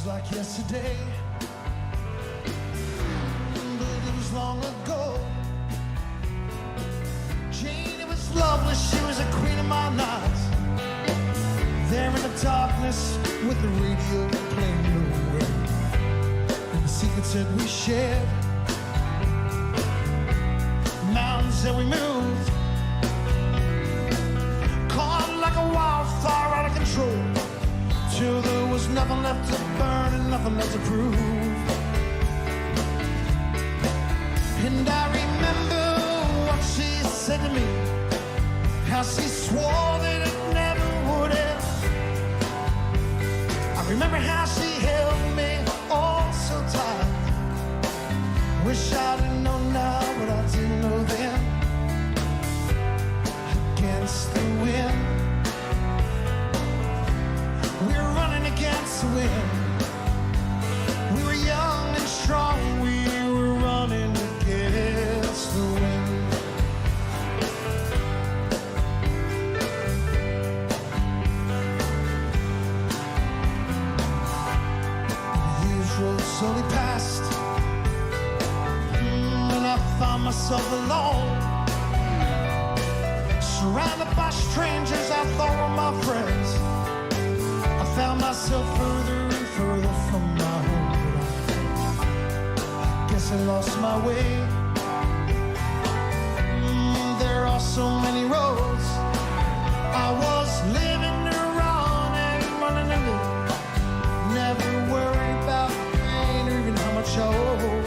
Like yesterday, but it was long ago. Jane, it was lovely, she was a queen of my nights. There in the darkness with the radio playing away, and the secrets that we shared, mountains that we moved, caught like a wildfire out of control, till there was nothing left to burn and nothing left to prove. And I remember what she said to me, how she swore that it never would end. I remember how she held me oh so tight. Wish I didn't know now what I didn't know then. Against the wind, we're running against the wind. We were young and strong, we were running against the wind. The years rolled slowly past, and I found myself alone, surrounded by strangers I thought were my friends. I found myself further and further from my home. I guess I lost my way. There are so many roads I was living to run and running to live. Never worry about pain or even how much I owe.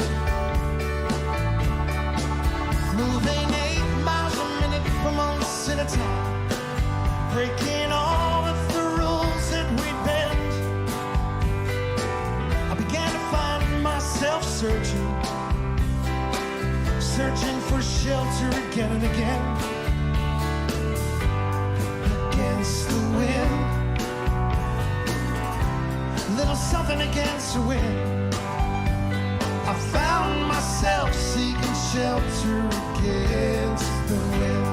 Moving 8 miles a minute from months at a time, breaking all of the rules that we'd bend. I began to find myself searching for shelter again and again. Against the wind, little something against the wind. I found myself seeking shelter against the wind.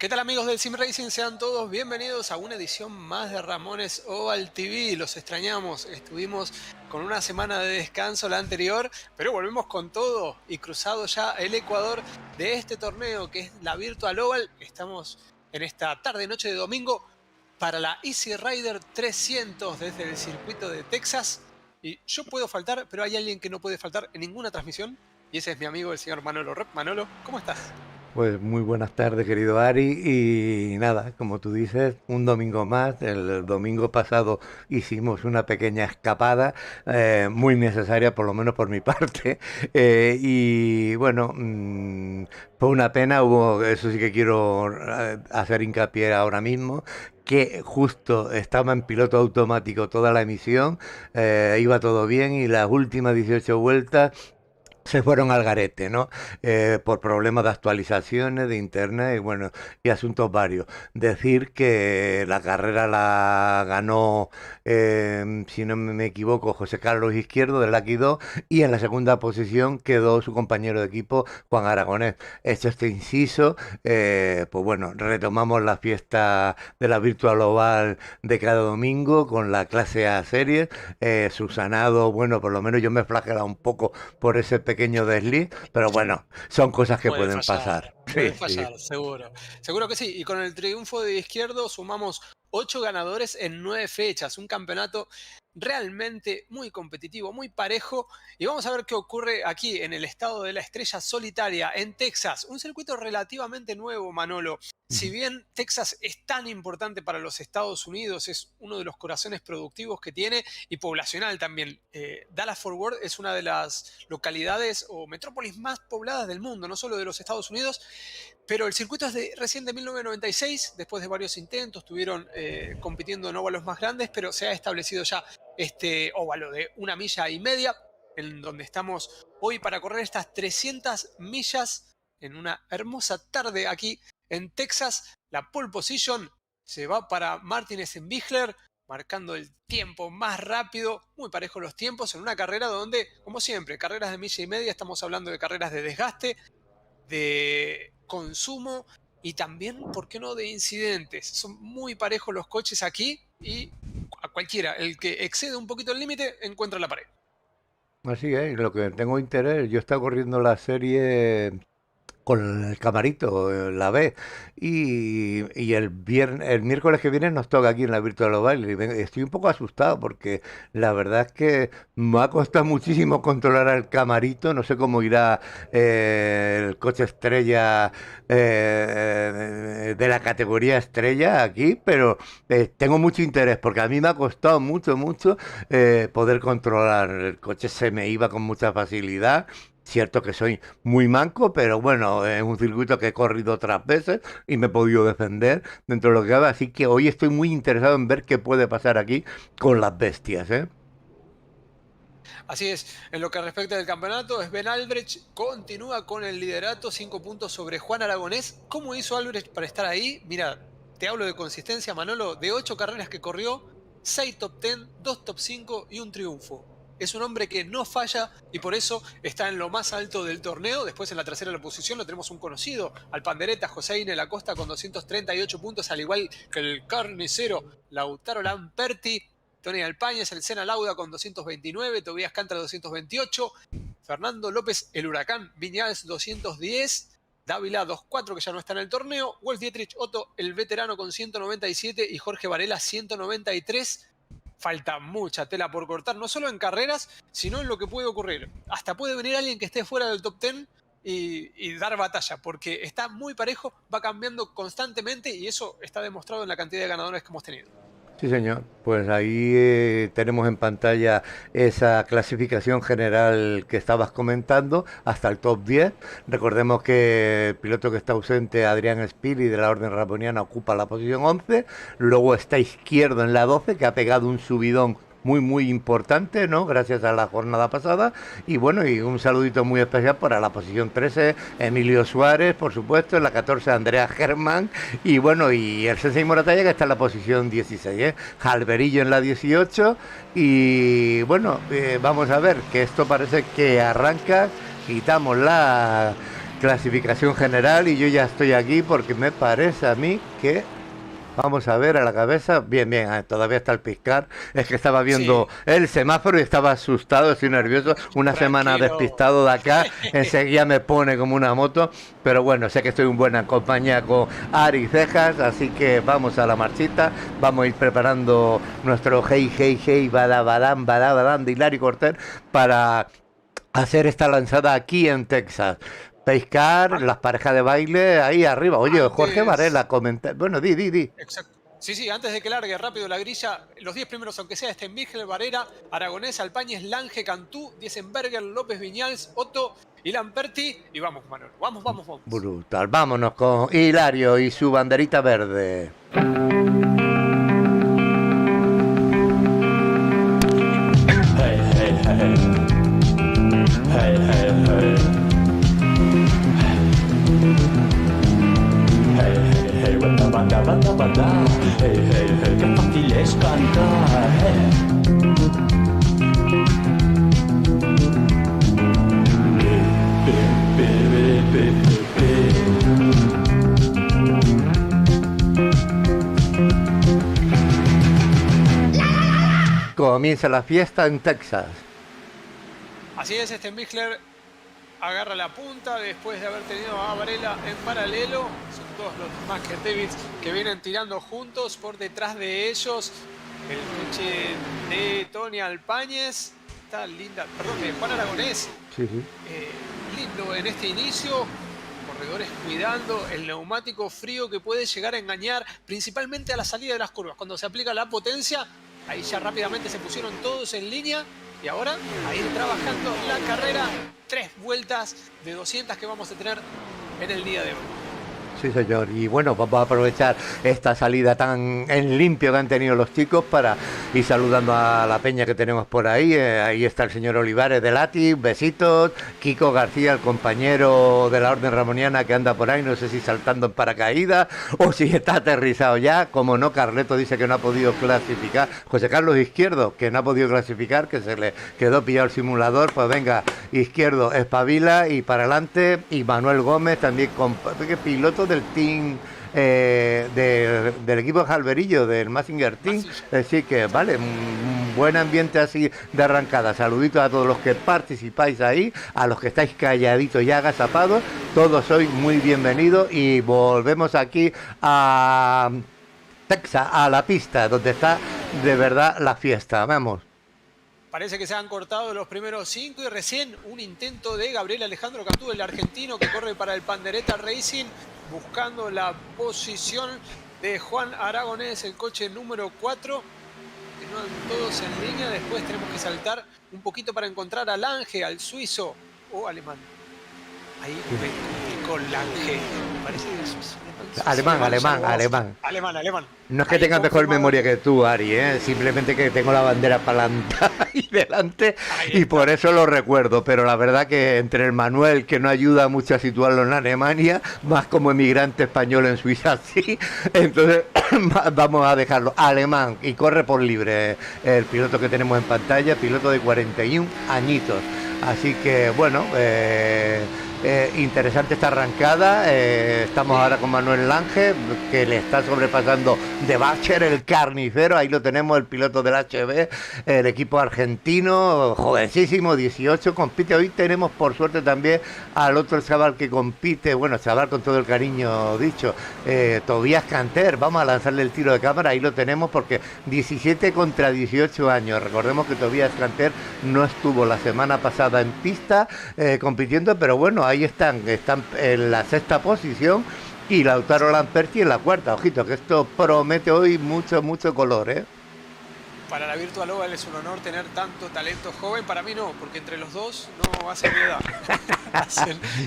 ¿Qué tal amigos del Sim Racing? Sean todos bienvenidos a una edición más de Ramones Oval TV. Los extrañamos, estuvimos con una semana de descanso la anterior, pero volvemos con todo y cruzado ya el Ecuador de este torneo que es la Virtual Oval. Estamos en esta tarde-noche de domingo para la Easy Rider 300 desde el circuito de Texas. Y yo puedo faltar, pero hay alguien que no puede faltar en ninguna transmisión y ese es mi amigo el señor Manolo Rep. Manolo, ¿cómo estás? Pues muy buenas tardes, querido Ari. Y nada, como tú dices, un domingo más. El domingo pasado hicimos una pequeña escapada, muy necesaria, por lo menos por mi parte. Y bueno, fue una pena. Eso sí que quiero hacer hincapié ahora mismo, que justo estaba en piloto automático toda la emisión, iba todo bien y las últimas 18 vueltas se fueron al garete, ¿no? Por problemas de actualizaciones de internet y bueno, y asuntos varios. Decir que la carrera la ganó, si no me equivoco, José Carlos Izquierdo del Lucky 2 y en la segunda posición quedó su compañero de equipo Juan Aragonés. Hecho este inciso, pues bueno, retomamos la fiesta de la Virtual Oval de cada domingo con la clase A series, subsanado, bueno, por lo menos yo me he flagelado un poco por ese pequeño desliz, pero bueno, son cosas que pueden pasar. Sí, Puede sí. fallar, seguro. Seguro que sí. Y con el triunfo de Izquierdo sumamos 8 ganadores en 9 fechas. Un campeonato realmente muy competitivo, muy parejo. Y vamos a ver qué ocurre aquí en el estado de la Estrella Solitaria, en Texas. Un circuito relativamente nuevo, Manolo. Si Ujú. bien Texas es tan importante para los Estados Unidos, es uno de los corazones productivos que tiene y poblacional también. Dallas-Fort Worth es una de las localidades o metrópolis más pobladas del mundo, no solo de los Estados Unidos, pero el circuito es recién de 1996, después de varios intentos, estuvieron compitiendo en óvalos más grandes, pero se ha establecido ya este óvalo de 1,5 millas, en donde estamos hoy para correr estas 300 millas en una hermosa tarde aquí en Texas. La pole position se va para Martin Stenbichler, marcando el tiempo más rápido, muy parejo los tiempos, en una carrera donde, como siempre, carreras de 1,5 millas, estamos hablando de carreras de desgaste, de consumo y también, ¿por qué no?, de incidentes. Son muy parejos los coches aquí y a cualquiera, el que excede un poquito el límite, encuentra la pared. Así es, lo que tengo interés, yo estaba corriendo la serie con el camarito, la B. Y el miércoles que viene nos toca aquí en la Virtual Oval. Y estoy un poco asustado porque la verdad es que me ha costado muchísimo controlar al camarito. No sé cómo irá el coche estrella, de la categoría estrella aquí, pero tengo mucho interés porque a mí me ha costado mucho, mucho poder controlar. El coche se me iba con mucha facilidad. Cierto que soy muy manco, pero bueno, es un circuito que he corrido otras veces y me he podido defender dentro de lo que cabe. Así que hoy estoy muy interesado en ver qué puede pasar aquí con las bestias, ¿eh? Así es, en lo que respecta del campeonato, Sven Albrecht continúa con el liderato, 5 puntos sobre Juan Aragonés. ¿Cómo hizo Albrecht para estar ahí? Mira, te hablo de consistencia, Manolo, de 8 carreras que corrió, 6 top 10, 2 top 5 y un triunfo. Es un hombre que no falla y por eso está en lo más alto del torneo. Después en la tercera posición lo tenemos un conocido, al pandereta José Inel Acosta con 238 puntos, al igual que el carnicero Lautaro Lamperti. Tony Alpáñez, el Sena Lauda con 229, Tobías Cántara 228, Fernando López, el Huracán Viñales 210, Dávila 24 que ya no está en el torneo, Wolf Dietrich Otto, el veterano con 197 y Jorge Varela 193. Falta mucha tela por cortar, no solo en carreras, sino en lo que puede ocurrir. Hasta puede venir alguien que esté fuera del top 10 y dar batalla, porque está muy parejo, va cambiando constantemente y eso está demostrado en la cantidad de ganadores que hemos tenido. Sí, señor. Pues ahí tenemos en pantalla esa clasificación general que estabas comentando, hasta el top 10. Recordemos que el piloto que está ausente, Adrián Spili, de la Orden Raboniana, ocupa la posición 11. Luego está Izquierdo en la 12, que ha pegado un subidón muy muy importante, ¿no? Gracias a la jornada pasada. Y bueno, y un saludito muy especial para la posición 13, Emilio Suárez, por supuesto, en la 14, Andrea Germán, y bueno, y el Sensei Moratalla, que está en la posición 16, ¿eh? Jalverillo en la 18, y bueno, vamos a ver, que esto parece que arranca, quitamos clasificación general y yo ya estoy aquí porque me parece a mí que... Vamos a ver a la cabeza. Bien, bien, todavía está el piscar. Es que estaba viendo Sí, el semáforo y estaba asustado, estoy nervioso. Una semana tranquilo. despistado de acá, enseguida me pone como una moto. Pero bueno, sé que estoy en buena compañía con Ari Cejas, así que vamos a la marchita. Vamos a ir preparando nuestro hey, hey, hey, badam de Hilary Cortés para hacer esta lanzada aquí en Texas. Pescar, An- las parejas de baile ahí arriba. Oye, Jorge Antes, Varela, comenta. Bueno, di. exacto. Sí, sí, antes de que largue rápido la grilla, los 10 primeros, aunque sea Stenbigel, Varela, Aragonés, Alpañez, Lange, Cantú, Diesenberger, López Viñals, Otto y Lamperti. Y vamos, Manuel, vamos, vamos, vamos. Brutal. Vámonos con Hilario y su banderita verde. Hey, hey, hey. Hey, hey, hey. Hey, hey, hey. Banda, banda, banda, banda. Hey, hey, hey. Que fácil es cantar. Hey. Pe, pe, pe, pe, pe. Comienza la fiesta en Texas. Así es, Stenbigler agarra la punta después de haber tenido a Varela en paralelo. Son todos los Masker Davids que vienen tirando juntos. Por detrás de ellos, el coche de Tony Alpáñez. Está linda, perdón, de Juan Aragonés. Sí, sí. Lindo en este inicio. Corredores cuidando el neumático frío que puede llegar a engañar, principalmente a la salida de las curvas. Cuando se aplica la potencia, ahí ya rápidamente se pusieron todos en línea. Y ahora a ir trabajando la carrera. 3 vueltas de 200 que vamos a tener en el día de hoy. Sí, señor. Y bueno, vamos a aprovechar esta salida tan en limpio que han tenido los chicos para ir saludando a la peña que tenemos por ahí. Ahí está el señor Olivares de Lati, besitos. Kiko García, el compañero de la Orden Ramoniana que anda por ahí, no sé si saltando en paracaídas o si está aterrizado ya. Como no, Carleto dice que no ha podido clasificar. José Carlos Izquierdo, que no ha podido clasificar, que se le quedó pillado el simulador. Pues venga, Izquierdo, espabila y para adelante. Y Manuel Gómez también, piloto del team del equipo de Jalverillo, del Massinger Team. Así que vale, un buen ambiente así de arrancada. Saluditos a todos los que participáis ahí, a los que estáis calladitos y agazapados. Todos sois muy bienvenidos y volvemos aquí a Texas, a la pista, donde está de verdad la fiesta. Vamos. Parece que se han cortado los primeros 5 y recién un intento de Gabriel Alejandro Cantú, el argentino que corre para el Pandereta Racing, buscando la posición de Juan Aragonés, el coche número 4. Continúan todos en línea, después tenemos que saltar un poquito para encontrar a Lange, al suizo o alemán. Ahí me complicó Lange, parece que es alemán. No es que Ahí tengas mejor confirmado. memoria que tú, Ari, simplemente que tengo la bandera palantada ahí delante Ahí y está. por eso lo recuerdo. Pero la verdad que entre el Manuel, que no ayuda mucho a situarlo en Alemania, más como emigrante español en Suiza, sí. Entonces vamos a dejarlo alemán y corre por libre. El piloto que tenemos en pantalla, piloto de 41 añitos. Así que bueno, interesante esta arrancada. Estamos ahora con Manuel Lange, que le está sobrepasando de Bacher, el carnicero. Ahí lo tenemos, el piloto del HB, el equipo argentino, jovencísimo, 18, compite. Hoy tenemos por suerte también al otro chaval que compite, bueno, chaval con todo el cariño dicho, Tobías Canter. Vamos a lanzarle el tiro de cámara, ahí lo tenemos porque 17 contra 18 años. Recordemos que Tobías Canter no estuvo la semana pasada en pista compitiendo, pero bueno, ahí están en la 6ª posición y Lautaro Lamperti en la 4ª. Ojito, que esto promete hoy mucho color, Para la Virtual Oval es un honor tener tanto talento joven. Para mí no, porque entre los dos no hacen mi edad.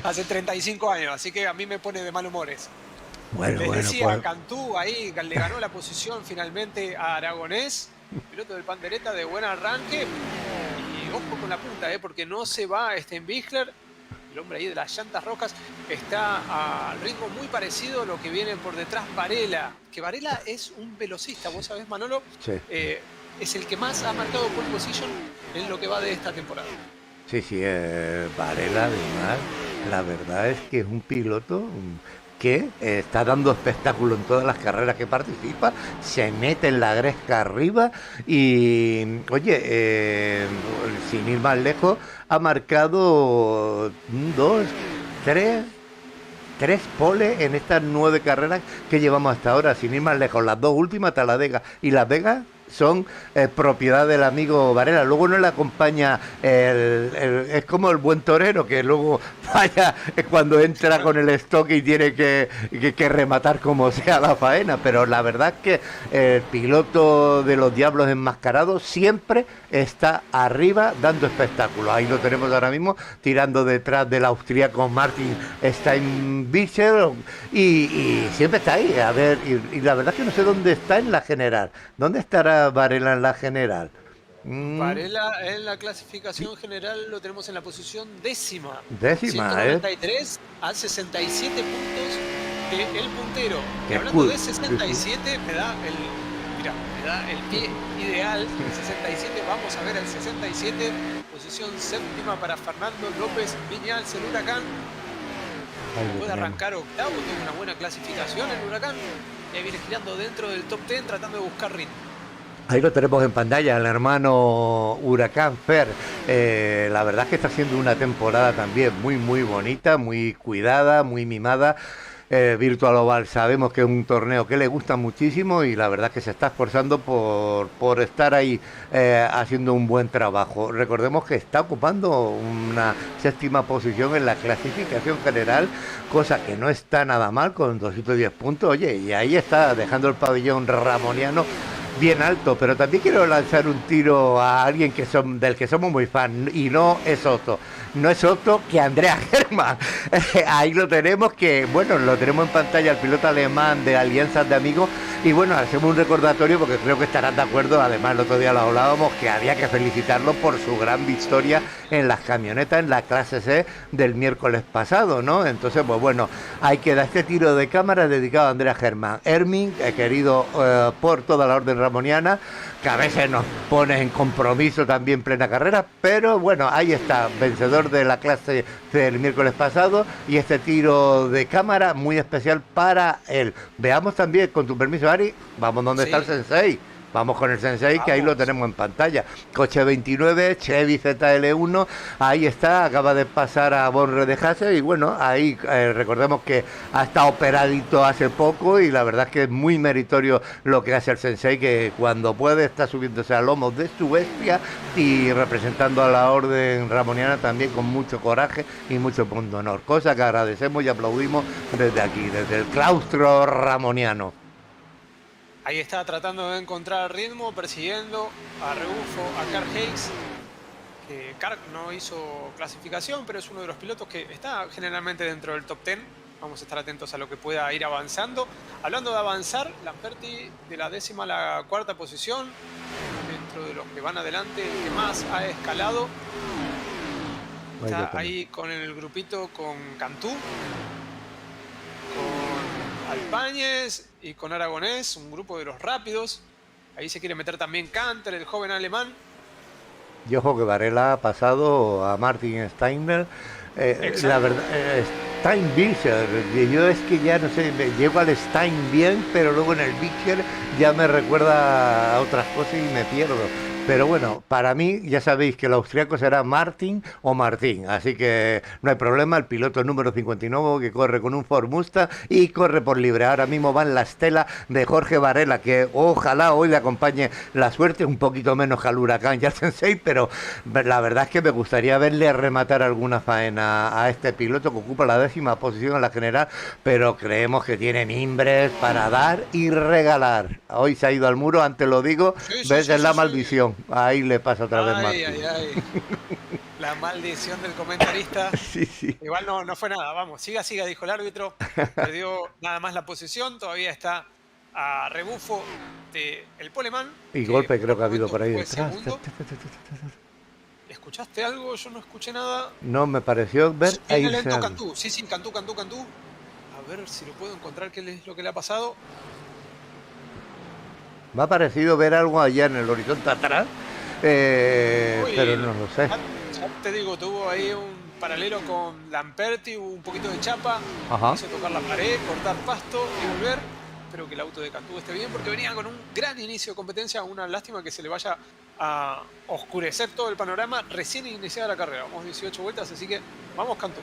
Hacen 35 años, así que a mí me pone de mal humores. Bueno, Les bueno, decía, pues Cantú ahí le ganó la posición finalmente a Aragonés, piloto del Pandereta de buen arranque. Y ojo con la punta, porque no se va Stenbigler. El hombre ahí de las llantas rojas está a ritmo muy parecido a lo que viene por detrás Varela. Que Varela es un velocista, vos sabés, Manolo. sí. Es el que más ha marcado pole position en lo que va de esta temporada. Sí, Varela además La verdad es que es un piloto que está dando espectáculo en todas las carreras que participa, se mete en la gresca arriba y, oye, sin ir más lejos, ha marcado dos, tres, tres poles en estas 9 carreras que llevamos hasta ahora, sin ir más lejos. Las dos últimas, Talladega y Las Vegas, son propiedad del amigo Varela. Luego no le acompaña es como el buen torero que luego vaya cuando entra con el estoque y tiene que rematar como sea la faena. Pero la verdad es que el piloto de los Diablos Enmascarados siempre está arriba dando espectáculo. Ahí lo tenemos ahora mismo tirando detrás del austríaco Martin Steinbichler y siempre está ahí. A ver, y la verdad es que no sé dónde está en la general. ¿Dónde estará Varela en la general? Varela en la clasificación general lo tenemos en la posición décima. Décima, 193 a 67 puntos del puntero. Y Qué hablando cool. de 67, me da el pie ideal. 67, vamos a ver el 67. Posición séptima para Fernando López Viñals, el Huracán. Ahí lo Puede tenemos. arrancar octavo, tiene una buena clasificación el Huracán. Y ahí viene girando dentro del top 10 tratando de buscar ritmo. Ahí lo tenemos en pantalla, el hermano Huracán Fer. La verdad es que está haciendo una temporada también muy, muy bonita, muy cuidada, muy mimada. Virtual Oval sabemos que es un torneo que le gusta muchísimo y la verdad es que se está esforzando por estar ahí haciendo un buen trabajo. Recordemos que está ocupando una séptima posición en la clasificación general, cosa que no está nada mal con 210 puntos. Oye, y ahí está dejando el pabellón ramoniano bien alto, pero también quiero lanzar un tiro a alguien del que somos muy fan y no es otro que Andrea Germán. Ahí lo tenemos, que bueno, lo tenemos en pantalla, el piloto alemán de Alianzas de Amigos, y bueno, hacemos un recordatorio porque creo que estarán de acuerdo. Además, el otro día lo hablábamos, que había que felicitarlo por su gran victoria en las camionetas en la clase C del miércoles pasado, ¿no? Entonces, pues bueno, ahí queda este tiro de cámara dedicado a Andrea Germán. Hermín, querido por toda la orden ramoniana, que a veces nos pone en compromiso también plena carrera, pero bueno, ahí está, vencedor de la clase del miércoles pasado, y este tiro de cámara muy especial para él. Veamos también, con tu permiso, Ari, vamos donde está el Sensei. Vamos con el Sensei, que ahí lo tenemos en pantalla. Coche 29, Chevy ZL1, ahí está, acaba de pasar a Bonre de Hase y bueno, ahí recordemos que ha estado operadito hace poco y la verdad es que es muy meritorio lo que hace el Sensei, que cuando puede está subiéndose a lomos de su bestia y representando a la orden ramoniana también con mucho coraje y mucho punto de honor, cosa que agradecemos y aplaudimos desde aquí, desde el claustro ramoniano. Ahí está tratando de encontrar ritmo, persiguiendo a Rebufo, a Carl Hayes. Que Carl no hizo clasificación, pero es uno de los pilotos que está generalmente dentro del top 10. Vamos a estar atentos a lo que pueda ir avanzando. Hablando de avanzar, Lamperti de la décima a la cuarta posición. Dentro de los que van adelante, el que más ha escalado. Está ahí con el grupito con Cantú, con Alpáñez y con Aragonés, un grupo de los rápidos. Ahí se quiere meter también Canter, el joven alemán. Y ojo que Varela ha pasado a Martin Steiner. La verdad, Steinbichler, yo es que ya no sé, me llego al Stein bien, pero luego en el Bichler ya me recuerda a otras cosas y me pierdo. Pero bueno, para mí ya sabéis que el austriaco será Martin o Martín, así que no hay problema. El piloto número 59 que corre con un Ford Mustang y corre por libre. Ahora mismo va en la estela de Jorge Varela, que ojalá hoy le acompañe la suerte, un poquito menos que al Huracán y al Sensei, pero la verdad es que me gustaría verle rematar alguna faena a este piloto que ocupa la décima posición en la general, pero creemos que tiene mimbres para dar y regalar. Hoy se ha ido al muro, antes lo digo, ves la maldición. Ahí le pasa otra vez más. La maldición del comentarista. Sí. Igual no fue nada. Vamos, siga, dijo el árbitro. Perdió nada más la posición. Todavía está a rebufo del poleman. Y golpe creo que ha habido por ahí detrás. ¿Escuchaste algo? Yo no escuché nada. No, me pareció ver ahí. Lento Cantú. Sí, Cantú. A ver si lo puedo encontrar, qué es lo que le ha pasado. Me ha parecido ver algo allá en el horizonte atrás, pero no lo sé. Ya te digo, tuvo ahí un paralelo con Lamperti, hubo un poquito de chapa, Ajá. hizo tocar la pared, cortar pasto y volver. Espero que el auto de Cantú esté bien porque venía con un gran inicio de competencia. Una lástima que se le vaya a oscurecer todo el panorama recién iniciada la carrera. Vamos 18 vueltas, así que vamos Cantú.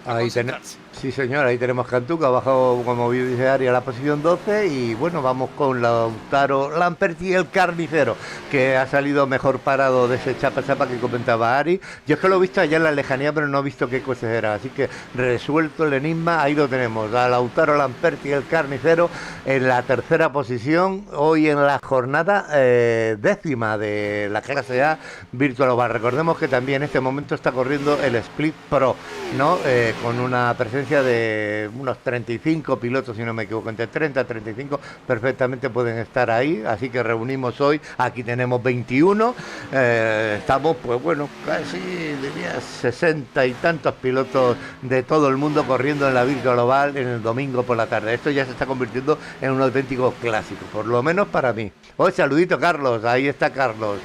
A Ahí tenemos, concentrarse. sí señor, ahí tenemos Cantú, que ha bajado, como bien dice Ari, a la posición 12 y bueno, vamos con Lautaro Lamperti y el carnicero, que ha salido mejor parado de ese chapa que comentaba Ari. Yo es que lo he visto allá en la lejanía, pero no he visto qué coche era, así que resuelto el enigma, ahí lo tenemos, a Lautaro Lamperti y el carnicero en la tercera posición, hoy en la jornada décima de la clase A Virtual Oval. Recordemos que también en este momento está corriendo el Split Pro, ¿no? Con una presencia de unos 35 pilotos, si no me equivoco, entre 30 y 35 perfectamente pueden estar ahí, así que reunimos hoy, aquí tenemos 21, estamos pues bueno, casi diría 60 y tantos pilotos de todo el mundo corriendo en la Virtual Oval en el domingo por la tarde. Esto ya se está convirtiendo en un auténtico clásico, por lo menos para mí. Hoy saludito Carlos, ahí está Carlos.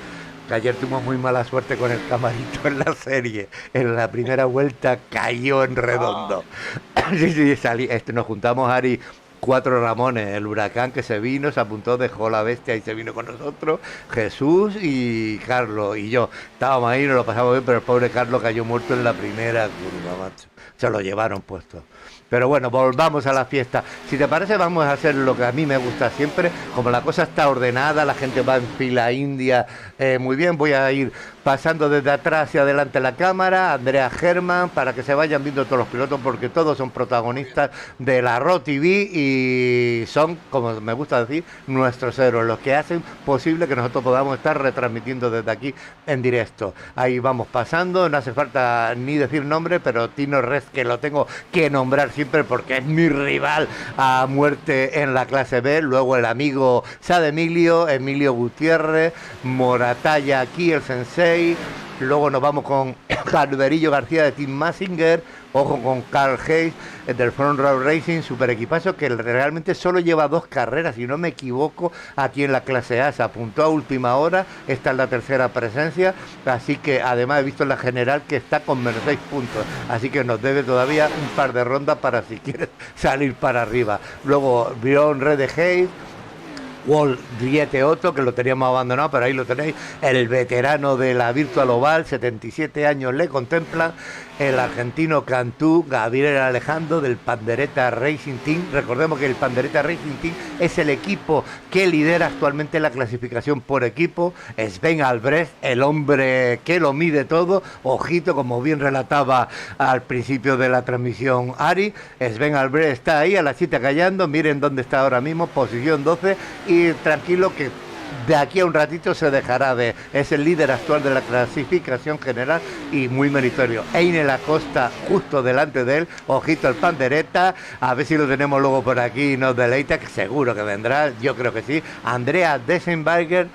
Que ayer tuvimos muy mala suerte con el camarito en la serie. En la primera vuelta cayó en redondo. Sí, nos juntamos, Ari, 4 Ramones, el huracán que se vino, se apuntó, dejó la bestia y se vino con nosotros, Jesús y Carlos y yo. Estábamos ahí, nos lo pasamos bien, pero el pobre Carlos cayó muerto en la primera curva, macho. Se lo llevaron puesto. Pero bueno, volvamos a la fiesta. Si te parece, vamos a hacer lo que a mí me gusta siempre. Como la cosa está ordenada, la gente va en fila india, muy bien. Voy a ir pasando desde atrás hacia adelante la cámara, Andrea Germán, para que se vayan viendo todos los pilotos, porque todos son protagonistas de la RO TV y son, como me gusta decir, nuestros héroes, los que hacen posible que nosotros podamos estar retransmitiendo desde aquí en directo. Ahí vamos pasando, no hace falta ni decir nombre, pero Tino Res, que lo tengo que nombrar siempre porque es mi rival a muerte en la clase B. Luego el amigo Sad Emilio Gutiérrez, Moratalla aquí, el sensei. Luego nos vamos con Calderillo García de Team Massinger. Ojo con Carl Hayes del Front Row Racing, super equipazo que realmente solo lleva 2 carreras, si no me equivoco, aquí en la clase A. Se apuntó a última hora, esta es la tercera presencia, así que además he visto en la general que está con menos 6 puntos, así que nos debe todavía un par de rondas para si quieres salir para arriba. Luego Bjorn Rede Hayes, Walt Driete Otto, que lo teníamos abandonado, pero ahí lo tenéis, el veterano de la Virtual Oval, 77 años le contemplan, el argentino Cantú, Gabriel Alejandro del Pandereta Racing Team. Recordemos que el Pandereta Racing Team es el equipo que lidera actualmente la clasificación por equipo. Sven Albrecht, el hombre que lo mide todo, ojito, como bien relataba al principio de la transmisión Ari, Sven Albrecht está ahí a la 7 callando, miren dónde está ahora mismo, posición 12, y tranquilo que de aquí a un ratito se dejará ver. Es el líder actual de la clasificación general y muy meritorio. Eine Acosta justo delante de él, ojito el Pandereta, a ver si lo tenemos luego por aquí y nos deleita, que seguro que vendrá, yo creo que sí. Andrea Desenberger,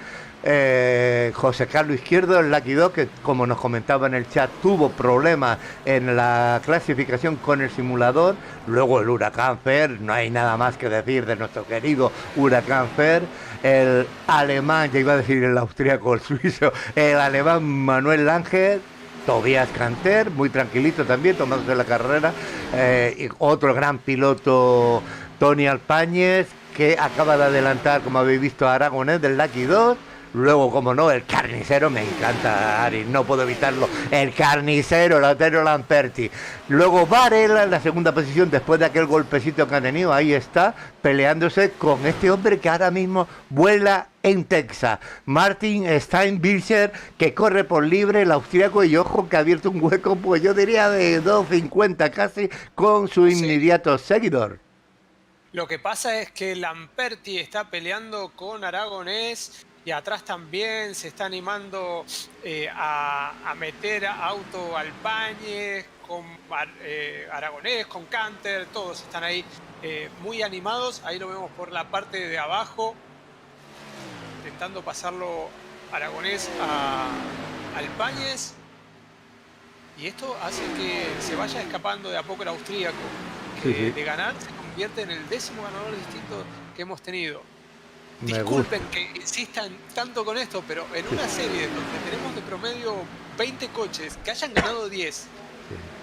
José Carlos Izquierdo, el Lucky Dog, que como nos comentaba en el chat tuvo problemas en la clasificación con el simulador. Luego el Huracán Fer, no hay nada más que decir de nuestro querido Huracán Fer. El alemán, ya iba a decir el austríaco, el suizo, el alemán Manuel Langer, Tobias Canter, muy tranquilito también, tomándose la carrera. Y otro gran piloto, Tony Alpáñez, que acaba de adelantar, como habéis visto, a Aragonés del Lucky 2. Luego, como no, el carnicero, me encanta, Ari, no puedo evitarlo, el carnicero, Lautaro Lamperti. Luego Varela en la segunda posición, después de aquel golpecito que ha tenido, ahí está, peleándose con este hombre que ahora mismo vuela en Texas, Martin Steinbircher, que corre por libre, el austríaco, y ojo que ha abierto un hueco, pues yo diría de 2.50 casi, con su inmediato seguidor. Lo que pasa es que Lamperti está peleando con Aragonés y atrás también se está animando a meter a auto Alpáñez, con Aragonés, con Canter, todos están ahí muy animados. Ahí lo vemos por la parte de abajo, intentando pasarlo Aragonés a Alpáñez. Y esto hace que se vaya escapando de a poco el austríaco, que Sí. de ganar se convierte en el 10º ganador distinto que hemos tenido. Me Disculpen que insistan tanto con esto, pero en una serie donde tenemos de promedio 20 coches, que hayan ganado 10,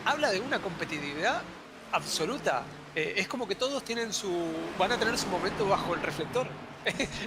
habla de una competitividad absoluta. Es como que todos van a tener su momento bajo el reflector.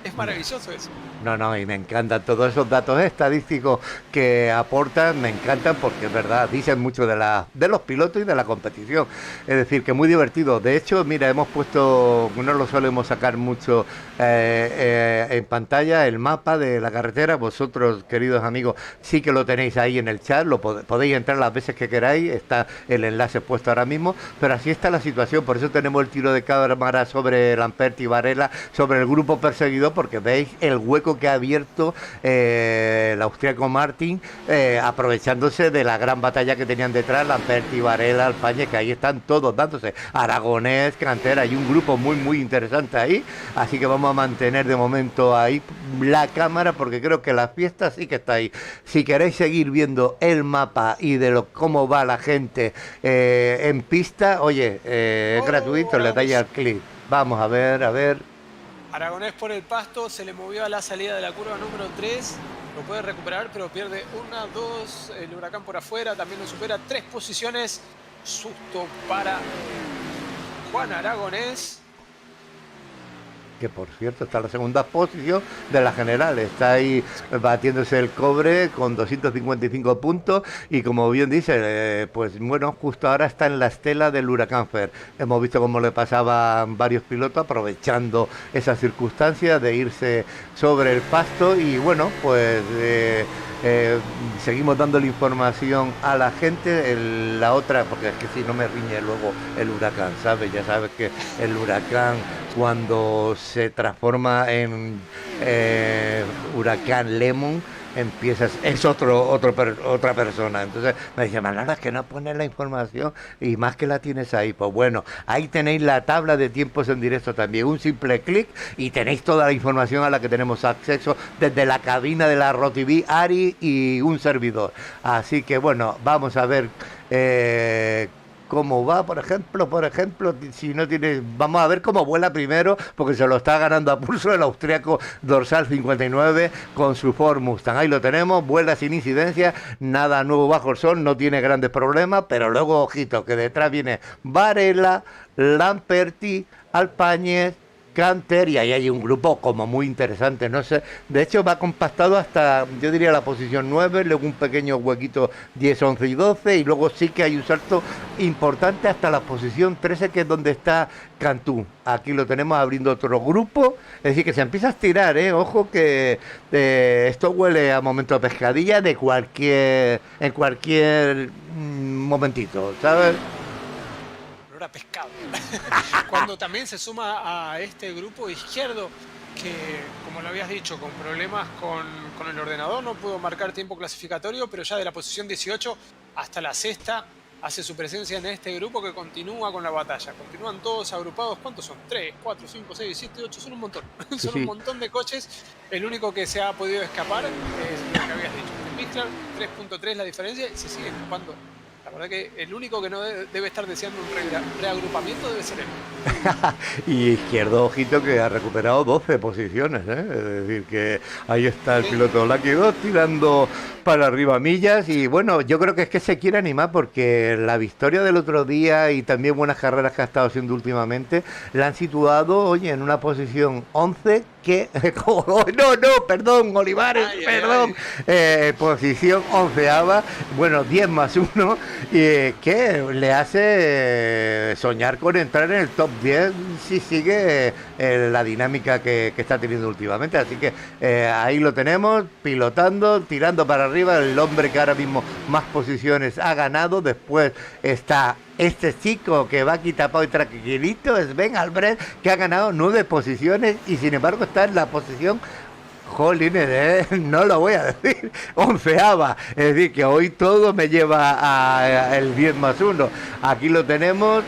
Es maravilloso eso. No, no, y me encantan todos esos datos estadísticos que aportan, me encantan porque es verdad, dicen mucho de los pilotos y de la competición. Es decir, que muy divertido. De hecho, mira, hemos puesto, no lo solemos sacar mucho en pantalla, el mapa de la carretera. Vosotros, queridos amigos, sí que lo tenéis ahí en el chat, podéis entrar las veces que queráis, está el enlace puesto ahora mismo, pero así está la situación. Por eso tenemos el tiro de cámara sobre Lamperti y Varela, sobre el grupo perseguidor, porque veis el hueco que ha abierto el austríaco Martin, aprovechándose de la gran batalla que tenían detrás Lamperti, Varela, Alfañez, que ahí están todos dándose, Aragonés, Cantera, hay un grupo muy muy interesante ahí, así que vamos a mantener de momento ahí la cámara porque creo que la fiesta sí que está ahí. Si queréis seguir viendo el mapa y de cómo va la gente en pista, oye, es gratuito, le dais al clic. Vamos a ver. Aragonés por el pasto, se le movió a la salida de la curva número 3, lo puede recuperar, pero pierde 1, 2, el Huracán por afuera, también lo supera, 3 posiciones, susto para Juan Aragonés. Que por cierto está en la segunda posición de la general, está ahí batiéndose el cobre con 255 puntos y como bien dice, pues bueno, justo ahora está en la estela del Huracán Fer. Hemos visto cómo le pasaban varios pilotos aprovechando esa circunstancia de irse sobre el pasto y bueno, pues seguimos dando la información a la gente. La otra, porque es que si no me riñe luego el Huracán, ¿sabes? Ya sabes que el Huracán cuando se transforma en Huracán Lemon es otra persona. Entonces me dice, Manolo, es que no pones la información y más que la tienes ahí. Pues bueno, ahí tenéis la tabla de tiempos en directo también, un simple clic y tenéis toda la información a la que tenemos acceso desde la cabina de la ROTV, Ari y un servidor. Así que bueno, vamos a ver cómo va, por ejemplo, si no tienes, vamos a ver cómo vuela primero, porque se lo está ganando a pulso el austríaco dorsal 59 con su Ford Mustang. Ahí lo tenemos, vuela sin incidencia, nada nuevo bajo el sol, no tiene grandes problemas, pero luego, ojito, que detrás viene Varela, Lamperti, Alpáñez, Canter, y ahí hay un grupo como muy interesante, no sé, de hecho va compactado hasta, yo diría, la posición 9, luego un pequeño huequito 10, 11 y 12, y luego sí que hay un salto importante hasta la posición 13, que es donde está Cantú. Aquí lo tenemos abriendo otro grupo, es decir, que se empieza a estirar, ojo que esto huele a momento de pescadilla en cualquier momentito, ¿sabes? A pescado. Cuando también se suma a este grupo izquierdo que, como lo habías dicho, con problemas con el ordenador no pudo marcar tiempo clasificatorio, pero ya de la posición 18 hasta la sexta hace su presencia en este grupo que continúa con la batalla. Continúan todos agrupados. ¿Cuántos son? 3, 4, 5, 6, 7, 8. Son un montón. Son un montón de coches. El único que se ha podido escapar es lo que habías dicho. En Mixclar 3.3 la diferencia y se sigue escapando. La verdad que el único que no debe estar deseando un reagrupamiento debe ser él. Y izquierdo, ojito, que ha recuperado 12 posiciones, Es decir, que ahí está el piloto Lucky 2 tirando para arriba millas. Y bueno, yo creo que es que se quiere animar porque la victoria del otro día y también buenas carreras que ha estado haciendo últimamente la han situado, oye, en una posición 11 que... perdón, Olivares, perdón. Posición 11ª, bueno, 10 más 1, que le hace soñar con entrar en el top 10 si sigue la dinámica que está teniendo últimamente. Así que ahí lo tenemos, pilotando, tirando para arriba, el hombre que ahora mismo más posiciones ha ganado. Después está este chico que va aquí tapado y tranquilito, es Sven Albrecht, que ha ganado 9 posiciones y sin embargo está en la posición, jolines, no lo voy a decir, 11ª. Es decir, que hoy todo me lleva a el 10 más 1. Aquí lo tenemos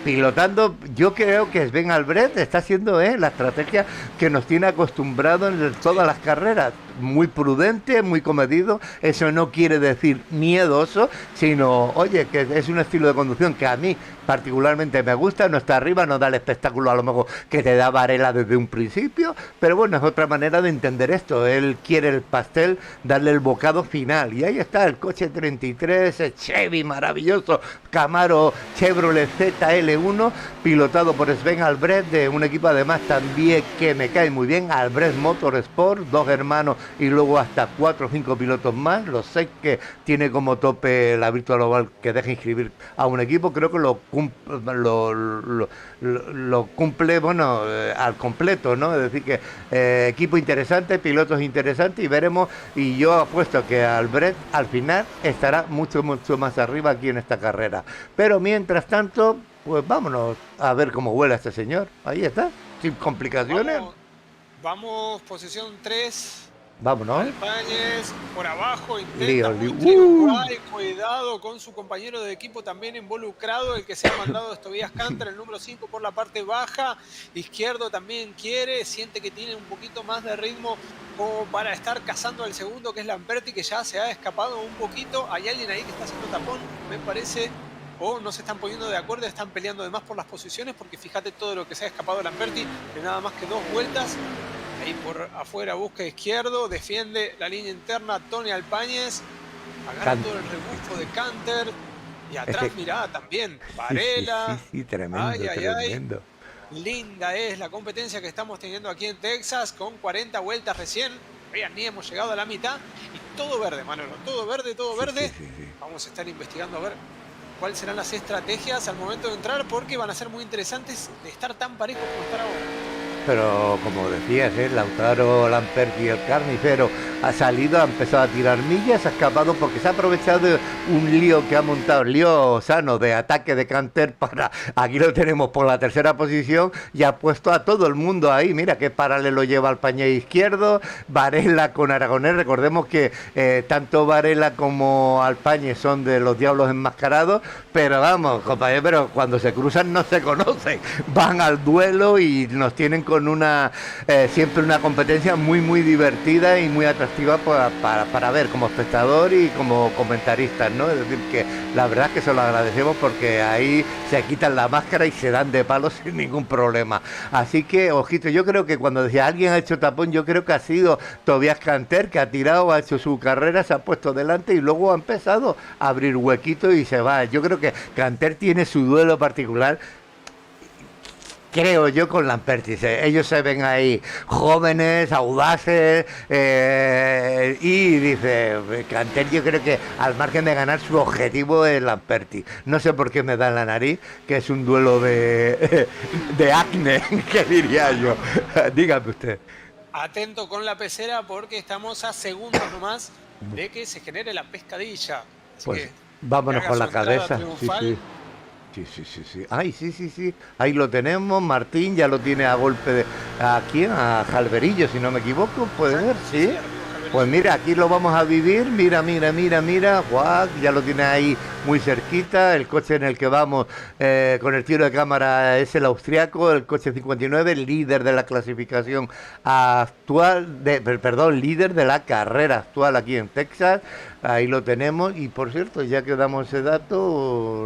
pilotando. Yo creo que Sven Albrecht está haciendo la estrategia que nos tiene acostumbrado en todas las carreras. muy prudente, muy comedido. Eso no quiere decir miedoso, sino, oye, que es un estilo de conducción que a mí particularmente me gusta, no está arriba, no da el espectáculo a lo mejor que te da Varela desde un principio, pero bueno, es otra manera de entender esto. Él quiere el pastel, darle el bocado final, y ahí está el coche 33, el Chevy maravilloso, Camaro Chevrolet ZL1, pilotado por Sven Albrecht, de un equipo además también que me cae muy bien, Albrecht Motorsport, 2 hermanos y luego hasta 4 o 5 pilotos más, los 6 que tiene como tope la Virtual Oval que deja inscribir a un equipo. Creo que lo cumple, bueno, al completo, ¿no? Es decir que equipo interesante, pilotos interesantes, y veremos, y yo apuesto que Albrecht al final estará mucho más arriba aquí en esta carrera. Pero mientras tanto, pues vámonos a ver cómo vuela este señor. Ahí está, sin complicaciones. Vamos, posición 3. Vámonos. Alpáñez por abajo, Lío, intenta muy lío. triunfar, cuidado con su compañero de equipo también involucrado, el que se ha mandado es Tobias Canter, el número 5 por la parte baja, izquierdo también quiere, siente que tiene un poquito más de ritmo como para estar cazando al segundo, que es Lamperti, que ya se ha escapado un poquito. Hay alguien ahí que está haciendo tapón, me parece, o no se están poniendo de acuerdo, están peleando además por las posiciones, porque fíjate todo lo que se ha escapado Lamperti, de nada más que 2 vueltas. Ahí por afuera busca izquierdo, defiende la línea interna Tony Alpáñez, agarrando el rebufo de Canter, y atrás mirá también Varela. Sí, tremendo, Ay. tremendo. Linda es la competencia que estamos teniendo aquí en Texas, con 40 vueltas recién. Vean, ni hemos llegado a la mitad, y todo verde, Manolo, todo verde, todo verde. Sí. Vamos a estar investigando a ver cuáles serán las estrategias al momento de entrar, porque van a ser muy interesantes de estar tan parejos como estar ahora. Pero como decías, Lautaro, Lamperti y el carnicero ha salido, ha empezado a tirar millas, ha escapado porque se ha aprovechado de un lío que ha montado, el lío sano de ataque de Canter para, aquí lo tenemos por la tercera posición, y ha puesto a todo el mundo ahí. Mira qué paralelo lleva al pañé izquierdo, Varela con Aragonés. Recordemos que tanto Varela como Alpáñez son de los Diablos Enmascarados, pero vamos, compañero, pero cuando se cruzan no se conocen, van al duelo y nos tienen con una siempre una competencia muy divertida y muy atractiva para ver como espectador y como comentaristas, ¿no? Es decir, que la verdad es que se lo agradecemos, porque ahí se quitan la máscara y se dan de palos sin ningún problema. Así que, ojito, yo creo que cuando decía alguien ha hecho tapón, yo creo que ha sido Tobias Canter, que ha tirado, ha hecho su carrera, se ha puesto delante y luego ha empezado a abrir huequitos y se va. Yo creo que Canter tiene su duelo particular, creo yo, con Lamperti. Ellos se ven ahí jóvenes, audaces, y dice Canter, yo creo que al margen de ganar, su objetivo es Lamperti. No sé por qué me da en la nariz que es un duelo de acné, que diría yo. Dígame usted. Atento con la pecera, porque estamos a segundos nomás de que se genere la pescadilla. Así Pues que vámonos haga con su la entrada cabeza. triunfal. Sí. Ay, sí. Ahí lo tenemos. Martín ya lo tiene a golpe de... ¿A quién? A Jalverillo, si no me equivoco. Puede ser, sí. Pues mira, aquí lo vamos a vivir. Mira. Guau, ya lo tiene ahí muy cerquita. El coche en el que vamos con el tiro de cámara es el austriaco, el coche 59, líder de la clasificación actual, líder de la carrera actual aquí en Texas. Ahí lo tenemos. Y por cierto, ya que damos ese dato,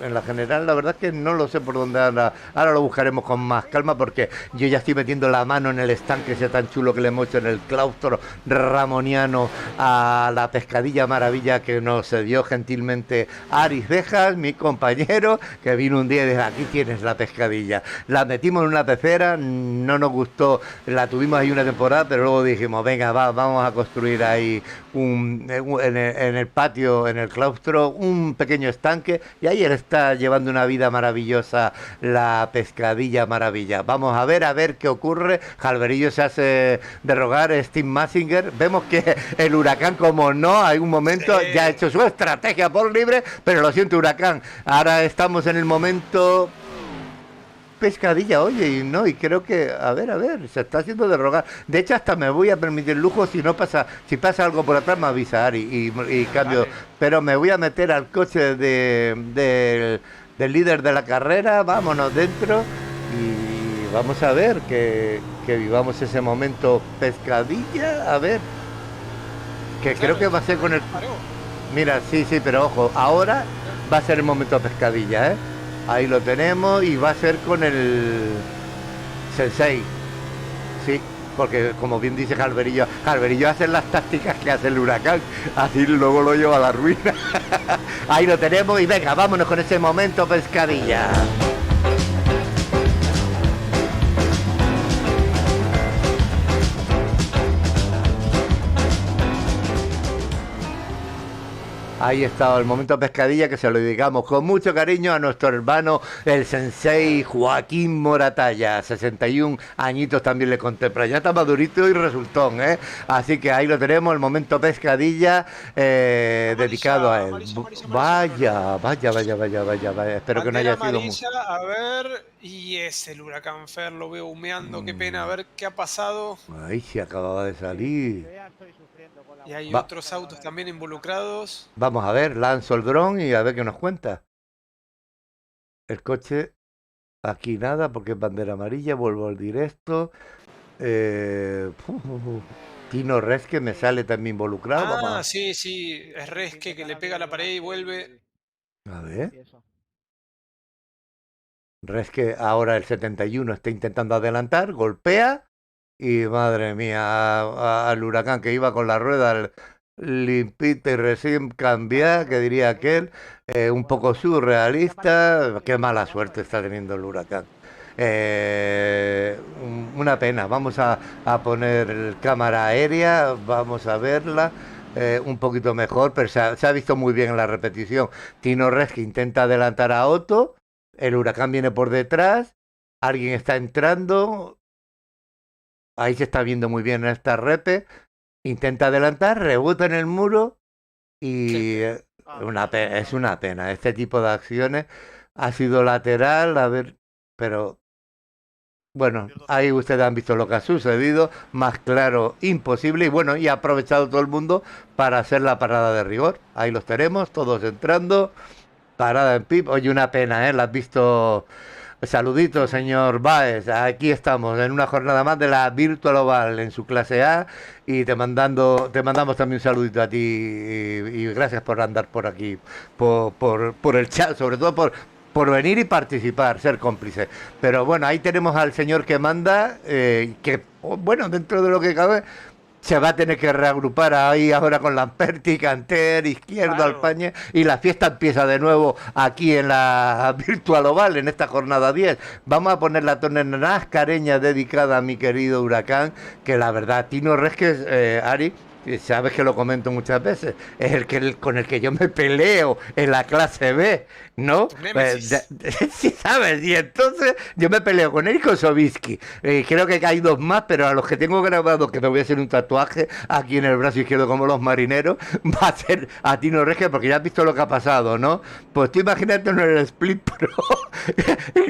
en la general, la verdad es que no lo sé por dónde anda. Ahora lo buscaremos con más calma, porque yo ya estoy metiendo la mano en el estanque ese tan chulo que le hemos hecho en el claustro ramoniano a la pescadilla maravilla que nos dio gentilmente Aris Dejas, mi compañero, que vino un día y dijo: aquí tienes la pescadilla. La metimos en una pecera, no nos gustó, la tuvimos ahí una temporada, pero luego dijimos: venga, vamos a construir ahí en el patio, en el claustro, un pequeño estanque, y ahí él está llevando una vida maravillosa, la pescadilla maravilla. Vamos a ver qué ocurre. Jalverillo se hace de rogar, Steve Massinger. Vemos que el Huracán, como no, hay un momento, ya ha hecho su estrategia por libre, pero lo siento, Huracán, ahora estamos en el momento pescadilla, oye, y creo que, a ver, se está haciendo de rogar. De hecho, hasta me voy a permitir el lujo, si pasa algo por atrás, me avisa Ari y cambio. Vale. Pero me voy a meter al coche del líder de la carrera, vámonos dentro y vamos a ver que vivamos ese momento pescadilla. A ver, que creo Claro, que va a ser con el... paró. Mira, sí, sí, pero ojo, ahora va a ser el momento pescadilla, ¿eh? Ahí lo tenemos y va a ser con el Sensei, sí, porque como bien dice Jalverillo hace las tácticas que hace el huracán, así luego lo lleva a la ruina. Ahí lo tenemos y venga, vámonos con ese momento pescadilla. Ahí está el momento pescadilla que se lo dedicamos con mucho cariño a nuestro hermano el sensei Joaquín Moratalla. 61 añitos también le contempla. Ya está madurito y resultón, ¿eh? Así que ahí lo tenemos, el momento pescadilla dedicado a él. Vaya. Espero que no Bandera haya sido muy... amarilla, a ver. Y es el huracán Fer, lo veo humeando, qué pena, a ver qué ha pasado. Ay, se acababa de salir. Y hay Va- otros autos también involucrados. Vamos a ver, lanzo el dron y a ver qué nos cuenta. El coche, aquí nada porque es bandera amarilla, vuelvo al directo. Tino Resque me sale también involucrado. Vamos Ah, sí, sí, es Resque que le pega a la pared y vuelve. a ver. Resque ahora el 71 está intentando adelantar, golpea y madre mía, al huracán que iba con la rueda limpita y recién cambiada, que diría aquel, un poco surrealista. Qué mala suerte está teniendo el huracán. Una pena. Vamos a poner cámara aérea, vamos a verla. Un poquito mejor, pero se ha visto muy bien en la repetición. Tino Res que intenta adelantar a Otto, el huracán viene por detrás, alguien está entrando, ahí se está viendo muy bien en esta repe, intenta adelantar, rebota en el muro y es una pena. Este tipo de acciones ha sido lateral, a ver, pero bueno, ahí ustedes han visto lo que ha sucedido, más claro, imposible, y bueno, y ha aprovechado todo el mundo para hacer la parada de rigor. Ahí los tenemos, todos entrando, parada en pip. Oye, una pena, ¿eh? La has visto. Saluditos, señor Baez. Aquí estamos en una jornada más de la Virtual Oval en su clase A y te mandamos también un saludito a ti y gracias por andar por aquí, por el chat, sobre todo por venir y participar, ser cómplice. Pero bueno, ahí tenemos al señor que manda, que bueno, dentro de lo que cabe, se va a tener que reagrupar ahí ahora con Lamperti, Canter, Izquierdo, Claro. Alpañe, y la fiesta empieza de nuevo aquí en la Virtual Oval, en esta jornada 10. Vamos a poner la tonascareña dedicada a mi querido huracán, que la verdad, Tino Resques, Ari, sabes que lo comento muchas veces, es con el que yo me peleo en la clase B, ¿no? Tu némesis. Sí, sabes, y entonces yo me peleo con él y con Sobisky. Creo que hay dos más, pero a los que tengo grabados, que me voy a hacer un tatuaje aquí en el brazo izquierdo como los marineros, va a ser a Tino Resque, porque ya has visto lo que ha pasado, ¿no? Pues tú imagínate en el Split Pro,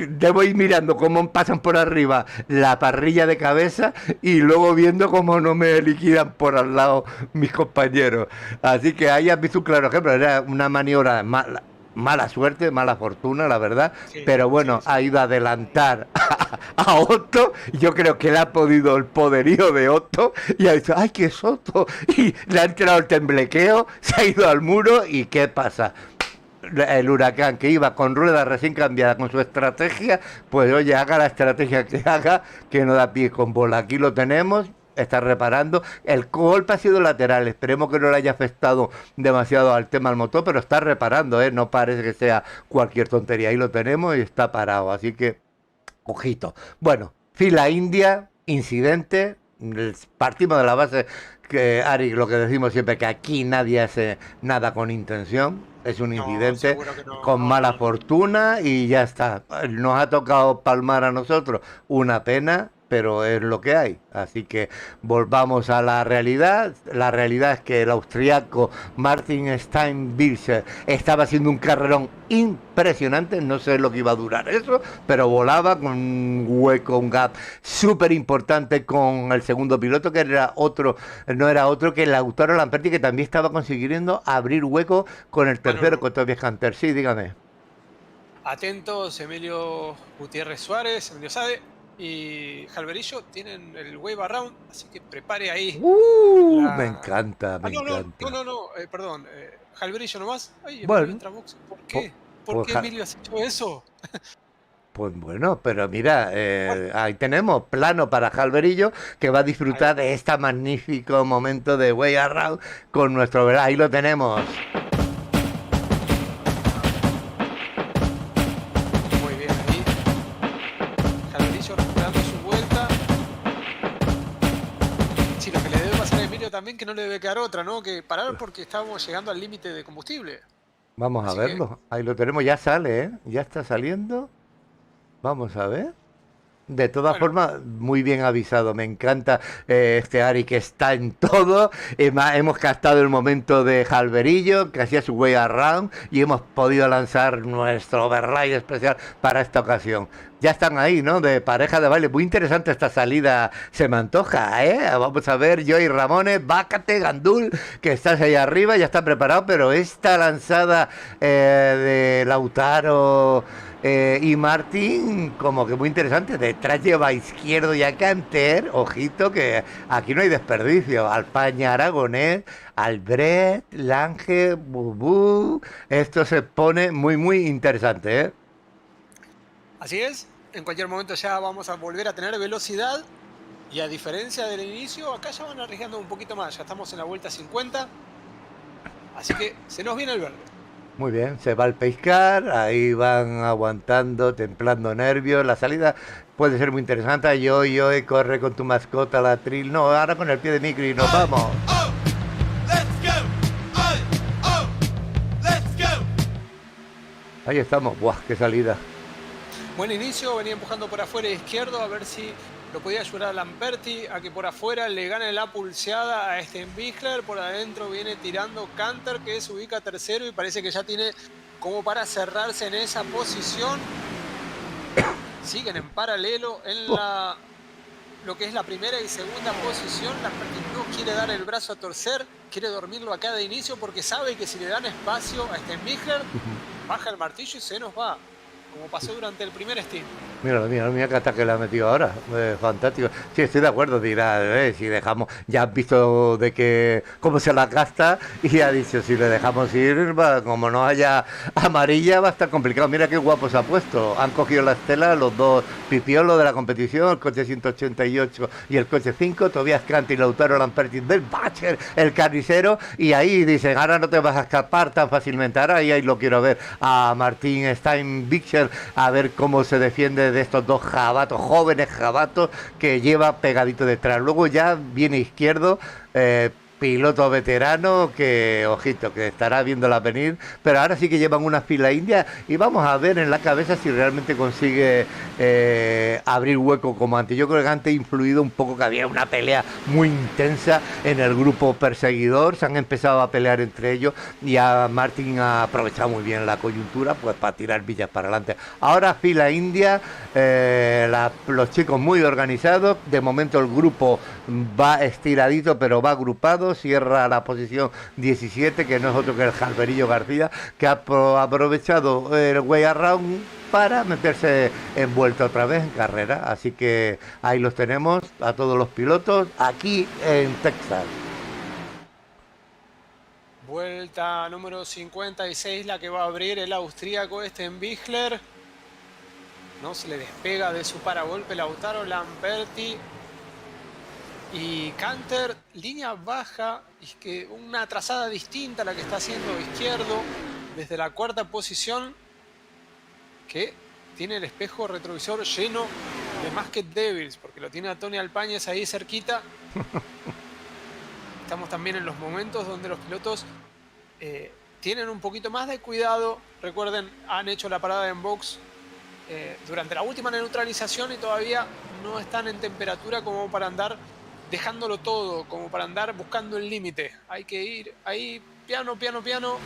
debo ir mirando cómo pasan por arriba la parrilla de cabeza y luego viendo cómo no me liquidan por al lado mis compañeros. Así que ahí has visto un claro ejemplo, era una maniobra mala suerte, mala fortuna, la verdad, Sí, pero bueno, sí, sí. ha ido a adelantar a Otto. Yo creo que le ha podido el poderío de Otto y ha dicho, ¡ay, qué es Otto! Y le ha entrado el temblequeo, se ha ido al muro y ¿qué pasa? El huracán que iba con ruedas recién cambiadas con su estrategia, pues oye, haga la estrategia que haga, que no da pie con bola. Aquí lo tenemos, está reparando. El golpe ha sido lateral, esperemos que no le haya afectado demasiado al tema del motor, pero está reparando, ¿eh? No parece que sea cualquier tontería. Ahí lo tenemos y está parado, así que ojito. Bueno, fila india, incidente, partimos de la base que, Ari, lo que decimos siempre, que aquí nadie hace nada con intención, es un No, incidente seguro que no. con mala fortuna y ya está. Nos ha tocado palmar a nosotros, una pena, pero es lo que hay. Así que volvamos a la realidad. La realidad es que el austriaco Martin Steinbircher estaba haciendo un carrerón impresionante, no sé lo que iba a durar eso, pero volaba con un hueco, un gap súper importante con el segundo piloto, que no era otro que Lautaro Lamperti, que también estaba consiguiendo abrir hueco con el tercero, con Tobias Canter. Sí, dígame. Atentos, Emilio Gutiérrez Suárez, Emilio Sade. y Jalverillo tienen el wave around, así que prepare ahí Me la... encanta, me Ah, no, no, no, encanta. no, no, perdón, Jalverillo nomás. Ay, Emilio Bueno, entra a box. ¿Por po- qué? ¿Por pues, qué Emilio has hecho eso? pues bueno, pero mira, Bueno, ahí tenemos plano para Jalverillo que va a ahí va. disfrutar de este magnífico momento de Way Around con nuestro... Ahí lo tenemos. Muy bien ahí. Jalverillo recuperando su vuelta. Sí, lo que le debe pasar a Emilio también, que no le debe quedar otra, ¿no? Que parar porque estábamos llegando al límite de combustible. Vamos a Así que, verlo. Ahí lo tenemos, ya sale, ¿eh? Ya está saliendo. Vamos a ver. De todas bueno, formas, muy bien avisado. Me encanta este Ari que está en todo. Hemos captado el momento de Jalverillo, que hacía su way around, y hemos podido lanzar nuestro overlay especial para esta ocasión. Ya están ahí, ¿no? De pareja de baile. Muy interesante esta salida, se me antoja, ¿eh? Vamos a ver, yo y Ramones, Bácate, Gandul, que estás ahí arriba, ya está preparado, pero esta lanzada de Lautaro y Martín, como que muy interesante. Detrás lleva a Izquierdo y a Canter. Ojito que aquí no hay desperdicio. Alpaña, Aragonés, Albrecht, Lange, Bubú. Esto se pone muy, muy interesante, ¿eh? así es. En cualquier momento ya vamos a volver a tener velocidad. Y a diferencia del inicio, acá ya van arriesgando un poquito más. Ya estamos en la vuelta 50. Así que se nos viene el verde. Muy bien, se va al pescar, ahí van aguantando, templando nervios. La salida puede ser muy interesante. Yo, corre con tu mascota, la tril. No, ahora con el pie de micro y nos vamos. Oh, let's go. Oh, oh, let's go. Ahí estamos. ¡Buah, qué salida! Buen inicio, venía empujando por afuera izquierdo a ver si lo podía ayudar a Lamperti a que por afuera le gane la pulseada a Stenbichler. Por adentro viene tirando Canter, que se ubica tercero y parece que ya tiene como para cerrarse en esa posición. Siguen en paralelo en lo que es la primera y segunda posición. Lamperti no quiere dar el brazo a torcer, quiere dormirlo acá de inicio porque sabe que si le dan espacio a Stenbichler, baja el martillo y se nos va, como pasó durante el primer stint. Mira qué ataque le ha metido ahora. Fantástico. Sí, estoy de acuerdo, dirá, si dejamos, ya has visto de que cómo se la gasta y ha dicho, si le dejamos ir, como no haya amarilla, va a estar complicado. Mira qué guapo se ha puesto. Han cogido la estela los dos pipiolos de la competición, el coche 188 y el coche 5, Tobias Krant y Lautaro Lamperti del Bacher, el carnicero, y ahí dicen, ahora no te vas a escapar tan fácilmente. Ahora ahí lo quiero ver a Martín Steinbichler, a ver cómo se defiende de estos dos jabatos, jóvenes jabatos que lleva pegadito detrás. Luego ya viene Izquierdo, piloto veterano que, ojito, que estará viéndola venir, pero ahora sí que llevan una fila india y vamos a ver en la cabeza si realmente consigue abrir hueco como antes. Yo creo que antes ha influido un poco que había una pelea muy intensa en el grupo perseguidor, se han empezado a pelear entre ellos y a Martin ha aprovechado muy bien la coyuntura pues para tirar villas para adelante. Ahora fila india, los chicos muy organizados, de momento el grupo va estiradito pero va agrupado, cierra la posición 17, que no es otro que el Jalverillo García, que ha aprovechado el way around para meterse envuelto otra vez en carrera. Así que ahí los tenemos a todos los pilotos aquí en Texas. Vuelta número 56, la que va a abrir el austríaco Stenbichler. No se le despega de su paragolpe Lautaro Lamperti. Y Canter, línea baja, y que una trazada distinta a la que está haciendo Izquierdo desde la cuarta posición, que tiene el espejo retrovisor lleno de Masked Devils, porque lo tiene a Tony Alpáñez ahí cerquita. Estamos también en los momentos donde los pilotos tienen un poquito más de cuidado. Recuerden, han hecho la parada en box durante la última neutralización y todavía no están en temperatura como para andar dejándolo todo, como para andar buscando el límite. Hay que ir ahí piano, piano, piano.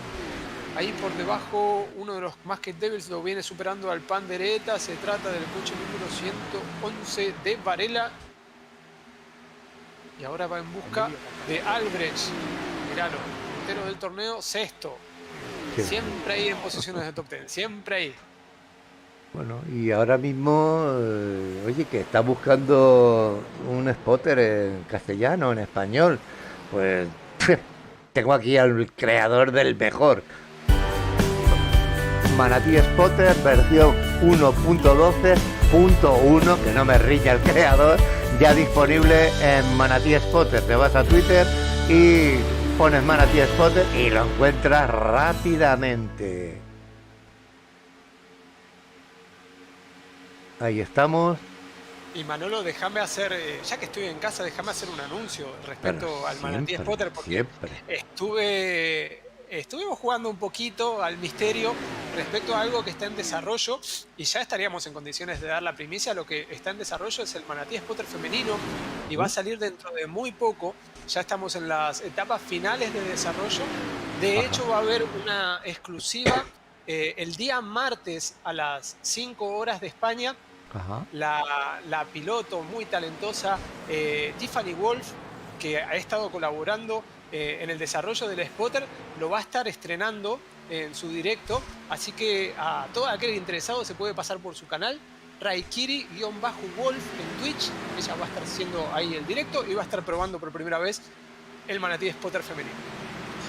Ahí por debajo uno de los Masked Devils lo viene superando al Pandereta. Se trata del coche número 111 de Varela. Y ahora va en busca de Albrecht. Miralo, puntero del torneo, sexto. Sí. Siempre ahí en posiciones de top 10, siempre ahí. Bueno, y ahora mismo, oye, que está buscando un spotter en castellano, en español, pues tengo aquí al creador del mejor. Manatí Spotter versión 1.12.1, que no me riña el creador, ya disponible en Manatí Spotter. Te vas a Twitter y pones Manatí Spotter y lo encuentras rápidamente. Ahí estamos. Y Manolo, déjame hacer, ya que estoy en casa, déjame hacer un anuncio respecto Pero al Manatí siempre, Spotter, porque siempre. estuvimos jugando un poquito al misterio respecto a algo que está en desarrollo y ya estaríamos en condiciones de dar la primicia. Lo que está en desarrollo es el Manatí Spotter femenino y va a salir dentro de muy poco. Ya estamos en las etapas finales de desarrollo. De Ajá. hecho, va a haber una exclusiva el día martes a las 5 horas de España. Ajá. La piloto muy talentosa Tiffany Wolf, que ha estado colaborando en el desarrollo del spotter, lo va a estar estrenando en su directo, así que a todo aquel interesado se puede pasar por su canal Raikiri-Wolf en Twitch. Ella va a estar haciendo ahí el directo y va a estar probando por primera vez el Manatí Spotter femenino.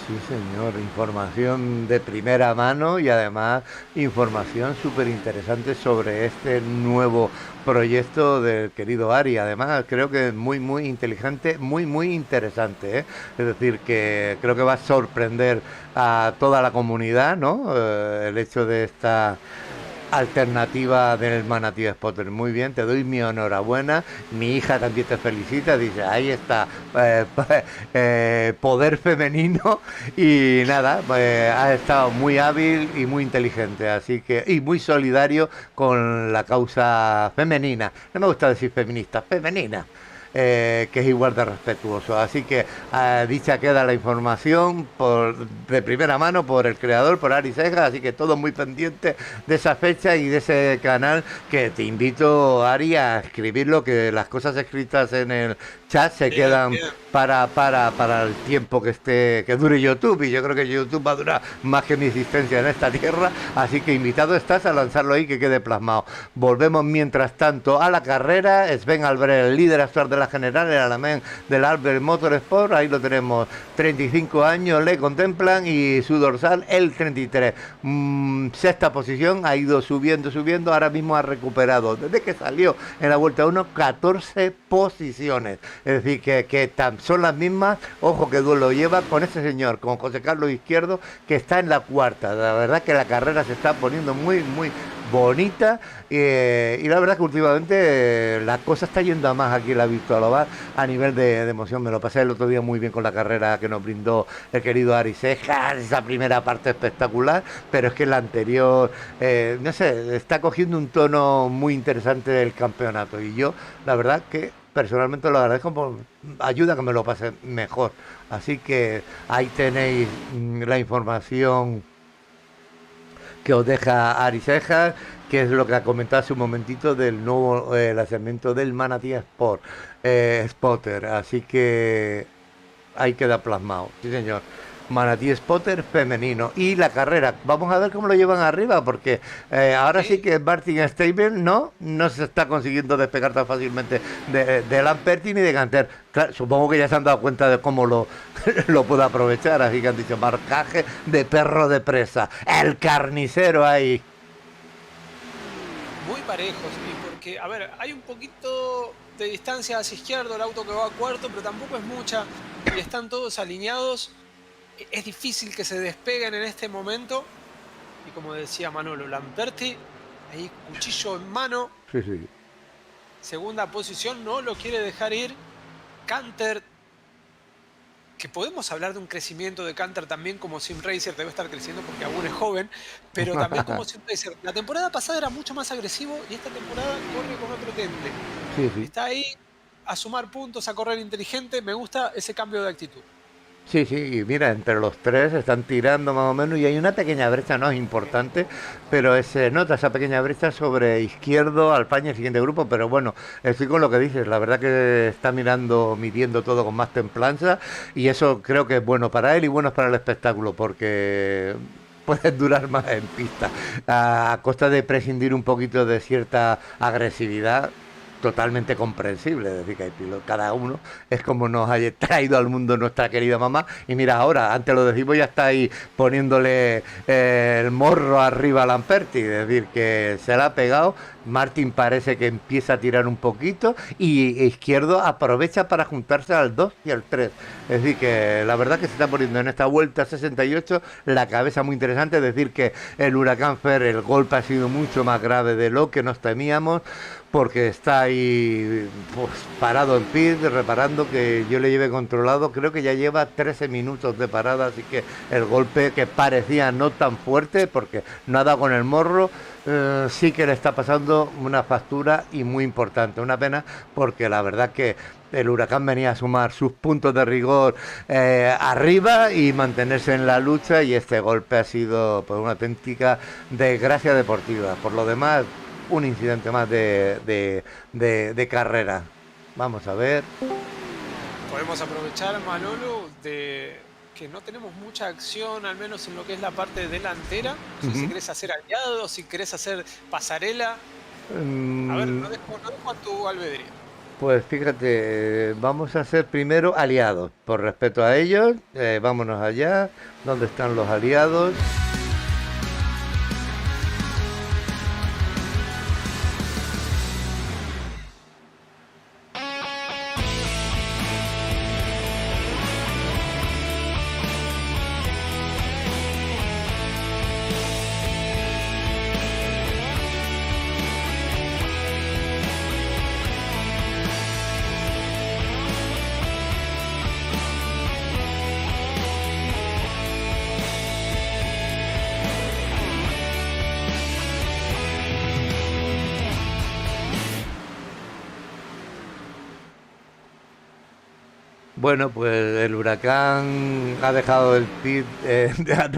Sí, señor, información de primera mano y además información súper interesante sobre este nuevo proyecto del querido Ari. Además, creo que es muy, muy inteligente, muy, muy interesante, ¿eh? Es decir, que creo que va a sorprender a toda la comunidad, ¿no? El hecho de esta alternativa del Manatí Spotter. Muy bien, te doy mi enhorabuena. Mi hija también te felicita, dice, ahí está, poder femenino y nada, has estado muy hábil y muy inteligente, así que, y muy solidario con la causa femenina. No me gusta decir feminista, femenina. Que es igual de respetuoso. Así que dicha queda la información de primera mano por el creador, por Ari Seja, así que todo muy pendiente de esa fecha y de ese canal, que te invito, Ari, a escribirlo, que las cosas escritas en el chat se Bien, quedan bien. para el tiempo que dure YouTube, y yo creo que YouTube va a durar más que mi existencia en esta tierra, así que invitado estás a lanzarlo ahí, que quede plasmado. Volvemos mientras tanto a la carrera. Sven Albert, el líder actual de la general, el alemán del Albert Motorsport, ahí lo tenemos, 35 años le contemplan y su dorsal el 33. Sexta posición, ha ido subiendo, ahora mismo ha recuperado, desde que salió en la vuelta 1, 14 posiciones. Es decir, que son las mismas, ojo que duelo lleva con ese señor, con José Carlos Izquierdo, que está en la cuarta. La verdad que la carrera se está poniendo muy, muy bonita, y la verdad que últimamente la cosa está yendo a más aquí en la Virtual Oval a nivel de emoción. Me lo pasé el otro día muy bien con la carrera que nos brindó el querido Ari Seja, esa primera parte espectacular, pero es que la anterior, no sé, está cogiendo un tono muy interesante del campeonato, y yo la verdad que personalmente lo agradezco por ayuda a que me lo pase mejor. Así que ahí tenéis la información que os deja Ari Sejas, que es lo que ha comentado hace un momentito del nuevo lanzamiento del Manatí Spotter. Así que ahí queda plasmado. Sí, señor. Manatí Spotter femenino. Y la carrera, vamos a ver cómo lo llevan arriba, porque ahora sí Sí, que Martin Stable no se está consiguiendo despegar tan fácilmente de Lamperti ni de Canter. Claro, supongo que ya se han dado cuenta de cómo lo puede aprovechar, así que han dicho marcaje de perro de presa. El carnicero ahí. muy parejos, y porque, a ver, hay un poquito de distancia hacia izquierdo el auto que va a cuarto, pero tampoco es mucha, y están todos alineados. Es difícil que se despeguen en este momento, y como decía Manolo, Lamperti, ahí cuchillo en mano, Sí, sí. segunda posición, no lo quiere dejar ir. Canter, que podemos hablar de un crecimiento de Canter también como Sim Racer, debe estar creciendo porque aún es joven, pero también como Sim Racer. La temporada pasada era mucho más agresivo y esta temporada corre con otro temple. Sí, sí. Está ahí a sumar puntos, a correr inteligente. Me gusta ese cambio de actitud. Sí, sí, y mira, entre los tres están tirando más o menos, y hay una pequeña brecha, no es importante, pero se nota esa pequeña brecha sobre Izquierdo, Alpaña, el siguiente grupo. Pero bueno, estoy con lo que dices, la verdad que está midiendo todo con más templanza, y eso creo que es bueno para él y bueno para el espectáculo, porque puedes durar más en pista, a costa de prescindir un poquito de cierta agresividad. Totalmente comprensible, es decir, que hay cada uno es como nos haya traído al mundo nuestra querida mamá. Y mira, ahora, antes lo decimos, ya está ahí poniéndole el morro arriba a Lamperti, es decir, que se la ha pegado. Martín parece que empieza a tirar un poquito y Izquierdo aprovecha para juntarse al 2 y al 3. Es decir, que la verdad que se está poniendo en esta vuelta 68 la cabeza muy interesante. Es decir, que el Huracán Fer, el golpe ha sido mucho más grave de lo que nos temíamos, porque está ahí pues, parado en pit, reparando, que yo le lleve controlado, creo que ya lleva 13 minutos de parada, así que el golpe, que parecía no tan fuerte, porque no ha dado con el morro, sí que le está pasando una factura y muy importante. Una pena, porque la verdad que el Huracán venía a sumar sus puntos de rigor arriba y mantenerse en la lucha, y este golpe ha sido pues, una auténtica desgracia deportiva. Por lo demás, un incidente más de carrera. Vamos a ver. Podemos aprovechar, Manolo, de que no tenemos mucha acción, al menos en lo que es la parte delantera. No sé si querés hacer aliados, si querés hacer pasarela. A ver, no dejo a tu albedrío. Pues fíjate, vamos a ser primero aliados, por respeto a ellos. Vámonos allá. ¿Dónde están los aliados? Bueno, pues el Huracán ha dejado el pit,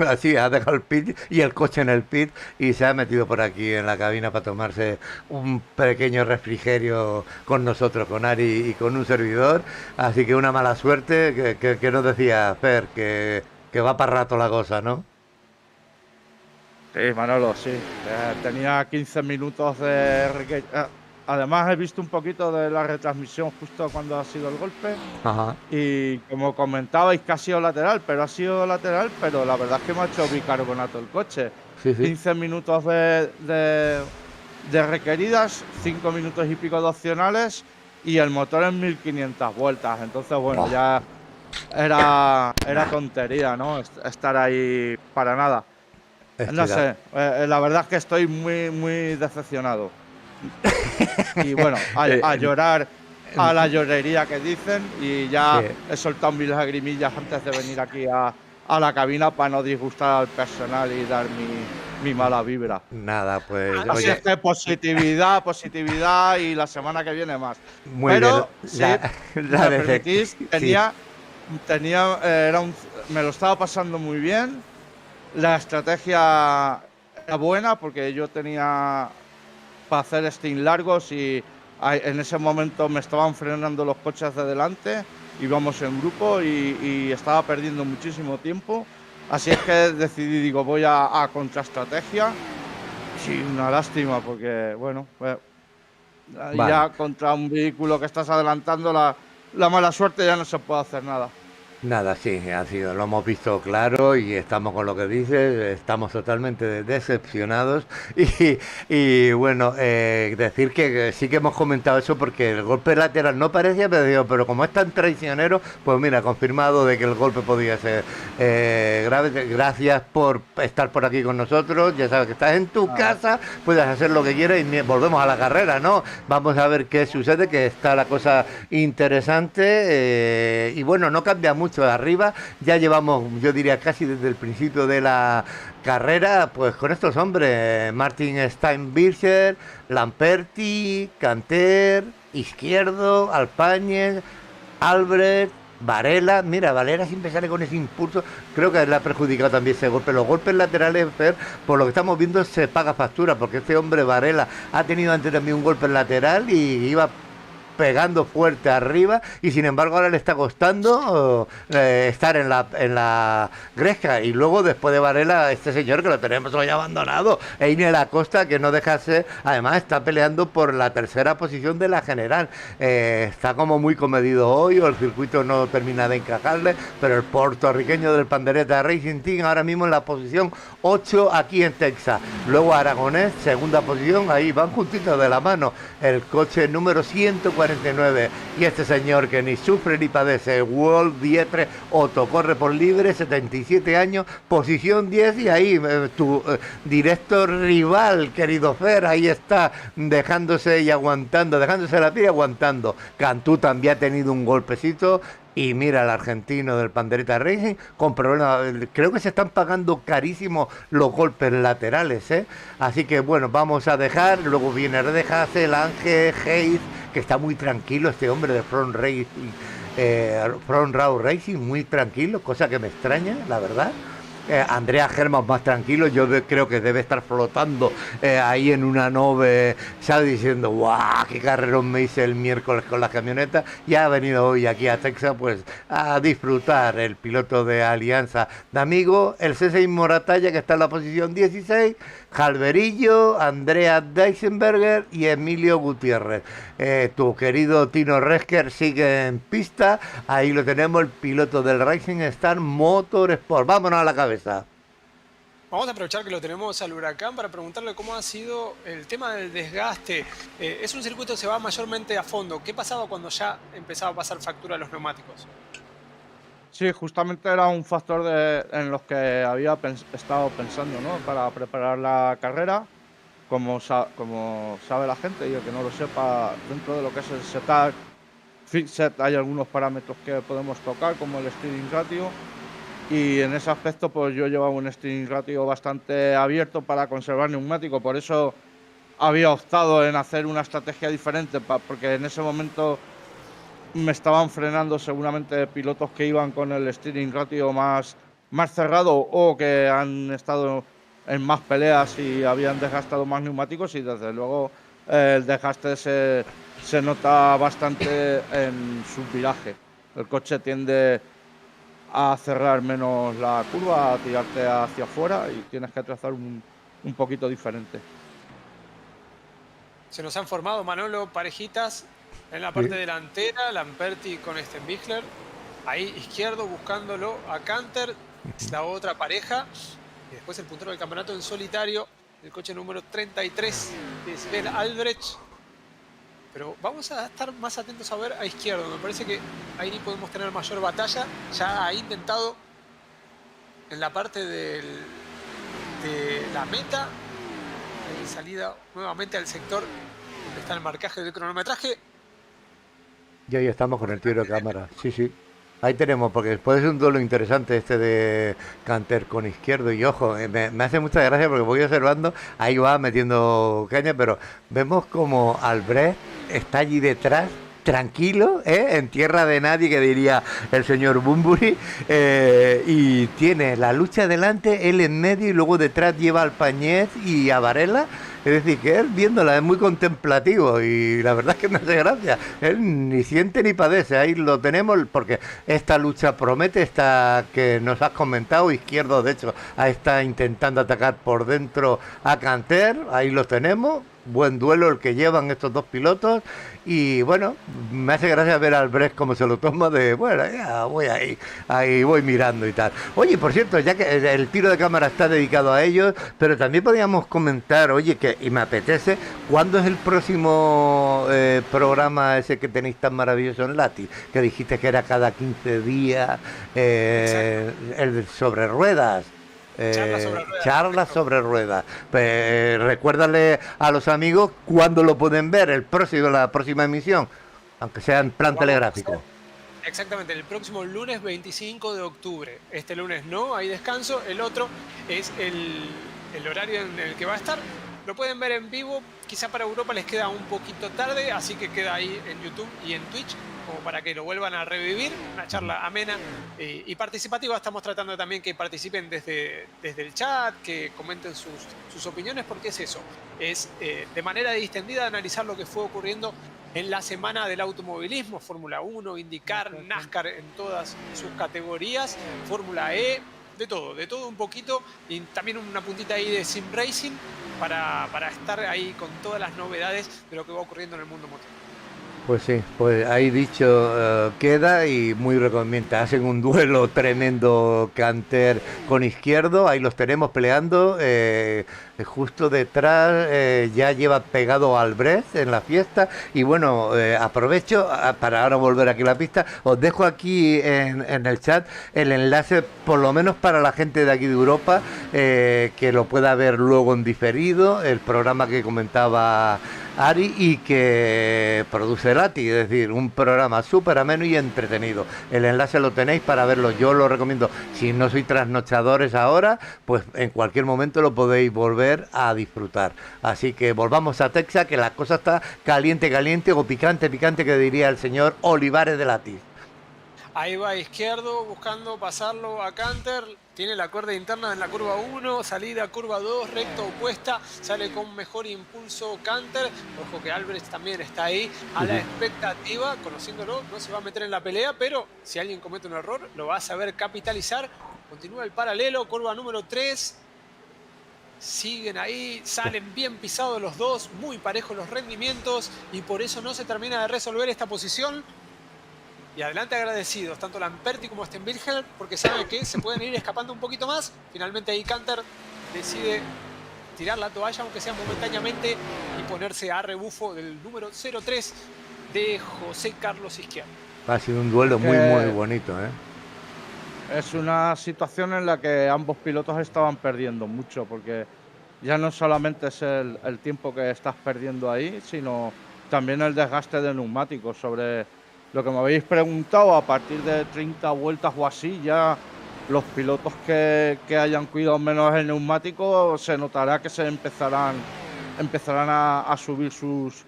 así, ha dejado el pit y el coche en el pit, y se ha metido por aquí en la cabina para tomarse un pequeño refrigerio con nosotros, con Ari y con un servidor. Así que una mala suerte, que nos decía Fer, que va para rato la cosa, ¿no? Sí, Manolo, sí. Tenía 15 minutos de... Además, he visto un poquito de la retransmisión justo cuando ha sido el golpe. Ajá. Y como comentabais, que ha sido lateral, pero la verdad es que me ha hecho bicarbonato el coche. Sí, sí. 15 minutos de requeridas, 5 minutos y pico de opcionales, y el motor en 1500 vueltas. Entonces, bueno, ya era tontería, ¿no? Estar ahí para nada. No sé, la verdad es que estoy muy, muy decepcionado. Y bueno, a llorar, a la llorería que dicen, y ya he soltado mis lagrimillas antes de venir aquí a la cabina para no disgustar al personal y dar mi mala vibra. Nada, pues... Así es que positividad, y la semana que viene más. Muy Pero bien. si me permitís, me lo estaba pasando muy bien. La estrategia era buena, porque yo tenía para hacer stints largos, y en ese momento me estaban frenando los coches de delante, íbamos en grupo y estaba perdiendo muchísimo tiempo. Así es que decidí, digo, voy a contraestrategia. Sí, una lástima, porque bueno, ya contra un vehículo que estás adelantando, la mala suerte, ya no se puede hacer nada. Nada, sí, ha sido, lo hemos visto claro, y estamos con lo que dices, estamos totalmente decepcionados. Y bueno, decir que sí que hemos comentado eso, porque el golpe lateral no parecía, pero como es tan traicionero, pues mira, confirmado de que el golpe podía ser grave. Gracias por estar por aquí con nosotros. Ya sabes que estás en tu casa, puedes hacer lo que quieras, y volvemos a la carrera, ¿no? Vamos a ver qué sucede, que está la cosa interesante, y bueno, no cambia mucho arriba. Ya llevamos, yo diría, casi desde el principio de la carrera, pues con estos hombres: Martin Steinbircher, Lamperti, Canter, Izquierdo, Alpáñez, Albrecht, Varela. Mira, Varela siempre sale con ese impulso. Creo que le ha perjudicado también ese golpe. Los golpes laterales, Fer, por lo que estamos viendo, se paga factura, porque este hombre Varela ha tenido antes también un golpe lateral y iba pegando fuerte arriba y sin embargo ahora le está costando estar en la gresca. Y luego después de Varela, este señor que lo tenemos hoy abandonado, Einer Acosta, que no deja ser, además está peleando por la tercera posición de la general. Está como muy comedido hoy, o el circuito no termina de encajarle, pero el puertorriqueño del Pandereta Racing Team ahora mismo en la posición 8 aquí en Texas. Luego Aragonés, segunda posición, ahí van juntitos de la mano, el coche número 149 y este señor que ni sufre ni padece, World Dietre Otto, corre por libre, 77 años, posición 10 y ahí tu directo rival, querido Fer, ahí está, dejándose y aguantando, dejándose la piel y aguantando. Cantú también ha tenido un golpecito. Y mira, el argentino del Pandereta Racing con problemas, creo que se están pagando carísimo los golpes laterales, ¿eh? Así que bueno, vamos a dejar, luego viene Redejas, el Ángel Hayes, que está muy tranquilo este hombre de Front Racing, Front Row Racing, muy tranquilo, cosa que me extraña, la verdad. Andrea Germán más tranquilo, yo creo que debe estar flotando ahí en una nube, ¿sabes? Diciendo, ¡guau! ¡Qué carrerón me hice el miércoles con la camioneta! Y ha venido hoy aquí a Texas, pues, a disfrutar el piloto de Alianza de Amigo, el C6 Moratalla, que está en la posición 16, Jalverillo, Andrea Deisenberger y Emilio Gutiérrez. Tu querido Tino Resker sigue en pista, ahí lo tenemos, el piloto del Racing Star Motorsport. Vámonos a la cabeza. Vamos a aprovechar que lo tenemos al Huracán para preguntarle cómo ha sido el tema del desgaste. Es un circuito que se va mayormente a fondo. ¿Qué pasaba cuando ya empezaba a pasar factura a los neumáticos? Sí, justamente era un factor en los que había estado pensando, ¿no? Para preparar la carrera, como sabe la gente y el que no lo sepa, dentro de lo que es el setup, fixed, hay algunos parámetros que podemos tocar, como el steering ratio, y en ese aspecto pues yo llevaba un steering ratio bastante abierto para conservar neumático, por eso había optado en hacer una estrategia diferente, porque en ese momento me estaban frenando seguramente pilotos que iban con el steering ratio más cerrado o que han estado en más peleas y habían desgastado más neumáticos, y desde luego el desgaste se nota bastante en su viraje. El coche tiende a cerrar menos la curva, a tirarte hacia afuera y tienes que trazar un poquito diferente. Se nos han formado, Manolo, parejitas en la parte delantera, Lamperti con Stenbichler, ahí izquierdo buscándolo a Canter, es la otra pareja, y después el puntero del campeonato en solitario, el coche número 33, que es Ben Albrecht. Pero vamos a estar más atentos a ver a izquierdo, me parece que ahí podemos tener mayor batalla. Ya ha intentado en la parte de la meta, en salida nuevamente al sector donde está el marcaje del cronometraje. Y ahí estamos con el tiro de cámara, sí, sí. Ahí tenemos, porque puede ser un duelo interesante este de Canter con izquierdo. Y ojo, me hace mucha gracia porque voy observando, ahí va metiendo caña, pero vemos como Albrecht está allí detrás, tranquilo, en tierra de nadie, que diría el señor Bunbury, y tiene la lucha delante, él en medio, y luego detrás lleva al Pañez y a Varela. Es decir, que él viéndola es muy contemplativo y la verdad es que me hace gracia. Él ni siente ni padece, ahí lo tenemos, porque esta lucha promete, esta que nos has comentado, izquierdo de hecho, ahí está intentando atacar por dentro a Canter, ahí lo tenemos. Buen duelo el que llevan estos dos pilotos y bueno, me hace gracia ver al Albrecht como se lo toma de, bueno, ya voy ahí voy mirando y tal. Oye, por cierto, ya que el tiro de cámara está dedicado a ellos, pero también podríamos comentar, oye, y me apetece, ¿cuándo es el próximo programa ese que tenéis tan maravilloso en Lati? Que dijiste que era cada 15 días, el sobre ruedas. Charlas sobre ruedas. Recuérdale a los amigos cuándo lo pueden ver, la próxima emisión, aunque sea en plan telegráfico. Exactamente, el próximo lunes 25 de octubre. Este lunes no, hay descanso. El otro es el horario en el que va a estar. Lo pueden ver en vivo. Quizá para Europa les queda un poquito tarde, así que queda ahí en YouTube y en Twitch, como para que lo vuelvan a revivir. Una charla amena y participativa. Estamos tratando también que participen desde el chat, que comenten sus opiniones, porque es eso. Es de manera distendida analizar lo que fue ocurriendo en la semana del automovilismo, Fórmula 1, IndyCar, NASCAR en todas sus categorías, Fórmula E, de todo un poquito, y también una puntita ahí de Sim Racing para estar ahí con todas las novedades de lo que va ocurriendo en el mundo motor. Pues sí, pues ahí dicho queda y muy recomiendo. Hacen un duelo tremendo Canter con Izquierdo, ahí los tenemos peleando. Justo detrás ya lleva pegado Albrecht en la fiesta. Y bueno, aprovecho para ahora volver aquí a la pista. Os dejo aquí en el chat el enlace, por lo menos para la gente de aquí de Europa, que lo pueda ver luego en diferido, el programa que comentaba Ari y que produce Lati, es decir, un programa súper ameno y entretenido. El enlace lo tenéis para verlo, yo lo recomiendo. Si no sois trasnochadores ahora, pues en cualquier momento lo podéis volver a disfrutar. Así que volvamos a Texas, que la cosa está caliente, caliente, o picante, picante, que diría el señor Olivares de Lati. Ahí va Izquierdo buscando pasarlo a Canter. Tiene la cuerda interna en la curva 1, salida curva 2, recta opuesta. Sale con mejor impulso Canter. Ojo que Albrecht también está ahí a la expectativa. Conociéndolo, no se va a meter en la pelea, pero si alguien comete un error, lo va a saber capitalizar. Continúa el paralelo, curva número 3. Siguen ahí, salen bien pisados los dos, muy parejos los rendimientos y por eso no se termina de resolver esta posición. Y adelante agradecidos, tanto Lamperti como Stenbilger, porque saben que se pueden ir escapando un poquito más. Finalmente ahí Canter decide tirar la toalla, aunque sea momentáneamente, y ponerse a rebufo del número 03 de José Carlos Izquierdo. Ha sido un duelo muy, muy bonito, ¿eh? Es una situación en la que ambos pilotos estaban perdiendo mucho, porque ya no solamente es el tiempo que estás perdiendo ahí, sino también el desgaste de neumáticos. Sobre lo que me habéis preguntado, a partir de 30 vueltas o así, ya los pilotos que hayan cuidado menos el neumático, se notará que se empezarán a subir sus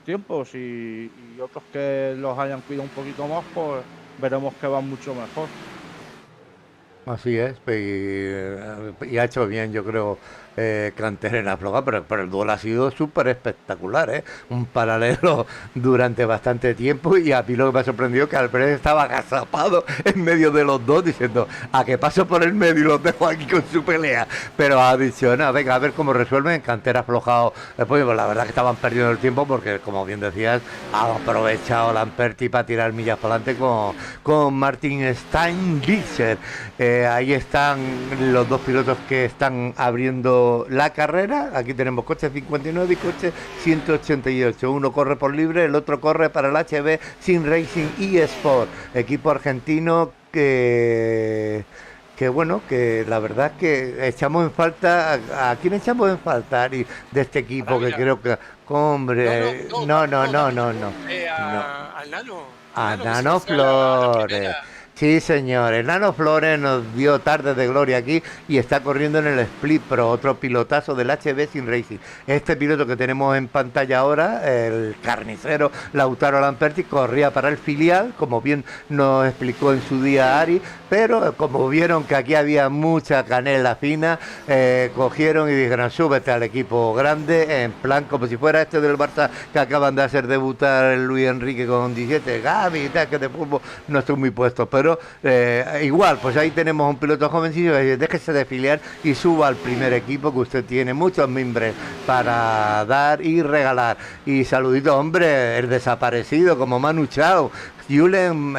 tiempos, y otros que los hayan cuidado un poquito más, pues veremos que van mucho mejor. Así es, y ha hecho bien, yo creo, Canter en aflojar, pero el duelo ha sido súper espectacular, ¿eh? Un paralelo durante bastante tiempo, y a mí lo que me ha sorprendido es que Albrecht estaba agazapado en medio de los dos, diciendo, a que paso por el medio y los dejo aquí con su pelea. Pero ha dicho, no, venga, a ver cómo resuelven. Canter ha aflojado, pues la verdad que estaban perdiendo el tiempo, porque como bien decías, ha aprovechado Lamperti para tirar millas para adelante con Martin Steinbichler. Ahí están los dos pilotos que están abriendo la carrera. Aquí tenemos coche 59 y coche 188. Uno corre por libre, el otro corre para el HB Sim Racing eSport, equipo argentino que bueno, que la verdad es que echamos en falta. ¿A quién echamos en falta, Ari, de este equipo? Que creo que, hombre, no. Al Nano. A Nano Flores. Sí, señor. El Nano Flores nos dio tarde de gloria aquí y está corriendo en el Split Pro, otro pilotazo del HB Sim Racing. Este piloto que tenemos en pantalla ahora, el carnicero Lautaro Lamperti, corría para el filial, como bien nos explicó en su día Ari, pero como vieron que aquí había mucha canela fina, cogieron y dijeron, súbete al equipo grande, en plan como si fuera este del Barça que acaban de hacer debutar el Luis Enrique con 17, Gaby y tal, que de fútbol no estoy muy puesto, pero igual, pues ahí tenemos un piloto jovencillo, déjese de filiar y suba al primer equipo, que usted tiene muchos mimbres para dar y regalar. Y saludito, hombre, el desaparecido como Manu Chao, Julen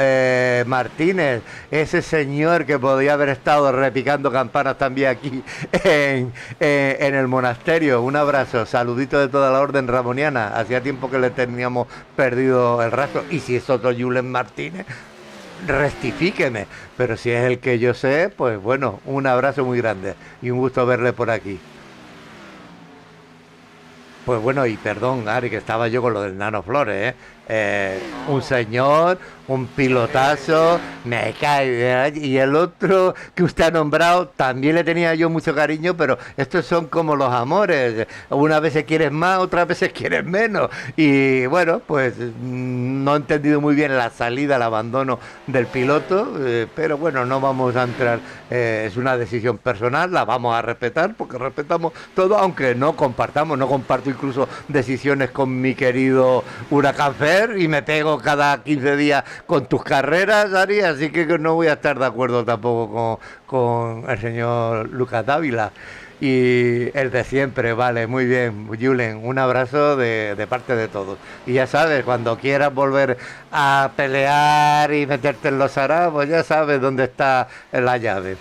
Martínez, ese señor que podía haber estado repicando campanas también aquí en el monasterio. Un abrazo, saludito de toda la orden ramoniana. Hacía tiempo que le teníamos perdido el rastro. Y si es otro Julen Martínez, rectifíqueme, pero si es el que yo sé, pues bueno, un abrazo muy grande y un gusto verle por aquí. Pues bueno, y perdón, Ari, que estaba yo con lo del Nano Flores, un señor, un pilotazo, me cae, ¿verdad? Y el otro que usted ha nombrado, también le tenía yo mucho cariño, pero estos son como los amores, unas veces quieres más, otras veces quieres menos, y bueno, pues no he entendido muy bien la salida, el abandono del piloto, pero bueno, no vamos a entrar, es una decisión personal, la vamos a respetar, porque respetamos todo, aunque no compartamos, no comparto incluso decisiones con mi querido Huracán Fer, y me pego cada 15 días con tus carreras, Ari, así que no voy a estar de acuerdo tampoco con el señor Lucas Dávila. Y el de siempre, vale, muy bien, Julen, un abrazo de parte de todos. Y ya sabes, cuando quieras volver a pelear y meterte en los harapos, ya sabes dónde está la llave.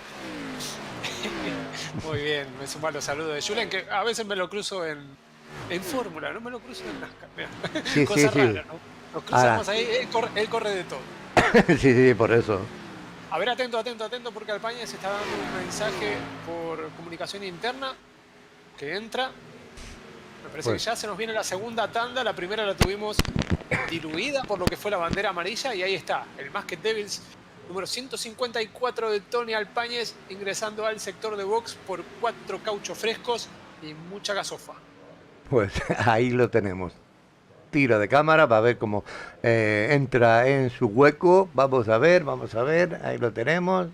Muy bien, me suman los saludos de Julen, que a veces me lo cruzo en Fórmula, no me lo cruzo en NASCAR. Mira. Sí, Cosa sí. rara, ¿no? Nos cruzamos ahí, él corre de todo. Sí, sí, por eso. A ver, atento, porque Alpañez está dando un mensaje por comunicación interna que entra. Me parece Pues que ya se nos viene la segunda tanda. La primera la tuvimos diluida por lo que fue la bandera amarilla. Y ahí está, el Masked Devils número 154 de Tony Alpañez ingresando al sector de box por 4 cauchos frescos y mucha gasofa. Pues ahí lo tenemos. Tiro de cámara para ver cómo entra en su hueco. Vamos a ver, ahí lo tenemos.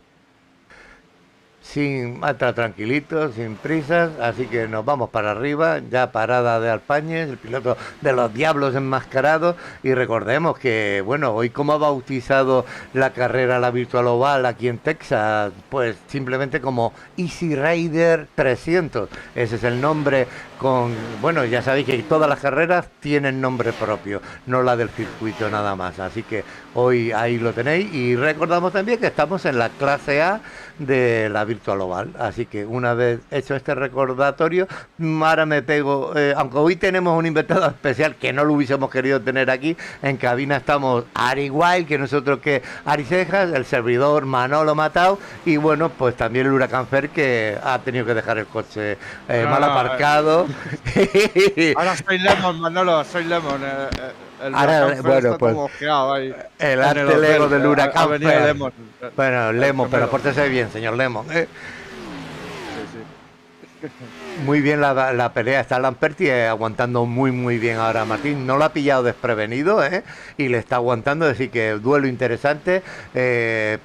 Entra tranquilito, sin prisas, así que nos vamos para arriba, ya parada de Alpañez, el piloto de los Diablos enmascarados, y recordemos que, bueno, hoy como ha bautizado la carrera la Virtual Oval aquí en Texas, pues simplemente como Easy Rider 300, ese es el nombre bueno, ya sabéis que todas las carreras tienen nombre propio, no la del circuito nada más, así que hoy ahí lo tenéis, y recordamos también que estamos en la clase A de la Virtual Oval, así que una vez hecho este recordatorio, ahora me pego, aunque hoy tenemos un invitado especial que no lo hubiésemos querido tener aquí, en cabina estamos Ari Wild, que nosotros que Ari Cejas, el servidor Manolo Matau, y bueno, pues también el Huracán Fer, que ha tenido que dejar el coche mal aparcado. Ahora soy Lemon, Manolo, soy Lemon. Ahora, Huracán Fer bueno, está pues, todo mosqueado ahí. el En arte hotel, Lego del ha Huracán venido Fer. Lemon. Bueno, Lemon, pero gemelo. pórtese bien, señor Lemon. Sí, sí. Muy bien la pelea, está Lamperti aguantando muy bien ahora a Martín, no lo ha pillado desprevenido, y le está aguantando, así que duelo interesante,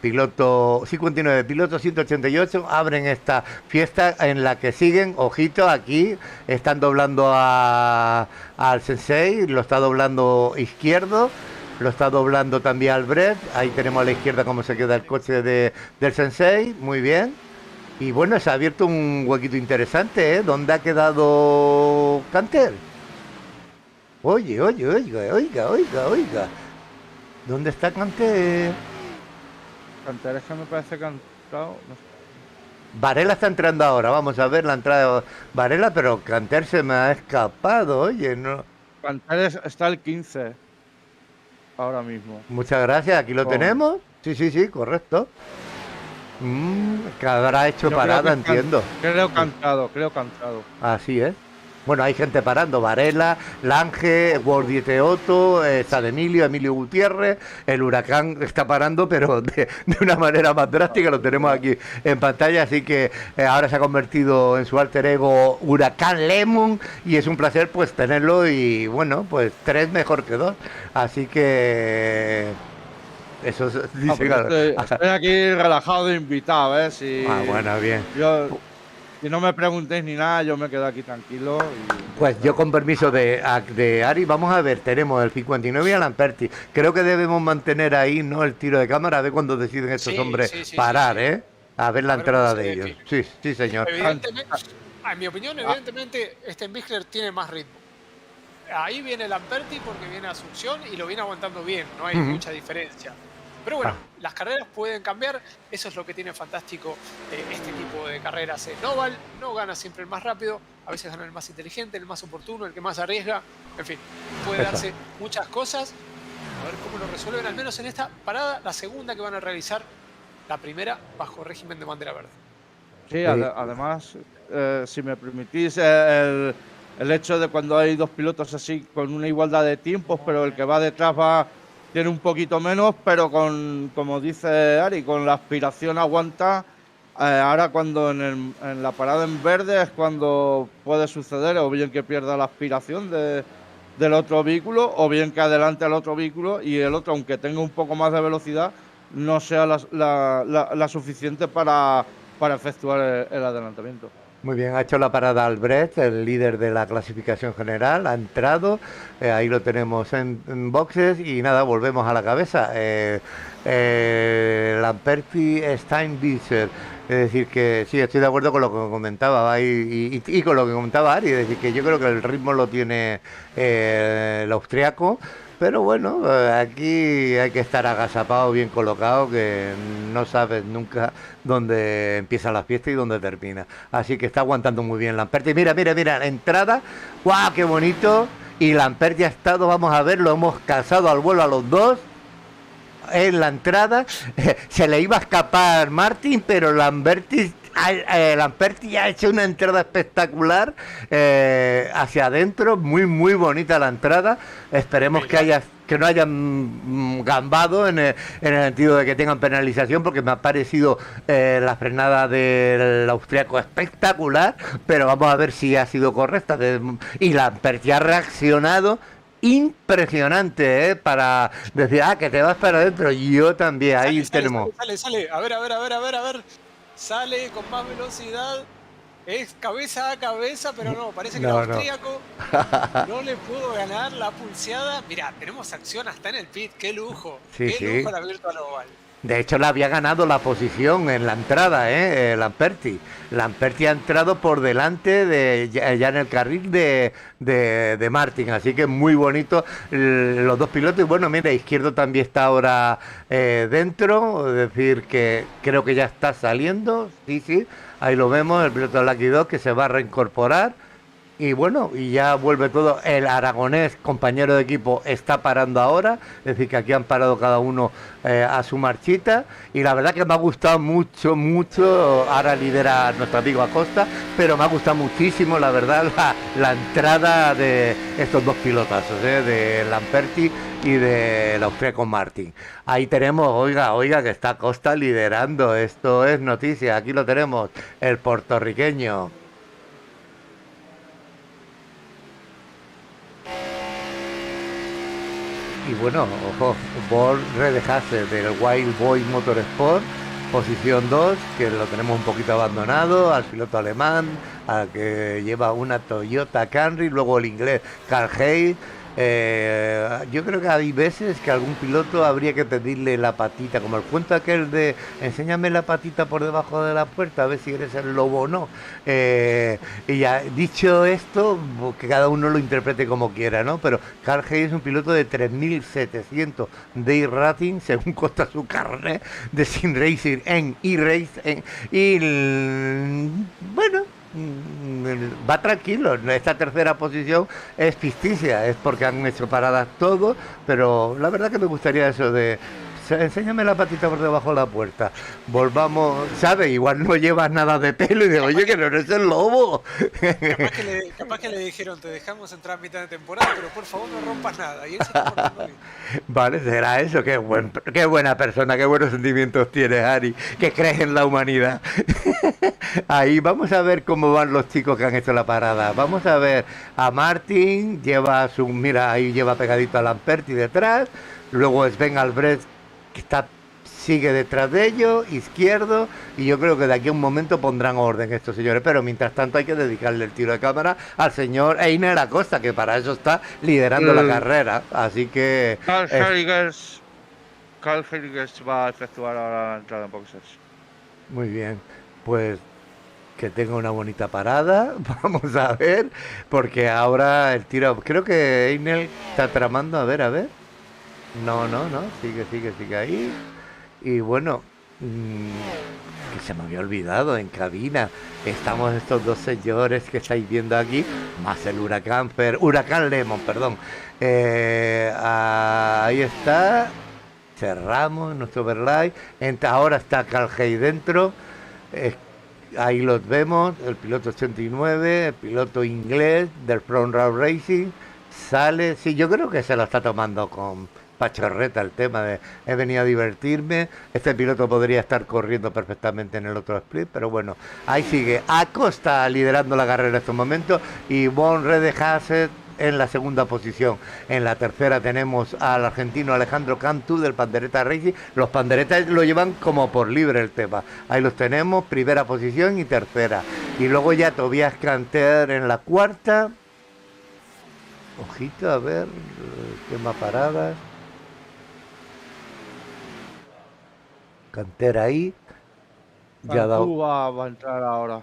piloto 59, piloto 188, abren esta fiesta en la que siguen, ojito, aquí están doblando al Sensei, lo está doblando izquierdo, lo está doblando también al Brett, ahí tenemos a la izquierda cómo se queda el coche del Sensei, muy bien. Y bueno, se ha abierto un huequito interesante, ¿eh? ¿Dónde ha quedado Canter? Oiga. ¿Dónde está Canter? Canter es que me parece que han entrado, no sé. Varela está entrando ahora, vamos a ver la entrada de Varela, pero Canter se me ha escapado, oye, no. Canter está el 15 ahora mismo. Muchas gracias, aquí lo tenemos. Sí, correcto. Que habrá hecho Yo parada, creo que entiendo. Creo cantado. Así es. Bueno, hay gente parando, Varela, Lange, Guardieteoto, San Emilio Gutiérrez, el Huracán está parando, pero de una manera más drástica, lo tenemos aquí en pantalla, así que ahora se ha convertido en su alter ego Huracán Lemon, y es un placer pues tenerlo, y bueno, pues 3 mejor que 2, así que... Eso dice, claro. Estoy aquí relajado de invitado, ¿eh? Bueno, bien. Si no me preguntéis ni nada, yo me quedo aquí tranquilo. Pues yo con permiso de Ari, vamos a ver, tenemos el 59 y a Lamperti. Creo que debemos mantener ahí, ¿no?, el tiro de cámara, a ver cuando deciden estos hombres parar, ¿eh? A ver la entrada de ellos. Sí, señor. Evidentemente, en mi opinión, evidentemente, Stenbichler tiene más ritmo. Ahí viene Lamperti porque viene a succión y lo viene aguantando bien, no hay mucha diferencia. Pero bueno, las carreras pueden cambiar, eso es lo que tiene fantástico este tipo de carreras en Oval. No gana siempre el más rápido, a veces gana el más inteligente, el más oportuno, el que más arriesga. En fin, puede darse muchas cosas. A ver cómo lo resuelven, al menos en esta parada, la segunda que van a realizar, la primera bajo régimen de bandera verde. Sí, además, si me permitís, el el hecho de cuando hay dos pilotos así con una igualdad de tiempos, pero el que va detrás tiene un poquito menos, pero como dice Ari, con la aspiración aguanta. Ahora cuando en la parada en verde es cuando puede suceder o bien que pierda la aspiración del otro vehículo o bien que adelante al otro vehículo y el otro, aunque tenga un poco más de velocidad, no sea la suficiente para efectuar el adelantamiento. Muy bien, ha hecho la parada Albrecht, el líder de la clasificación general, ha entrado, ahí lo tenemos en boxes y nada, volvemos a la cabeza. Lamperti, Steinbisser, es decir que sí, estoy de acuerdo con lo que comentaba y con lo que comentaba Ari, es decir que yo creo que el ritmo lo tiene el austriaco. Pero bueno, aquí hay que estar agazapado, bien colocado, que no sabes nunca dónde empieza la fiesta y dónde termina. Así que está aguantando muy bien Lamperti. Mira, la entrada, ¡guau, qué bonito! Y Lamperti ha estado, vamos a ver, lo hemos casado al vuelo a los dos. En la entrada se le iba a escapar Martin, pero Lamperti ha hecho una entrada espectacular hacia adentro, muy bonita la entrada. Esperemos que no hayan gambado en el sentido de que tengan penalización, porque me ha parecido la frenada del austriaco espectacular, pero vamos a ver si ha sido correcta. Y Lamperti ha reaccionado impresionante, para decir, que te vas para adentro. Yo también, ahí tenemos. Sale. A ver. Sale con más velocidad. Es cabeza a cabeza, pero no, parece que el austríaco no le pudo ganar la pulseada. Mirá, tenemos acción hasta en el pit, qué lujo. Qué lujo la Virtual Oval. De hecho, le había ganado la posición en la entrada, Lamperti. Lamperti ha entrado por delante ya en el carril de Martin, así que muy bonito los dos pilotos. Y bueno, mira, Izquierdo también está ahora dentro, es decir, que creo que ya está saliendo, sí, ahí lo vemos, el piloto de Lucky Dog que se va a reincorporar. Y bueno, y ya vuelve todo. El aragonés, compañero de equipo, está parando ahora. Es decir, que aquí han parado cada uno a su marchita. Y la verdad que me ha gustado mucho. Ahora lidera nuestro amigo Acosta, pero me ha gustado muchísimo, la verdad, la entrada de estos dos pilotazos, de Lamperti y del austríaco Martin. Ahí tenemos, oiga, que está Acosta liderando. Esto es noticia. Aquí lo tenemos, el puertorriqueño. Y bueno, ojo, Born Redehase del Wild Boy Motorsport, posición 2, que lo tenemos un poquito abandonado, al piloto alemán, al que lleva una Toyota Camry, luego el inglés Karl Hayes. Yo creo que hay veces que algún piloto habría que pedirle la patita, como el cuento aquel de enséñame la patita por debajo de la puerta a ver si eres el lobo o no. Y ya dicho esto, que cada uno lo interprete como quiera, ¿no? Pero Karl Hayes es un piloto de 3.700 de rating, según consta su carnet de Sim Racing en e-race. Bueno, va tranquilo. Esta tercera posición es ficticia, es porque han hecho paradas todos, pero la verdad que me gustaría eso de enséñame la patita por debajo de la puerta. Volvamos, ¿sabes? Igual no llevas nada de pelo y digo, oye, que no eres el lobo. Capaz que le dijeron, te dejamos entrar a mitad de temporada, pero por favor no rompas nada. Y él se está portando bien. Vale, será eso. Qué buena persona, qué buenos sentimientos tienes, Ari, que crees en la humanidad. Ahí vamos a ver cómo van los chicos que han hecho la parada. Vamos a ver a Martin, mira, ahí lleva pegadito a Lamperti detrás. Luego Sven Albrecht, que sigue detrás de ellos, Izquierdo, y yo creo que de aquí a un momento pondrán orden estos señores, pero mientras tanto hay que dedicarle el tiro de cámara al señor Einer Acosta, que para eso está liderando la carrera, así que... Karl Helgers va a efectuar ahora la entrada en boxes. Muy bien, pues que tenga una bonita parada, vamos a ver, porque ahora el tiro, creo que Einer está tramando, a ver. No, sigue ahí. Y bueno, que se me había olvidado, en cabina estamos estos dos señores que estáis viendo aquí, más el Huracán Lemon, perdón. Ahí está, cerramos nuestro overlay. Ahora está Karl Hayes dentro. ahí los vemos, el piloto 89, el piloto inglés del Front Row Racing, sale, sí, yo creo que se lo está tomando con pachorreta el tema de he venido a divertirme, este piloto podría estar corriendo perfectamente en el otro split, pero bueno, ahí sigue Acosta liderando la carrera en estos momentos y Von Redehase en la segunda posición. En la tercera tenemos al argentino Alejandro Cantú del Pandereta Racing. Los panderetas lo llevan como por libre el tema. Ahí los tenemos, primera posición y tercera. Y luego ya Tobias Canter en la cuarta. Ojito, a ver, tema paradas. Canter ahí. Ya ha dado... Cantú va a entrar ahora.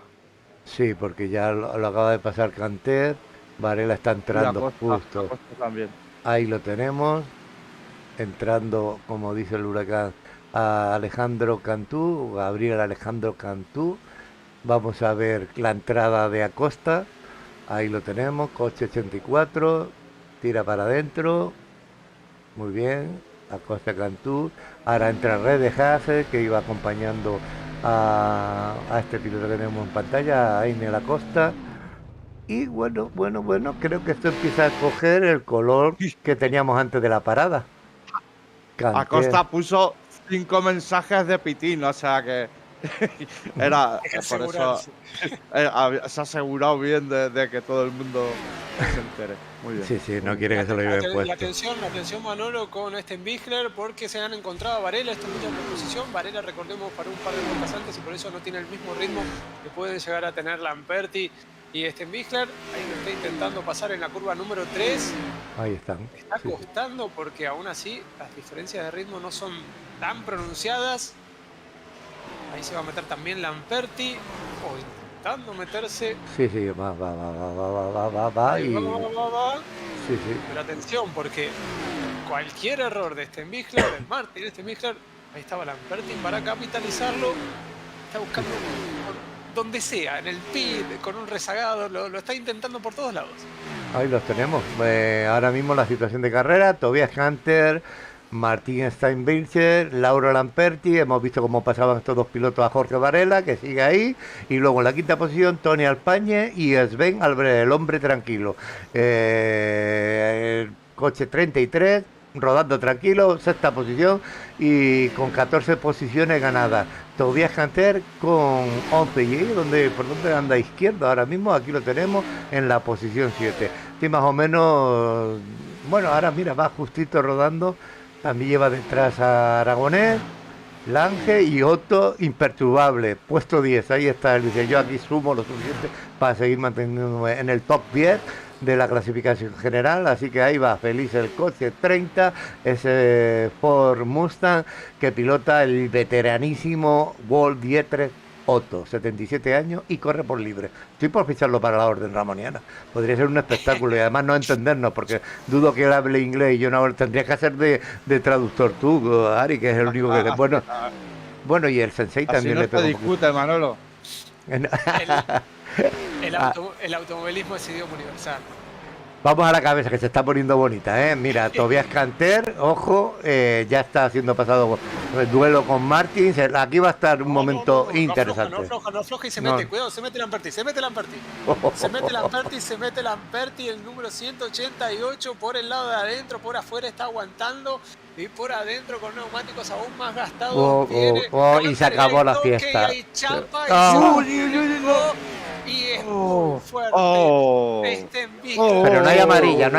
Sí, porque ya lo acaba de pasar Canter. Varela está Y entrando justo. Acosta también. Ahí lo tenemos. Entrando, como dice el huracán, a Alejandro Cantú, Gabriel Alejandro Cantú. Vamos a ver la entrada de Acosta. Ahí lo tenemos, coche 84. Tira para adentro. Muy bien. Acosta Cantú. Ahora entra Redehase, que iba acompañando a este piloto que tenemos en pantalla, a Einel Acosta. Y bueno, creo que esto empieza a coger el color que teníamos antes de la parada. Canter. Acosta puso 5 mensajes de pitín, o sea que era Hay que por eso asegurarse. se ha asegurado bien de que todo el mundo se entere. Muy bien. Sí, no quiere que se lo lleven La puesto. atención Manolo con Stenbichler porque se han encontrado a Varela, esta última posición. Varela, recordemos, para un par de vueltas antes y por eso no tiene el mismo ritmo que pueden llegar a tener Lamperti y Stenbichler. Ahí lo está intentando pasar en la curva número 3. Ahí están. Está Sí, sí. costando porque aún así las diferencias de ritmo no son tan pronunciadas. Ahí se va a meter también Lamperti. Intentando meterse. Sí, va. Ahí Y... va. Sí, sí. Pero atención, porque cualquier error de Stenbichler, de Martin Stenbichler, ahí estaba Lamperti para capitalizarlo. Está buscando donde sea, en el pit, con un rezagado, lo está intentando por todos lados. Ahí los tenemos. Ahora mismo la situación de carrera, Tobias Canter, Martín Steinbircher, Lauro Lamperti. Hemos visto cómo pasaban estos dos pilotos a Jorge Varela, que sigue ahí. Y luego en la quinta posición, Tony Alpañe y Sven Albrecht, el hombre tranquilo. El coche 33, rodando tranquilo, sexta posición y con 14 posiciones ganadas. Tobias Canter con 11 y ¿por dónde anda? Izquierdo ahora mismo, aquí lo tenemos en la posición 7. Sí, más o menos, bueno, ahora mira, va justito rodando. También lleva detrás a Aragonés, Lange y Otto imperturbable, puesto 10. Ahí está, él dice, yo aquí sumo lo suficiente para seguir manteniéndome en el top 10 de la clasificación general, así que ahí va, feliz el coche 30, ese Ford Mustang que pilota el veteranísimo Walt Dietrich Otto, 77 años y corre por libre. Estoy por ficharlo para la orden ramoniana. Podría ser un espectáculo y además no entendernos, porque dudo que él hable inglés y yo no tendrías que hacer de traductor tú, Ari, que es el único que... Bueno, y el sensei Así también no le te pegó discute, Manolo. El automovilismo es idioma universal. Vamos a la cabeza, que se está poniendo bonita, ¿eh? Mira, Tobias Canter, ojo, ya está siendo pasado el duelo con Martins. Aquí va a estar un momento interesante. No afloja y se No. mete. Cuidado, se mete Lamperti. Se mete Lamperti, el número 188 por el lado de adentro, por afuera está aguantando. Y por adentro con neumáticos aún más gastados. Y se acabó la fiesta. Y chapa, y es Oh, muy fuerte. oh, Stenbichler. Pero no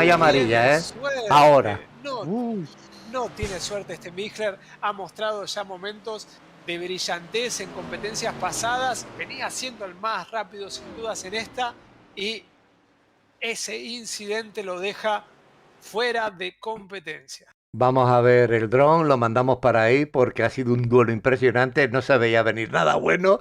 hay amarilla, ¿eh? Suerte. Ahora. No tiene suerte Stenbichler. Ha mostrado ya momentos de brillantez en competencias pasadas. Venía siendo el más rápido sin dudas en esta. Y ese incidente lo deja fuera de competencia. Vamos a ver el dron, lo mandamos para ahí porque ha sido un duelo impresionante, no se veía venir nada bueno.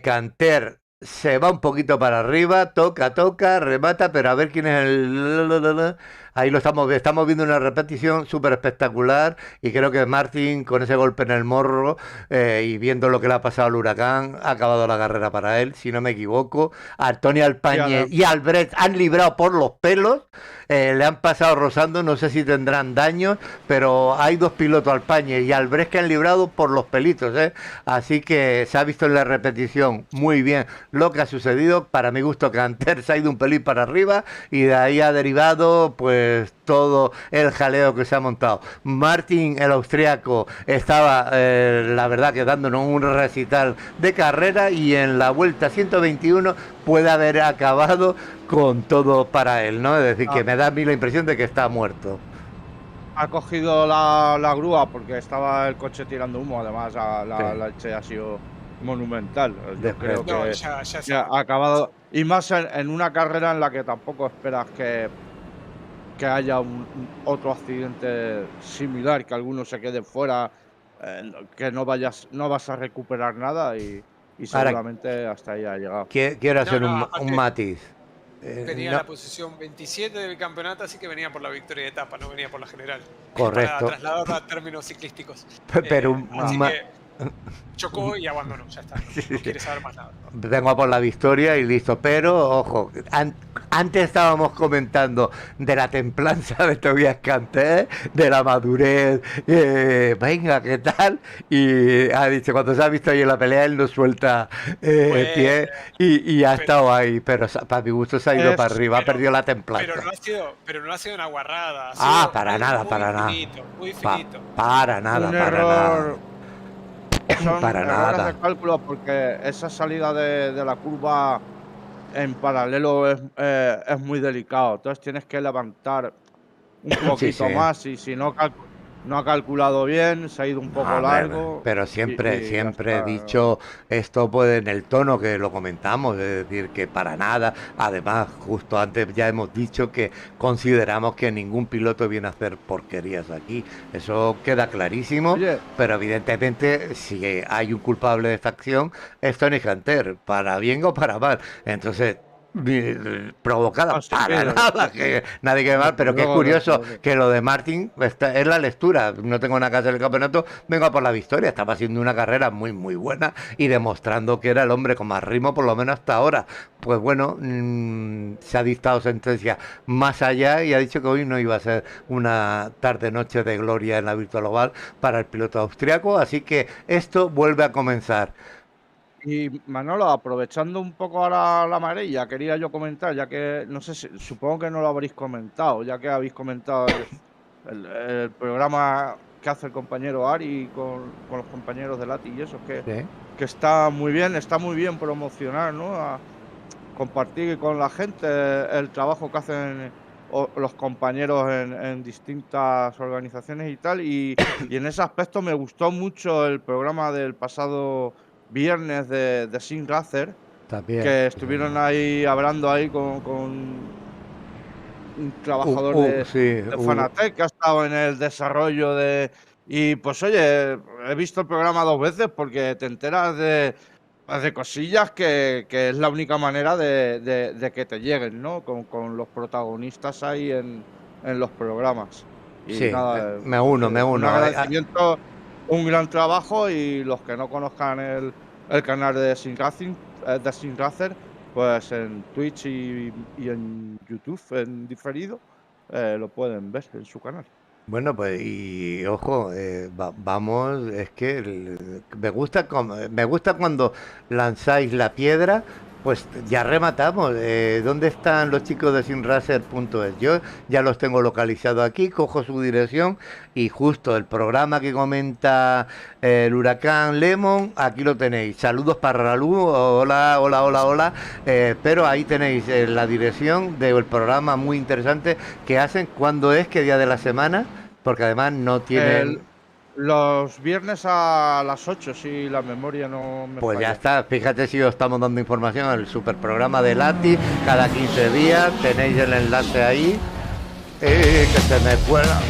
Canter se va un poquito para arriba, toca, remata, pero a ver quién es el... ahí lo estamos viendo una repetición súper espectacular y creo que Martin con ese golpe en el morro y viendo lo que le ha pasado al Huracán, ha acabado la carrera para él, si no me equivoco. Antonio Alpañez y Albrecht han librado por los pelos, le han pasado rozando, no sé si tendrán daños, pero hay dos pilotos, Alpañez y Albrecht, que han librado por los pelitos, ¿eh? Así que se ha visto en la repetición muy bien lo que ha sucedido. Para mi gusto, Canter se ha ido un pelín para arriba y de ahí ha derivado pues todo el jaleo que se ha montado. Martin, el austriaco, estaba la verdad que dándonos un recital de carrera y en la vuelta 121 puede haber acabado con todo para él, ¿no? Es decir, que me da a mí la impresión de que está muerto. Ha cogido la grúa porque estaba el coche tirando humo, además la leche ha sido monumental. Yo creo que No, ya ha acabado. Y más en una carrera en la que tampoco esperas que haya otro accidente similar, que alguno se quede fuera, que no vas a recuperar nada y seguramente hasta ahí ha llegado. Quiero hacer un aparte, matiz. Venía en No, la posición 27 del campeonato, así que venía por la victoria de etapa, no venía por la general. Correcto. Para trasladarlo a términos ciclísticos. Pero así que chocó y abandonó, ya está. No quiere saber más nada. vengo a por la victoria y listo. Pero, ojo, antes estábamos comentando de la templanza de Tobias Canter, de la madurez, venga, ¿qué tal? Y ha dicho, cuando se ha visto ahí en la pelea, él no suelta pie y ha estado ahí. Pero para mi gusto se ha ido para arriba, ha perdido la templanza. Pero no ha sido una guarrada. Para nada, para nada. Muy finito. Para nada, Un para error. nada. Son Para errores nada. de cálculo porque esa salida de la curva en paralelo es muy delicado. Entonces tienes que levantar un poquito sí. más y si no ha calculado bien, se ha ido un poco largo. Pero siempre y ya he está. dicho esto pues en el tono que lo comentamos, es decir, que para nada. Además, justo antes ya hemos dicho que consideramos que ningún piloto viene a hacer porquerías aquí. Eso queda clarísimo. Oye. Pero evidentemente, si hay un culpable de esta acción, es Tony Hunter, para bien o para mal. Entonces, provocada Sí, para pero- nada, que nadie quede mal, pero que es No, curioso no. que lo de Martin es la lectura. No tengo nada que hacer el campeonato, vengo a por la victoria. Estaba haciendo una carrera muy muy buena y demostrando que era el hombre con más ritmo, por lo menos hasta ahora. Pues bueno, se ha dictado sentencia más allá y ha dicho que hoy no iba a ser una tarde-noche de gloria en la Virtual Oval para el piloto austriaco, así que esto vuelve a comenzar. Y Manolo, aprovechando un poco ahora la amarilla, quería yo comentar, ya que no sé, supongo que no lo habréis comentado, ya que habéis comentado el programa que hace el compañero Ari con los compañeros de Lati y eso, que está muy bien promocionar, ¿no? A compartir con la gente el trabajo que hacen los compañeros en distintas organizaciones y tal. Y en ese aspecto me gustó mucho el programa del pasado viernes de Sim Racer, También. que estuvieron ahí hablando ahí con un trabajador de Fanatec que ha estado en el desarrollo de... Y pues oye, he visto el programa 2 veces porque te enteras de cosillas que es la única manera de que te lleguen, ¿no? Con los protagonistas ahí en los programas. Y Sí, nada, me uno. un agradecimiento, un gran trabajo, y los que no conozcan el canal de Sim Racer, pues en Twitch y en YouTube en diferido lo pueden ver en su canal. Bueno, pues y ojo, vamos, es que me gusta cuando lanzáis la piedra, pues ya rematamos. ¿Dónde están los chicos de simracer.es? Yo ya los tengo localizados aquí, cojo su dirección y justo el programa que comenta el Huracán Lemon, aquí lo tenéis. Saludos para Ralú, hola. Pero ahí tenéis la dirección del programa muy interesante que hacen. ¿Cuándo es? ¿Qué día de la semana? Porque además no tienen... Los viernes a las 8, si la memoria no me Pues falla. ya está, fíjate si os estamos dando información, el super programa de Lati, cada 15 días, tenéis el enlace ahí, que se me fuera.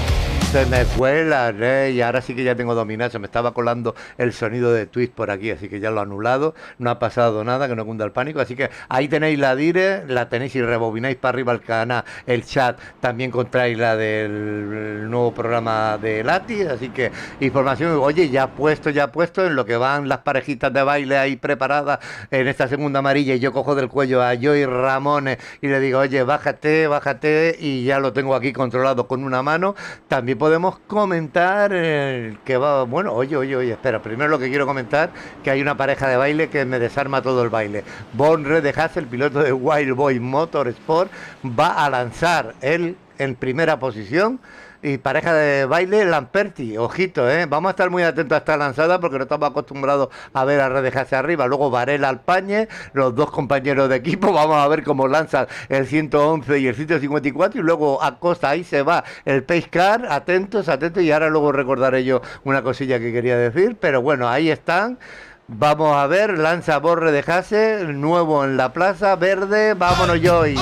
Se me cuelan, y ahora sí que ya tengo dominado. Se me estaba colando el sonido de Twitch por aquí, así que ya lo he anulado. No ha pasado nada, que no cunda el pánico. Así que ahí tenéis la dire, la tenéis y rebobináis para arriba el canal, el chat. También encontráis la del nuevo programa de Lati. Así que información, oye, ya puesto en lo que van las parejitas de baile ahí preparadas en esta segunda amarilla. Y yo cojo del cuello a Joy Ramones y le digo, oye, bájate, bájate, y ya lo tengo aquí controlado con una mano. También podemos comentar que va, bueno, oye, espera, primero lo que quiero comentar, que hay una pareja de baile que me desarma todo el baile. Von Redehase, el piloto de Wild Boy Motorsport, va a lanzar él en primera posición. Y pareja de baile, Lamperti, ojito, vamos a estar muy atentos a esta lanzada porque no estamos acostumbrados a ver a Redehase arriba. Luego Varela Alpañe, los dos compañeros de equipo, vamos a ver cómo lanzan el 111 y el 154, y luego Acosta, ahí se va el Pace Car, atentos, y ahora luego recordaré yo una cosilla que quería decir, pero bueno, ahí están. Vamos a ver, lanza Von Redehase, nuevo en la plaza, verde, vámonos Joy.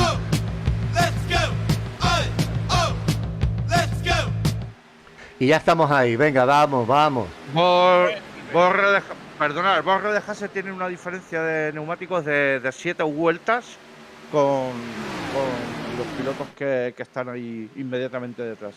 Y ya estamos ahí, venga, vamos. Borre de Hase tiene una diferencia de neumáticos de 7 vueltas con los pilotos que están ahí inmediatamente detrás.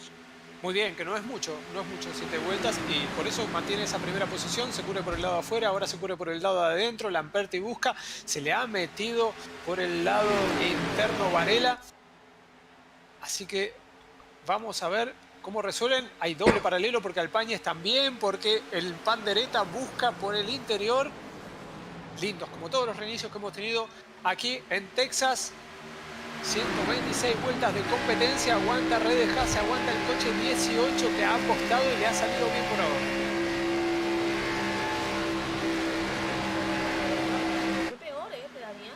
Muy bien, que no es mucho 7 vueltas, y por eso mantiene esa primera posición. Se cubre por el lado de afuera, ahora se cubre por el lado de adentro. Lamperti busca, se le ha metido por el lado interno Varela. Así que vamos a ver cómo resuelven. Hay doble paralelo porque Alpañez también, porque el Pandereta busca por el interior. Lindos, como todos los reinicios que hemos tenido aquí en Texas. 126 vueltas de competencia, aguanta Redehase, aguanta el coche 18 que ha apostado y le ha salido bien por ahora. Fue peor, Pedanian.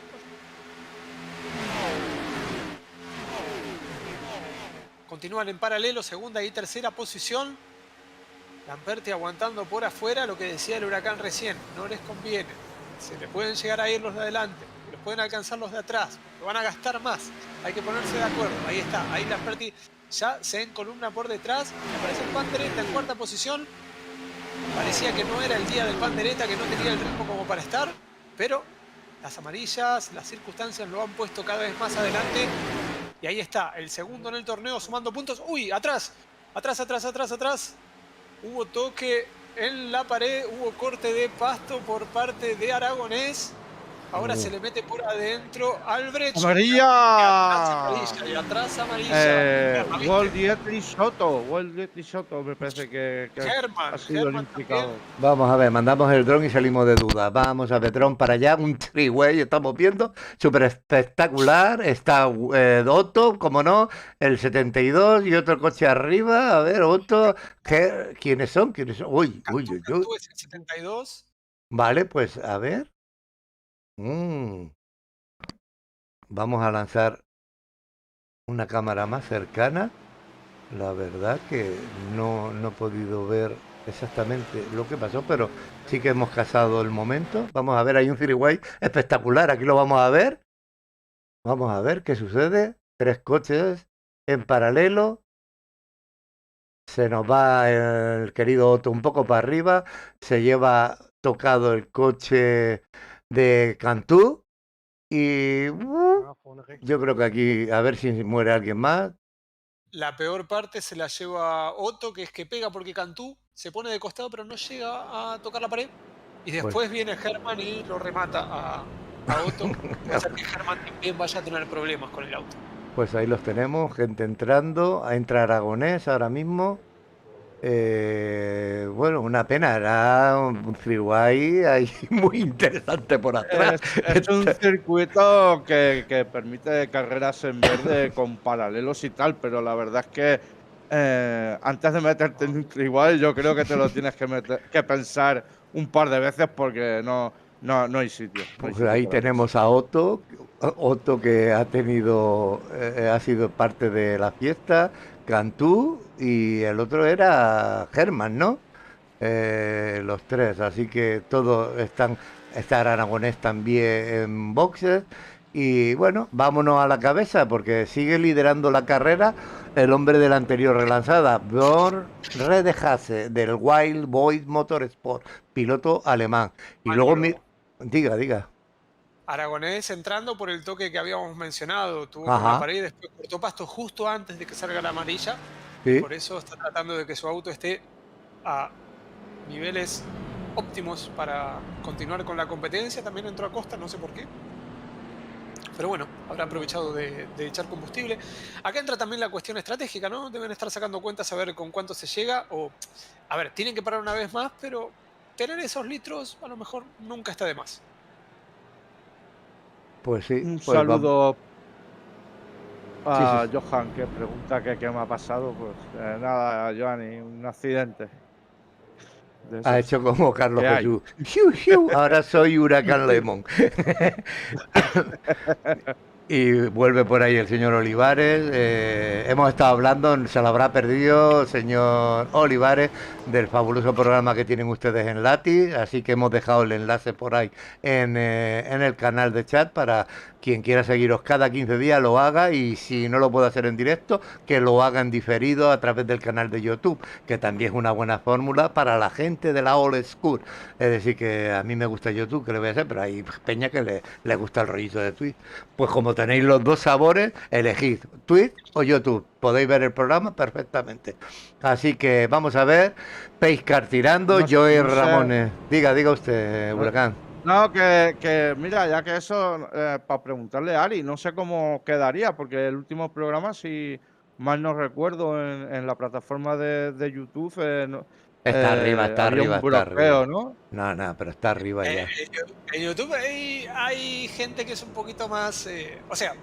Continúan en paralelo, segunda y tercera posición. Lamperti aguantando por afuera, lo que decía el Huracán recién, no les conviene. Se le pueden llegar a ir los de adelante, los pueden alcanzar los de atrás, lo van a gastar más. Hay que ponerse de acuerdo. Ahí está, ahí Lamperti ya se encolumna por detrás. Aparece el Pandereta en cuarta posición. Parecía que no era el día del Pandereta, que no tenía el ritmo como para estar, pero las amarillas, las circunstancias lo han puesto cada vez más adelante. Y ahí está, el segundo en el torneo sumando puntos. ¡Uy! Atrás. Hubo toque en la pared, hubo corte de pasto por parte de Aragonés. Ahora se le mete por adentro Albrecht. ¡Amarilla! Y atrás amarilla. World Dietrich Soto, me parece que ha sido el implicado. También. Vamos a ver, mandamos el dron y salimos de duda. Vamos a ver, dron para allá, un triway, estamos viendo, súper espectacular. Está Otto, como no, el 72 y otro coche arriba. A ver, Otto, ¿quiénes son? Uy. Cantú es el 72. Vale, pues a ver. Vamos a lanzar una cámara más cercana. La verdad que no he podido ver exactamente lo que pasó, pero sí que hemos cazado el momento. Vamos a ver, hay un three-way espectacular, aquí lo vamos a ver. Vamos a ver qué sucede. 3 coches en paralelo. Se nos va el querido Otto un poco para arriba. Se lleva tocado el coche de Cantú. Y yo creo que aquí, a ver si muere alguien más. La peor parte se la lleva Otto, que es que pega porque Cantú se pone de costado pero no llega a tocar la pared. Y después viene Herman y lo remata a Otto. Puede ser que Herman también vaya a tener problemas con el auto. Pues ahí los tenemos, gente entrando. Entra Aragonés ahora mismo. Bueno, una pena, era un freeway ahí muy interesante por atrás. Es un circuito que permite carreras en verde con paralelos y tal, pero la verdad es que antes de meterte en un freeway yo creo que te lo tienes que pensar un par de veces porque no hay sitio. Pues ahí tenemos a Otto que ha sido parte de la fiesta, Cantú, y el otro era Herman, ¿no? Los tres, así que todos está Aragonés también en boxes, Y bueno, vámonos a la cabeza porque sigue liderando la carrera el hombre de la anterior relanzada, Björn Redehase, del Wild Boys Motorsport, piloto alemán. Y luego, diga. Aragonés entrando por el toque que habíamos mencionado, tuvo con la Ajá, pared y después cortó pasto justo antes de que salga la amarilla. sí. Por eso está tratando de que su auto esté a niveles óptimos para continuar con la competencia. También entró a costa, no sé por qué. Pero bueno, habrá aprovechado de echar combustible. Acá entra también la cuestión estratégica, ¿no? Deben estar sacando cuentas a ver con cuánto se llega. O, a ver, tienen que parar una vez más, pero tener esos litros a lo mejor nunca está de más. Pues sí, Un pues vamos. saludo Sí, a sí. Johan, que pregunta que qué me ha pasado. Pues nada, Johnny, un accidente de Ha esos hecho como Carlos que hay. Jesús. ¡Fiu, fiu! Ahora soy Huracán Lemon. Y vuelve por ahí el señor Olivares. Hemos estado hablando, se lo habrá perdido, señor Olivares, del fabuloso programa que tienen ustedes en Lati. Así que hemos dejado el enlace por ahí en el canal de chat para quien quiera seguiros cada 15 días lo haga. Y si no lo puede hacer en directo, que lo haga en diferido a través del canal de YouTube, que también es una buena fórmula para la gente de la old school. Es decir, que a mí me gusta YouTube, que le voy a hacer, pero hay peña que le gusta el rollito de Twitch. Pues como tenéis los dos sabores, elegid Twitch o YouTube. Podéis ver el programa perfectamente. Así que vamos a ver. Pacecar tirando, No, Joey no sé. Ramones. Diga usted, Huracán. No, que mira, ya que eso, para preguntarle a Ari, no sé cómo quedaría, porque el último programa, si mal no recuerdo, en la plataforma de YouTube Está arriba, había un está arriba. bloqueo, ¿no? No, pero está arriba ya. En YouTube hay gente que es un poquito más... o sea,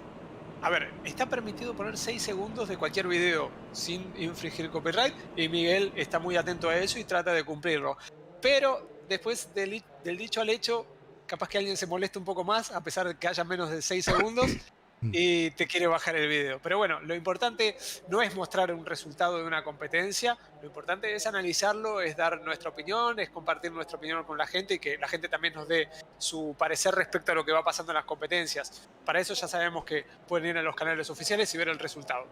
a ver, está permitido poner 6 segundos de cualquier video sin infringir copyright y Miguel está muy atento a eso y trata de cumplirlo. Pero después del dicho al hecho, capaz que alguien se moleste un poco más, a pesar de que haya menos de 6 segundos, y te quiere bajar el video. Pero bueno, lo importante no es mostrar un resultado de una competencia, lo importante es analizarlo, es dar nuestra opinión, es compartir nuestra opinión con la gente y que la gente también nos dé su parecer respecto a lo que va pasando en las competencias. Para eso ya sabemos que pueden ir a los canales oficiales y ver el resultado.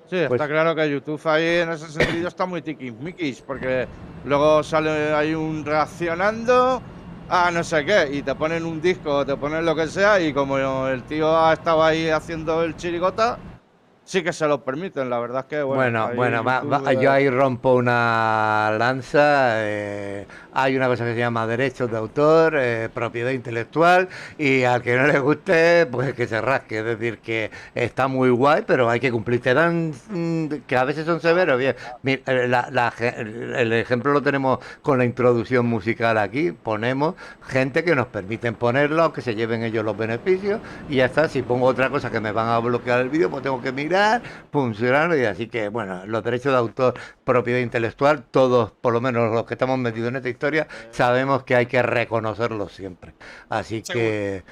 Sí, Pues- está claro que YouTube ahí en ese sentido está muy tiquismiquis, porque luego sale ahí un reaccionando a no sé qué, y te ponen un disco, te ponen lo que sea, y como el tío ha estado ahí haciendo el chirigota, sí que se lo permiten, la verdad es que bueno. Bueno, ahí YouTube, yo ahí rompo una lanza. Hay una cosa que se llama derechos de autor, propiedad intelectual, y al que no le guste, pues que se rasque. Es decir, que está muy guay, pero hay que cumplir. Te dan que a veces son severos. Bien, mira, el ejemplo lo tenemos con la introducción musical aquí. Ponemos gente que nos permiten ponerlo, aunque se lleven ellos los beneficios, y ya está. Si pongo otra cosa que me van a bloquear el vídeo, pues tengo que mirar, funcionarlo, y así que, bueno, los derechos de autor, propiedad intelectual, todos, por lo menos los que estamos metidos en esta historia, sabemos que hay que reconocerlos siempre. Así que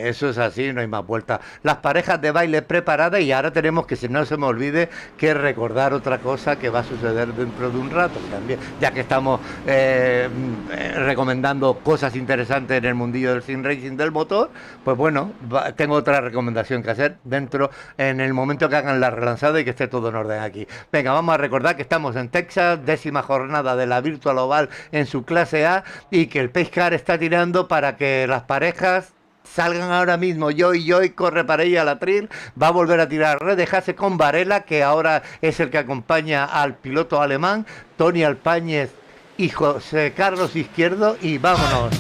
eso es así, no hay más vuelta. Las parejas de baile preparadas, y ahora tenemos que, si no se me olvide, que recordar otra cosa que va a suceder dentro de un rato también, ya que estamos recomendando cosas interesantes en el mundillo del sim racing del motor. Pues bueno, tengo otra recomendación que hacer en el momento que hagan la relanzada y que esté todo en orden aquí. Venga, vamos a recordar que estamos en Texas, 10ª jornada de la Virtual Oval en su clase A, y que el Pacecar está tirando para que las parejas salgan ahora mismo. Joy corre para ella al atril, va a volver a tirar Redehase con Varela, que ahora es el que acompaña al piloto alemán, Tony Alpáñez y José Carlos Izquierdo, y vámonos.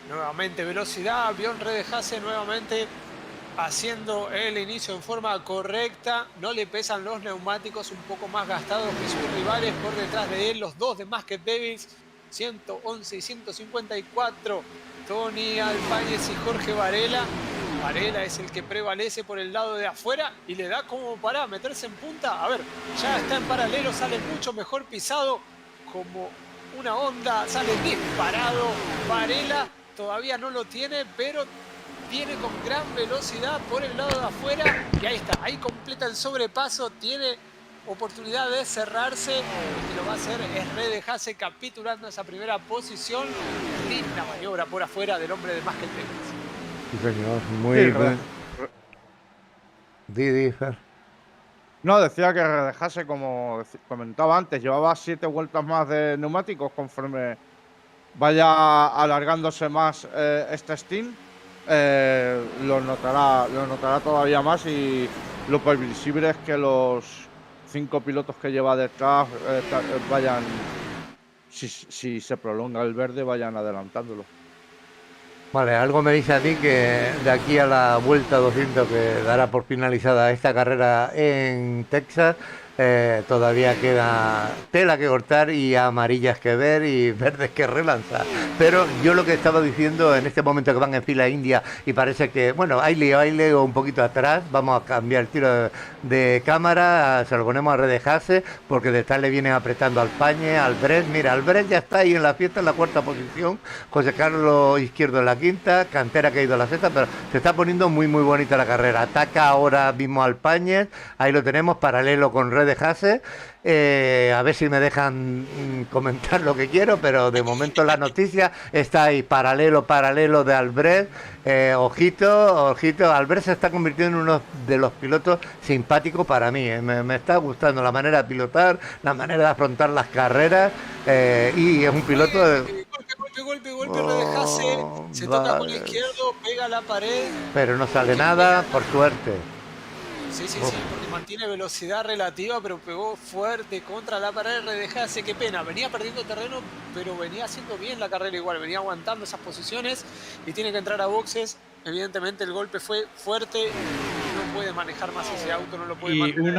Nuevamente velocidad, Björn Redehase nuevamente haciendo el inicio en forma correcta. No le pesan los neumáticos, un poco más gastados que sus rivales por detrás de él, los dos de Masked Devils, 111 y 154, Tony Alpáñez y Jorge Varela. Varela es el que prevalece por el lado de afuera y le da como para meterse en punta. A ver, ya está en paralelo, sale mucho mejor pisado, como una onda, sale disparado Varela. Todavía no lo tiene, pero viene con gran velocidad por el lado de afuera. Y ahí está, ahí completa el sobrepaso. Tiene oportunidad de cerrarse. El que lo va a hacer es Red Haase capturando esa primera posición. Linda maniobra por afuera del hombre de Michael Pérez. Sí, señor, Sí, muy buen. Di, Fer. No, decía que redejase, como comentaba antes, llevaba 7 vueltas más de neumáticos conforme vaya alargándose más este stint. Lo notará todavía más y lo previsible es que los 5 pilotos que lleva detrás vayan, si se prolonga el verde, vayan adelantándolo. Vale, algo me dice a mí que de aquí a la vuelta 200 que dará por finalizada esta carrera en Texas, todavía queda tela que cortar y amarillas que ver y verdes que relanzar. Pero yo lo que estaba diciendo en este momento que van en fila india y parece que, bueno, hay lío un poquito atrás, vamos a cambiar el tiro de cámara, se lo ponemos a Red Haase porque detrás le vienen apretando al Pañe, al Albrecht. Mira, Albrecht ya está ahí en la fiesta en la 4ª posición, José Carlos Izquierdo en la 5ª, Cantera que ha ido a la 6ª, pero se está poniendo muy bonita la carrera. Ataca ahora mismo al Pañe, ahí lo tenemos paralelo con Red Haase. A ver si me dejan comentar lo que quiero, pero de momento la noticia está ahí, paralelo de Albrecht. Ojito, Albrecht se está convirtiendo en uno de los pilotos simpáticos para mí. Me está gustando la manera de pilotar, la manera de afrontar las carreras, y es un piloto de... Golpe, Red Haase, se toca con el izquierdo, pega a la pared. Pero no sale nada, por suerte. Sí, porque mantiene velocidad relativa, pero pegó fuerte contra la pared. Red Haase, qué pena, venía perdiendo terreno, pero venía haciendo bien la carrera igual, venía aguantando esas posiciones y tiene que entrar a boxes. Evidentemente el golpe fue fuerte, no puede manejar más ese auto, no lo puede mantener.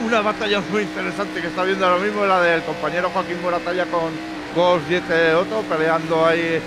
Una batalla muy interesante que está viendo ahora mismo, la del compañero Joaquín Moratalla con Ghost 10 Otto, peleando ahí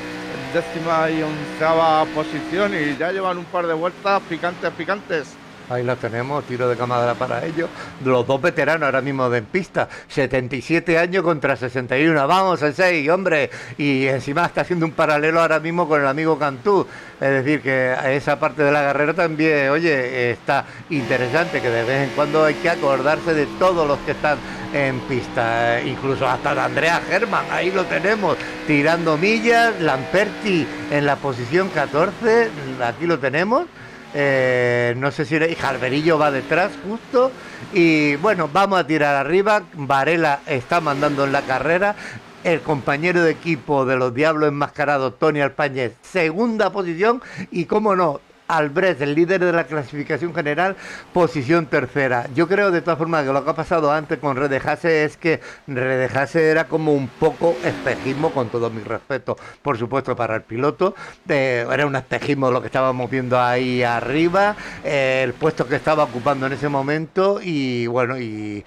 10ª y 11ª posición, y ya llevan un par de vueltas picantes. Ahí lo tenemos, tiro de cámara para ellos. Los dos veteranos ahora mismo de en pista. 77 años contra 61. Vamos, el 6, hombre. Y encima está haciendo un paralelo ahora mismo con el amigo Cantú. Es decir, que esa parte de la carrera también, oye, está interesante, que de vez en cuando hay que acordarse de todos los que están en pista. Incluso hasta de Andrea Hermann, ahí lo tenemos, tirando millas. Lamperti en la posición 14, aquí lo tenemos. No sé si Jalverillo va detrás justo, y bueno, vamos a tirar arriba. Varela está mandando en la carrera, el compañero de equipo de los Diablos Enmascarados, Tony Alpáñez, 2ª posición, y cómo no, Albrecht, el líder de la clasificación general, posición 3ª. Yo creo de todas formas que lo que ha pasado antes con Red Haase es que Red Haase era como un poco espejismo, con todo mi respeto, por supuesto, para el piloto. Era un espejismo lo que estábamos viendo ahí arriba, el puesto que estaba ocupando en ese momento, y bueno, y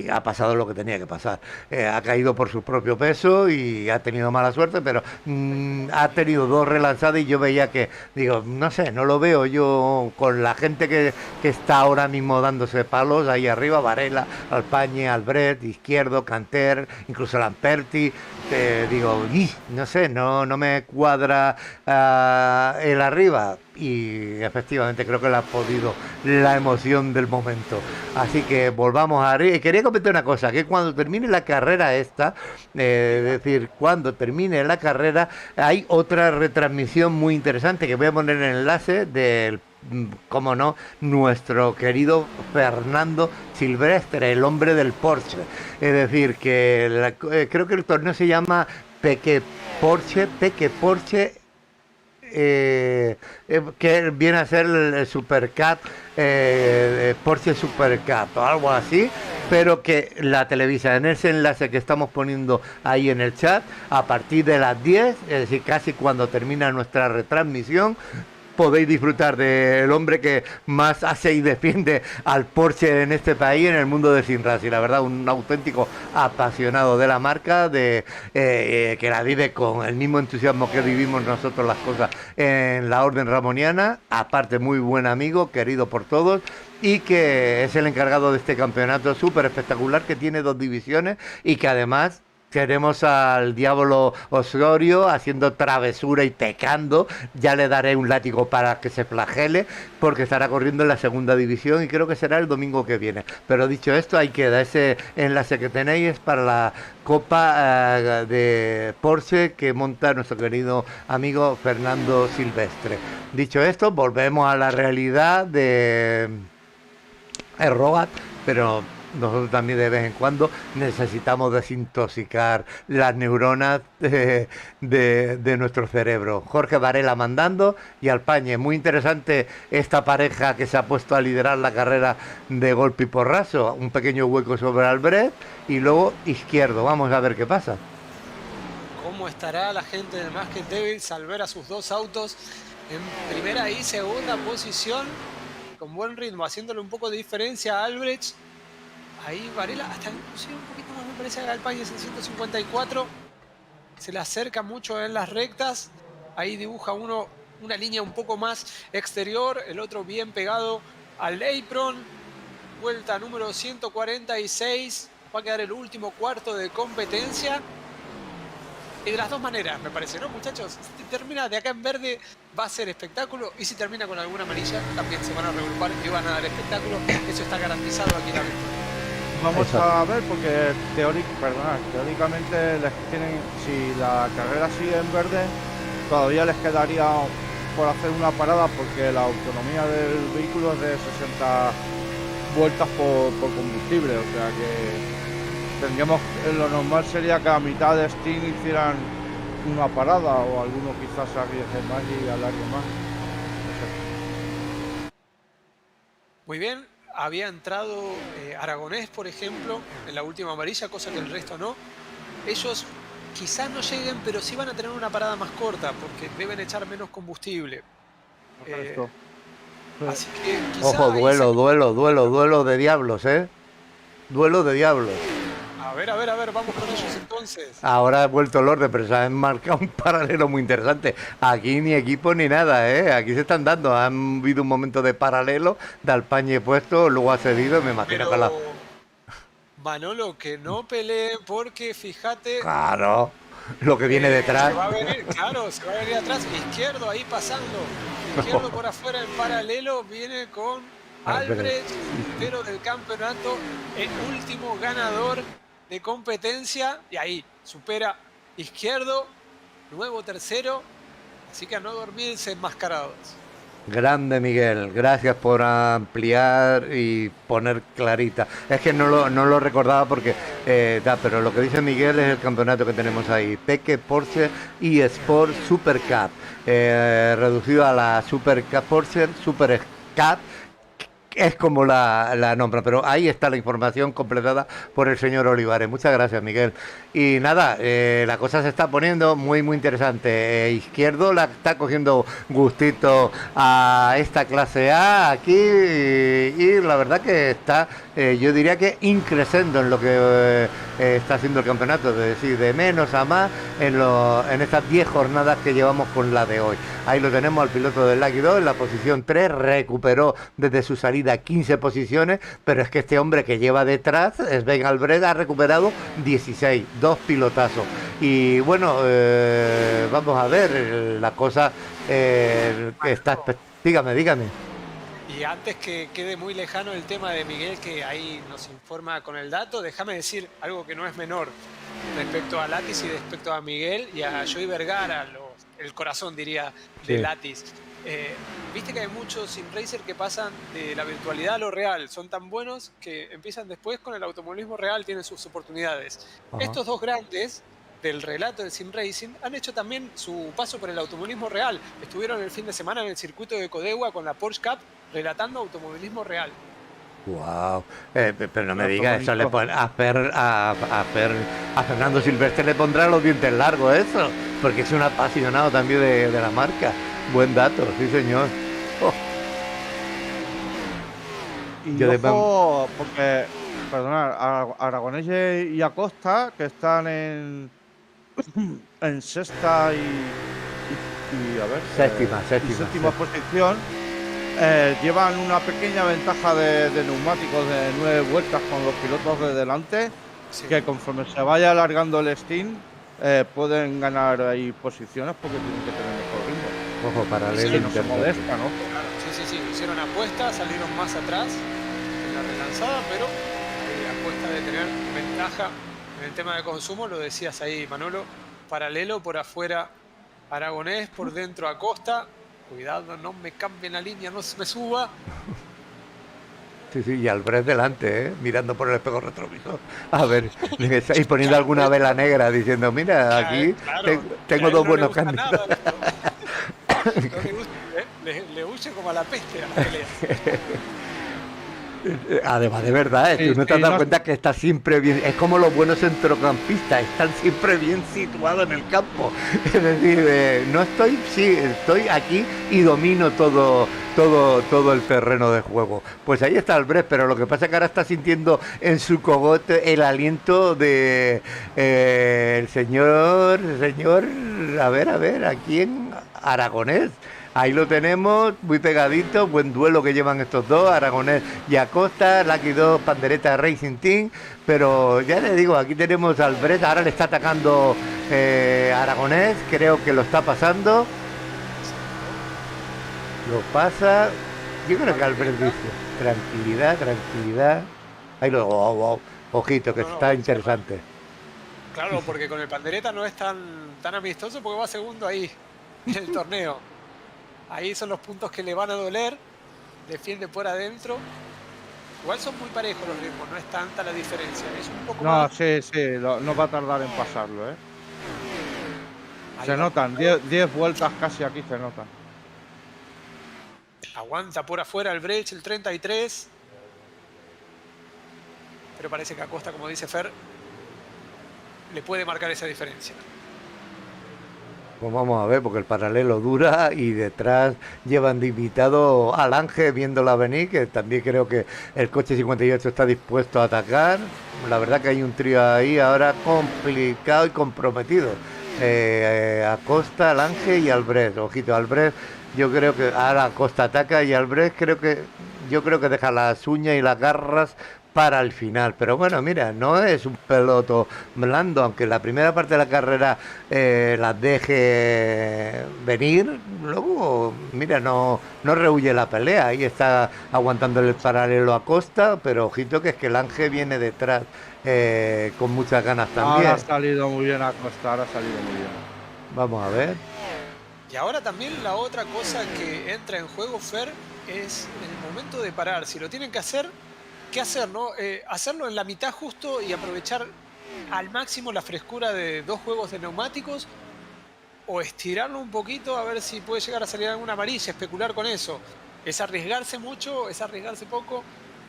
ha pasado lo que tenía que pasar. Ha caído por su propio peso y ha tenido mala suerte, pero ha tenido 2 relanzadas, y yo veía que, digo, no sé, no lo veo yo con la gente que está ahora mismo dándose palos ahí arriba, Varela, Alpáñez, Albrecht, Izquierdo, Canter, incluso Lamperti. Digo, no sé, no me cuadra el arriba, y efectivamente creo que le ha podido la emoción del momento. Así que volvamos a... Quería comentar una cosa, que cuando termine la carrera esta, es decir, cuando termine la carrera, hay otra retransmisión muy interesante que voy a poner en el enlace del, cómo no, nuestro querido Fernando Silvestre, el hombre del Porsche. Es decir, que creo que el torneo se llama Peque Porsche, que viene a ser el Supercat, Porsche Supercat o algo así, pero que la televisa en ese enlace que estamos poniendo ahí en el chat, a partir de las 10, es decir, casi cuando termina nuestra retransmisión, podéis disfrutar del hombre que más hace y defiende al Porsche en este país, en el mundo de Sin Racing. La verdad, un auténtico apasionado de la marca, que la vive con el mismo entusiasmo que vivimos nosotros las cosas en la Orden Ramoniana. Aparte, muy buen amigo, querido por todos, y que es el encargado de este campeonato súper espectacular, que tiene 2 divisiones y que además tenemos al Diablo Osorio haciendo travesura y pecando. Ya le daré un látigo para que se flagele, porque estará corriendo en la segunda división y creo que será el domingo que viene. Pero dicho esto, ahí queda. Ese enlace que tenéis es para la Copa de Porsche que monta nuestro querido amigo Fernando Silvestre. Dicho esto, volvemos a la realidad de Rogat, pero nosotros también de vez en cuando necesitamos desintoxicar las neuronas de nuestro cerebro. Jorge Varela mandando y Alpañe. Muy interesante esta pareja que se ha puesto a liderar la carrera de golpe y porrazo. Un pequeño hueco sobre Albret y luego Izquierdo. Vamos a ver qué pasa. ¿Cómo estará la gente del Masked Devils al ver a sus dos autos en primera y segunda posición con buen ritmo, haciéndole un poco de diferencia a Albrecht? Ahí Varela hasta inclusive un poquito más, me parece, que Alpañez en 154. Se le acerca mucho en las rectas. Ahí dibuja uno una línea un poco más exterior, el otro bien pegado al apron. Vuelta número 146. Va a quedar el último cuarto de competencia. Y de las dos maneras, me parece, ¿no, muchachos? Si termina de acá en verde, va a ser espectáculo. Y si termina con alguna amarilla, también se van a reagrupar y van a dar espectáculo. Eso está garantizado aquí la victoria. Vamos a ver, porque teóricamente les tienen, si la carrera sigue en verde, todavía les quedaría por hacer una parada, porque la autonomía del vehículo es de 60 vueltas por combustible, o sea que tendríamos, lo normal sería que a mitad de Steam hicieran una parada, o alguno quizás se arriesgue más y alargue más. Muy bien. Había entrado Aragonés, por ejemplo, en la última amarilla, cosa que el resto no. Ellos quizás no lleguen, pero sí van a tener una parada más corta, porque deben echar menos combustible. Así que quizá Ojo, ahí duelo de diablos, ¿eh? Duelo de diablos. A ver, vamos con ellos entonces. Ahora ha vuelto el orden, pero se han marcado un paralelo muy interesante. Aquí ni equipo ni nada, ¿eh? Aquí se están dando. Han habido un momento de paralelo, de Alpañe puesto, luego ha cedido, me imagino que la... Pero, Manolo, que no peleen, porque fíjate, Claro, lo que viene detrás. se va a venir, claro, se va a venir atrás. Izquierdo ahí pasando. Izquierdo por afuera en paralelo, viene con Albrecht, puntero del campeonato, el último ganador de competencia, y ahí supera Izquierdo, nuevo tercero, así que a no dormirse enmascarados. Grande Miguel, gracias por ampliar y poner clarita. Es que no lo recordaba porque, pero lo que dice Miguel es el campeonato que tenemos ahí. Peque Porsche eSport Super Cup, reducido a la Super Cup Porsche Super Cup. Es como la nombra, pero ahí está la información completada por el señor Olivares. Muchas gracias, Miguel. Y nada, la cosa se está poniendo muy, muy interesante. Izquierdo la está cogiendo gustito a esta clase A aquí y la verdad que está, yo diría que increciendo en lo que está haciendo el campeonato, es decir, de menos a más en estas 10 jornadas que llevamos con la de hoy. Ahí lo tenemos al piloto del Lucky 2 en la posición 3, recuperó desde su salida 15 posiciones, pero es que este hombre que lleva detrás, Sven Albrecht, ha recuperado 16, dos pilotazos. Y bueno, vamos a ver, la cosa que está... Dígame. Y antes que quede muy lejano el tema de Miguel, que ahí nos informa con el dato, déjame decir algo que no es menor respecto a Latis y respecto a Miguel y a Joey Vergara, el corazón, diría, de Sí. Latis. Viste que hay muchos sim racer que pasan de la virtualidad a lo real, son tan buenos que empiezan después con el automovilismo real, tienen sus oportunidades. Ajá. Estos dos grandes del relato del sim racing han hecho también su paso por el automovilismo real. Estuvieron el fin de semana en el circuito de Codegua con la Porsche Cup relatando automovilismo real. Wow, pero no me digas eso, le pone, a Fernando Silvestre le pondrá los dientes largos eso, porque es un apasionado también de la marca. Buen dato, sí señor. Oh. Y Yo de- ojo, porque, perdonad, Aragonés y Acosta, que están en sexta y a ver, séptima posición, llevan una pequeña ventaja de neumáticos de 9 vueltas con los pilotos de delante, Sí. que conforme se vaya alargando el Steam, pueden ganar ahí posiciones porque tienen que tener mejor ritmo. Ojo, Y paralelo si no se interno. molesta, ¿no? Claro, sí. Hicieron apuestas, salieron más atrás en la relanzada, pero apuesta de tener ventaja en el tema de consumo, lo decías ahí, Manolo. Paralelo por afuera, Aragonés, por dentro Acosta. Cuidado, no me cambien la línea, no se me suba. Sí, y Albrecht delante, mirando por el espejo retrovisor. A ver, y poniendo alguna vela negra diciendo, mira, aquí Claro, tengo a él dos no le buenos gusta candidatos. nada esto. No le gusta, le huye como a la peste a las peleas. Además, de verdad, Sí, tú no te has sí, dado no- cuenta que está siempre bien. Es como los buenos centrocampistas, están siempre bien situados en el campo. Es decir, no estoy, sí, estoy aquí y domino todo el terreno de juego. Pues ahí está Albrecht, pero lo que pasa es que ahora está sintiendo en su cogote el aliento de el señor, a ver, aquí en Aragonés. Ahí lo tenemos, muy pegadito, buen duelo que llevan estos dos, Aragonés y Acosta, Lucky 2, Pandereta Racing Team, pero ya les digo, aquí tenemos al Albrecht, ahora le está atacando Aragonés, creo que lo está pasando, lo pasa, yo creo que Albrecht dice, tranquilidad, ahí lo, ojito, que No, está no, interesante. Claro, porque con el Pandereta no es tan amistoso porque va segundo ahí en el torneo. Ahí son los puntos que le van a doler. Defiende por adentro. Igual son muy parejos los ritmos, no es tanta la diferencia. Es un poco No, más. sí, no va a tardar en pasarlo, ¿eh? Ahí Se va. notan, 10 vueltas casi aquí se notan. Aguanta por afuera el Brecht, el 33. Pero parece que Acosta, como dice Fer, le puede marcar esa diferencia. Pues vamos a ver, porque el paralelo dura y detrás llevan de invitado al Ángel viéndola venir, que también creo que el coche 58 está dispuesto a atacar. La verdad que hay un trío ahí ahora complicado y comprometido. Acosta, al Ángel y Albrecht. Ojito, Albrecht, yo creo que ahora Acosta ataca y Albrecht yo creo que deja las uñas y las garras para el final, pero bueno, mira, no es un peloto blando, aunque la primera parte de la carrera las deje venir, luego, mira, no rehuye la pelea, ahí está aguantando el paralelo a Costa, pero ojito que es que el Ángel viene detrás con muchas ganas Ahora también. ha salido muy bien Acosta, ahora ha salido muy bien. Vamos a ver. Y ahora también la otra cosa que entra en juego, Fer, es el momento de parar. Si lo tienen que hacer, ¿qué hacer, no? Hacerlo en la mitad justo y aprovechar al máximo la frescura de dos juegos de neumáticos, o estirarlo un poquito a ver si puede llegar a salir alguna amarilla, especular con eso. Es arriesgarse mucho, es arriesgarse poco,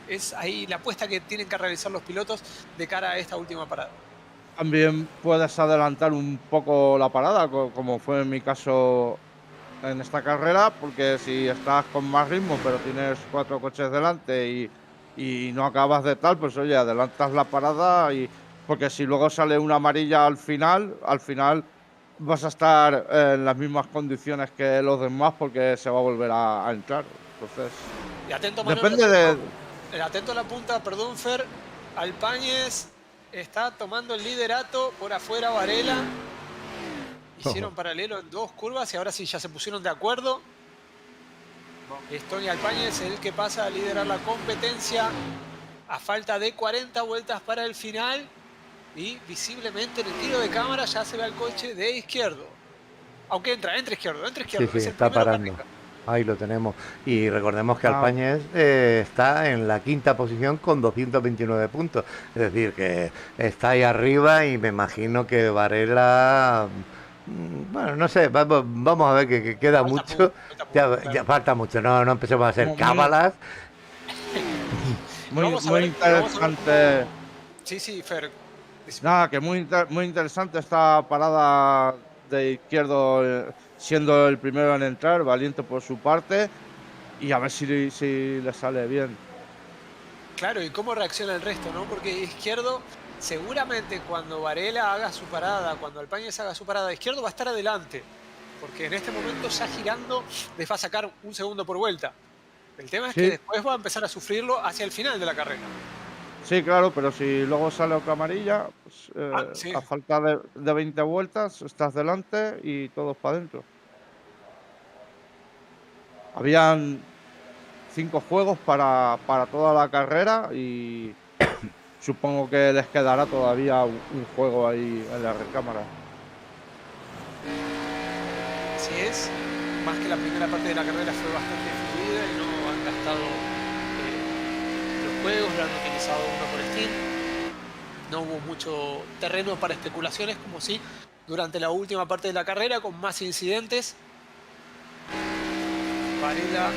es ahí la apuesta que tienen que realizar los pilotos de cara a esta última parada. También puedes adelantar un poco la parada, como fue en mi caso en esta carrera, porque si estás con más ritmo pero tienes 4 coches delante y no acabas de tal, pues oye, adelantas la parada porque si luego sale una amarilla al final vas a estar en las mismas condiciones que los demás porque se va a volver a entrar. Entonces, Y atento, Manuel, depende de... atento a la punta, perdón, Fer. Alpáñez está tomando el liderato por afuera, Varela. Hicieron paralelo en dos curvas y ahora sí ya se pusieron de acuerdo. Estonia Alpáñez es el que pasa a liderar la competencia a falta de 40 vueltas para el final. Y visiblemente en el tiro de cámara ya se ve al coche de izquierdo. Aunque entra izquierdo. Sí, Es el está primero que parando. arranca. Ahí lo tenemos. Y recordemos que Ah. Alpáñez está en la quinta posición con 229 puntos. Es decir, que está ahí arriba y me imagino que Varela... Bueno, no sé, vamos a ver que queda Falta mucho. mucho, falta mucho, Ya claro. falta mucho, no empecemos a hacer Muy- cábalas. Muy, Vamos a muy ver, vamos a ver interesante. Sí, Fer. Nada, que muy interesante esta parada de izquierdo, siendo el primero en entrar, valiente por su parte, y a ver si le sale bien. Claro, y cómo reacciona el resto, ¿no? Porque izquierdo, seguramente cuando Varela haga su parada, cuando Alpáñez haga su parada, izquierdo va a estar adelante. Porque en este momento ya girando les va a sacar un segundo por vuelta. El tema es Sí. que después va a empezar a sufrirlo hacia el final de la carrera. Sí, claro, pero si luego sale otra amarilla, pues, Sí. a falta de 20 vueltas estás delante y todos para adentro. Habían 5 juegos para toda la carrera y supongo que les quedará todavía un juego ahí en la recámara. Así es. Más que la primera parte de la carrera fue bastante fluida y no han gastado los juegos, lo han utilizado uno por Steam. No hubo mucho terreno para especulaciones, como sí durante la última parte de la carrera, con más incidentes. Varela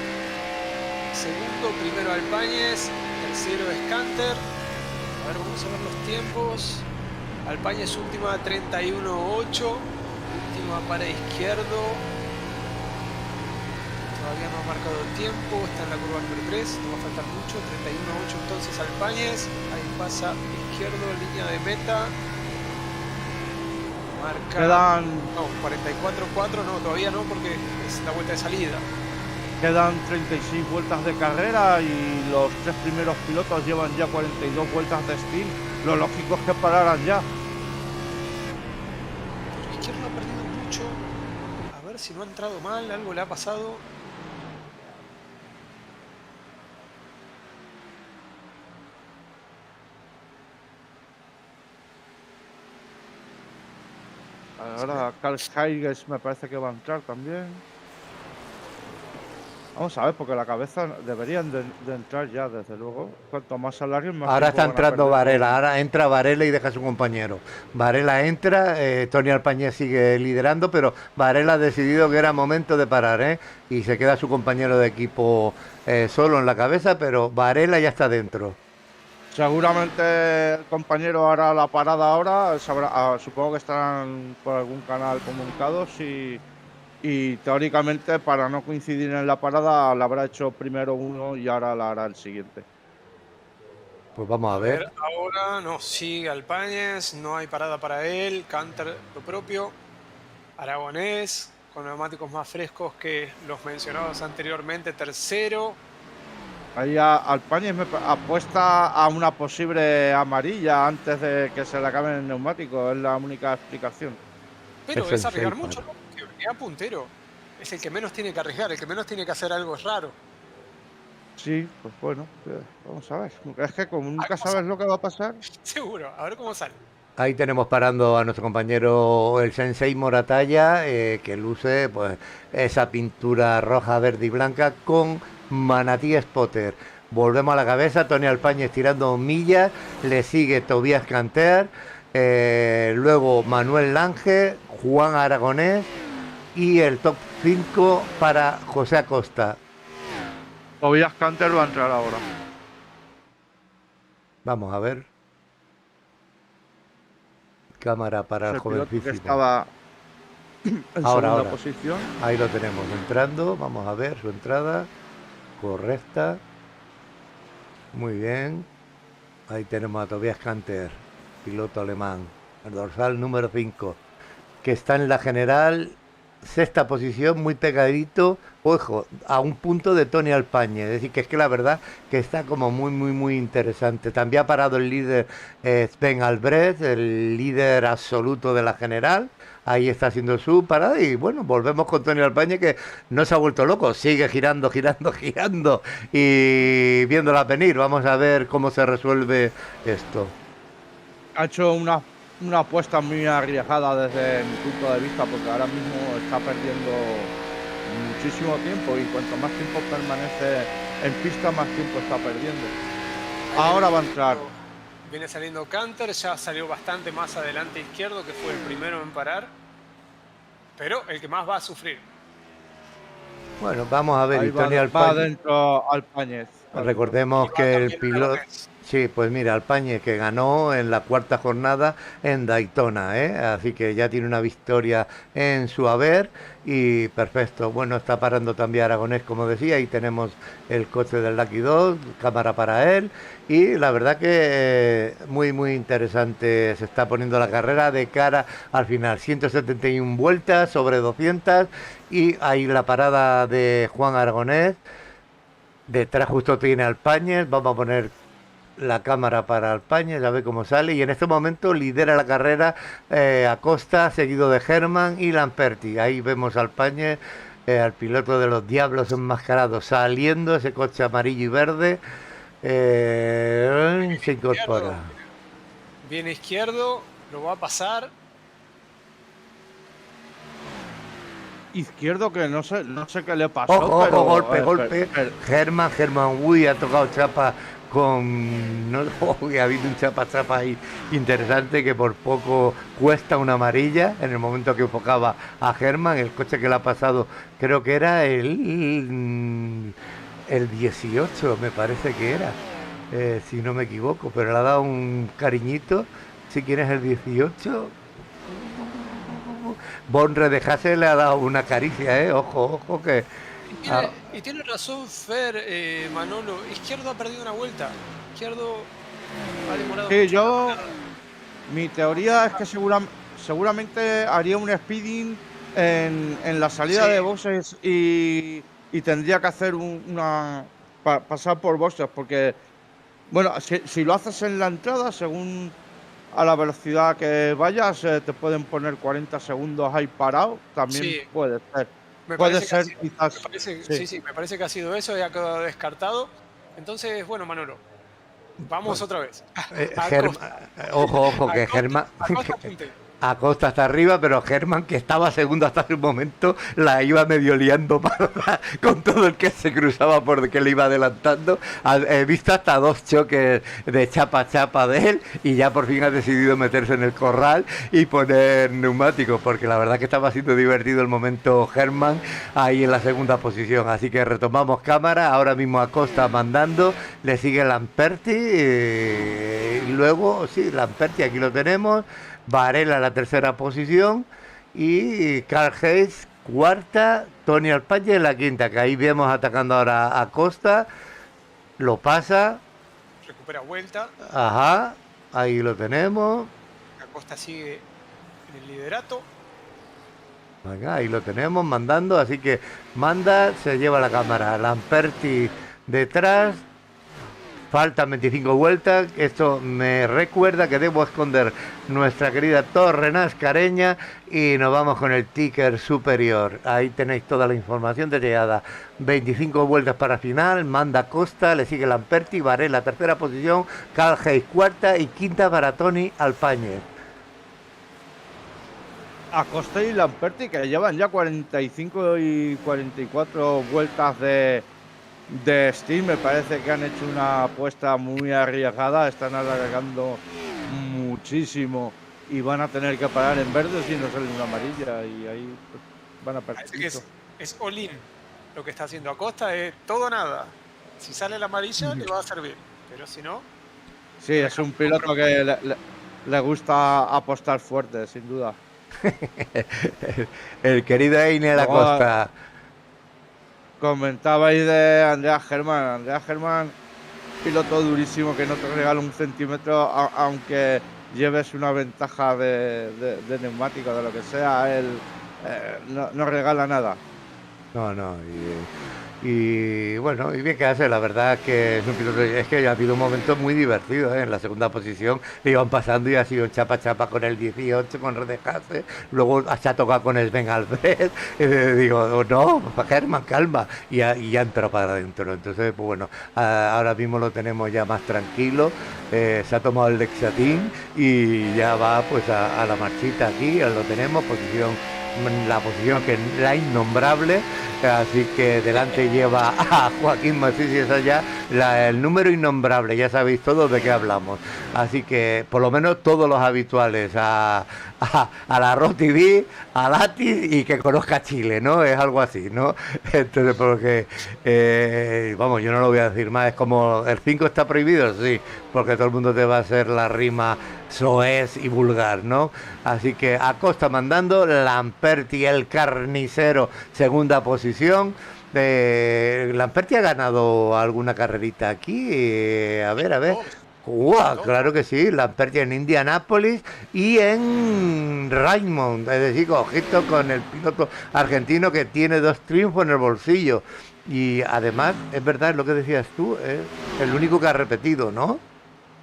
segundo, primero Alpáñez, tercero Scanter. A ver, vamos a ver los tiempos. Alpáñez última 31.8, última para izquierdo. Todavía no ha marcado el tiempo, está en la curva número 3, no va a faltar mucho. 31.8 entonces Alpáñez, ahí pasa izquierdo, línea de meta. Marca. Quedan, No, 44.4, no, todavía no, porque es la vuelta de salida. quedan 36 vueltas de carrera y los 3 primeros pilotos llevan ya 42 vueltas de stint. Lo lógico es que pararan ya. Pero izquierdo ha perdido mucho. A ver si no ha entrado mal, algo le ha pasado. Ahora Carl Haigers me parece que va a entrar también. Vamos a ver, porque la cabeza deberían de entrar ya, desde luego. Cuanto más salario, más Ahora tiempo está van a entrando perder Varela, con- ahora entra Varela y deja a su compañero. Varela entra, Tony Alpáñez sigue liderando, pero Varela ha decidido que era momento de parar, ¿eh? Y se queda su compañero de equipo solo en la cabeza, pero Varela ya está dentro. Seguramente el compañero hará la parada ahora. Supongo que estarán por algún canal comunicados y teóricamente, para no coincidir en la parada, la habrá hecho primero uno y ahora la hará el siguiente. Pues vamos a A ver, ver. ahora no sigue Alpáñez, no hay parada para él. Canter lo propio. Aragonés, con neumáticos más frescos que los mencionados anteriormente, tercero. Ahí Alpáñez apuesta a una posible amarilla antes de que se le acaben el neumático. Es la única explicación. Pero Es es el arriesgar 6 mucho, para. ¿no? Porque venía puntero. Es el que menos tiene que arriesgar, el que menos tiene que hacer algo raro. Sí, pues bueno, vamos a ver. Es que como A ver nunca cómo sabes sale. lo que va a pasar. Seguro, a ver cómo sale. Ahí tenemos parando a nuestro compañero el Sensei Moratalla, que luce pues esa pintura roja, verde y blanca con Manatí Spotter. Volvemos a la cabeza, Tony Alpáñez tirando millas, le sigue Tobias Canter, luego Manuel Lange, Juan Aragonés y el top 5 para José Acosta. Tobias Canter va a entrar ahora. Vamos a ver. Cámara para el Es el piloto que jovencísimo. estaba en segunda Ahora. posición. Ahí lo tenemos entrando. Vamos a ver su entrada. Correcta. Muy bien. Ahí tenemos a Tobias Canter, piloto alemán. El dorsal número 5. Que está en la general. Sexta posición, muy pegadito. Ojo, a un punto de Tony Alpáñez. Es decir, que es que la verdad que está como muy interesante. También ha parado el líder Sven Albrecht, el líder absoluto de la general. Ahí está haciendo su parada y bueno, volvemos con Tony Alpáñez que no se ha vuelto loco, sigue girando y viéndola venir. Vamos a ver cómo se resuelve esto. Ha hecho una apuesta muy arriesgada desde mi punto de vista, porque ahora mismo está perdiendo muchísimo tiempo y cuanto más tiempo permanece en pista, más tiempo está perdiendo. Ahora va a entrar. Viene saliendo Canter, ya salió bastante más adelante izquierdo, que fue el primero en parar. Pero el que más va a sufrir. Bueno, vamos a ver, Ahí y Tony va Alpáñez. adentro Alpáñez. Recordemos Y va que el también piloto... Aragonés. Sí, pues mira, Alpáñez que ganó en la cuarta jornada en Daytona, ¿eh? Así que ya tiene una victoria en su haber y perfecto. Bueno, está parando también Aragonés, como decía, y tenemos el coche del Lucky 2, cámara para él y la verdad que muy interesante se está poniendo la carrera de cara al final. 171 vueltas sobre 200 y ahí la parada de Juan Aragonés. Detrás justo tiene Alpáñez, vamos a poner la cámara para Alpañe, ya ve cómo sale, y en este momento lidera la carrera Acosta, seguido de Herman y Lamperti. Ahí vemos a Alpañe, al piloto de los Diablos enmascarados, saliendo ese coche amarillo y verde, se incorpora. Viene izquierdo, lo va a pasar. Izquierdo que no sé qué le pasó. Ojo, pero, golpe. Germán Uy ha tocado chapa con... No, ha habido un chapa ahí interesante que por poco cuesta una amarilla en el momento que enfocaba a Germán. El coche que le ha pasado creo que era el 18, me parece que era, si no me equivoco, pero le ha dado un cariñito. Si quieres el 18... Bonre de Hasse le ha dado una caricia, ojo que... Y tiene razón Fer, Manolo. Izquierdo ha perdido una vuelta. Izquierdo ha demorado Sí, mucho. mi teoría es que seguramente haría un speeding en la salida Sí. de boxes y tendría que hacer pasar por boxes, porque, bueno, si lo haces en la entrada, según a la velocidad que vayas, te pueden poner 40 segundos ahí parado, también Sí. puede ser. Me Puede parece que ser, quizás. me parece, Sí. sí, me parece que ha sido eso, ya ha quedado descartado. Entonces, bueno, Manolo, vamos otra vez. Ojo, que Germán... Acosta puntero. Acosta hasta arriba, pero Germán, que estaba segundo hasta ese momento, la iba medio liando con todo el que se cruzaba porque le iba adelantando. He visto hasta 2 choques de chapa a chapa de él y ya por fin ha decidido meterse en el corral y poner neumáticos, porque la verdad que estaba siendo divertido el momento Germán ahí en la segunda posición. Así que retomamos cámara, ahora mismo Acosta mandando, le sigue Lamperti y luego, sí, Lamperti aquí lo tenemos. Varela la tercera posición y Carl Hayes cuarta, Tony Alpache en la quinta, que ahí vemos atacando ahora a Costa, lo pasa, Recupera vuelta. ajá, ahí lo tenemos, Acosta sigue en el liderato. venga, ahí lo tenemos mandando, así que manda, se lleva la cámara, Lamperti detrás. Faltan 25 vueltas. Esto me recuerda que debo esconder nuestra querida torre nascareña y nos vamos con el ticker superior. Ahí tenéis toda la información detallada. 25 vueltas para final. Manda Costa, le sigue Lamperti, Varela tercera posición, Carl Hayes cuarta y quinta para Tony Alpañez. Acosta y Lamperti, que llevan ya 45 y 44 vueltas de Steam, me parece que han hecho una apuesta muy arriesgada, están alargando muchísimo y van a tener que parar en verde si no sale una amarilla y ahí pues, van a perder. Parece que es all-in lo que está haciendo Acosta, es todo o nada. Si sale la amarilla le va a servir, pero si no... Sí, es un piloto que le gusta apostar fuerte, sin duda. El querido Einer Acosta. Comentabais de Andrea Germán, piloto durísimo que no te regala un centímetro, aunque lleves una ventaja de neumático, de lo que sea, él no regala nada. No, y bueno, y bien que hace, la verdad que es un piloto, es que ha habido momentos muy divertidos, en la segunda posición le iban pasando y ha sido chapa con el 18, con Redejase, luego se ha tocado con Sven Albrecht, digo, no, Germán, calma, y ya entró para adentro, entonces, pues bueno, ahora mismo lo tenemos ya más tranquilo, se ha tomado el Lexatín y ya va pues a la marchita aquí, lo tenemos, la posición que la innombrable, así que delante lleva a Joaquín Macís y esa ya el número innombrable, ya sabéis todos de qué hablamos, así que por lo menos todos los habituales a la Rock TV, a Latis y que conozca Chile, ¿no? Es algo así, ¿no? Entonces, porque vamos, yo no lo voy a decir más, es como el 5 está prohibido, sí, porque todo el mundo te va a hacer la rima soez y vulgar, ¿no? Así que Acosta mandando, Lamperti el carnicero, segunda posición. Lamperti ha ganado alguna carrerita aquí, a ver. Claro que sí, Lamperti en Indianápolis y en Raymond, es decir, ojito con el piloto argentino que tiene 2 triunfos en el bolsillo y además, es verdad lo que decías tú, es el único que ha repetido, ¿no?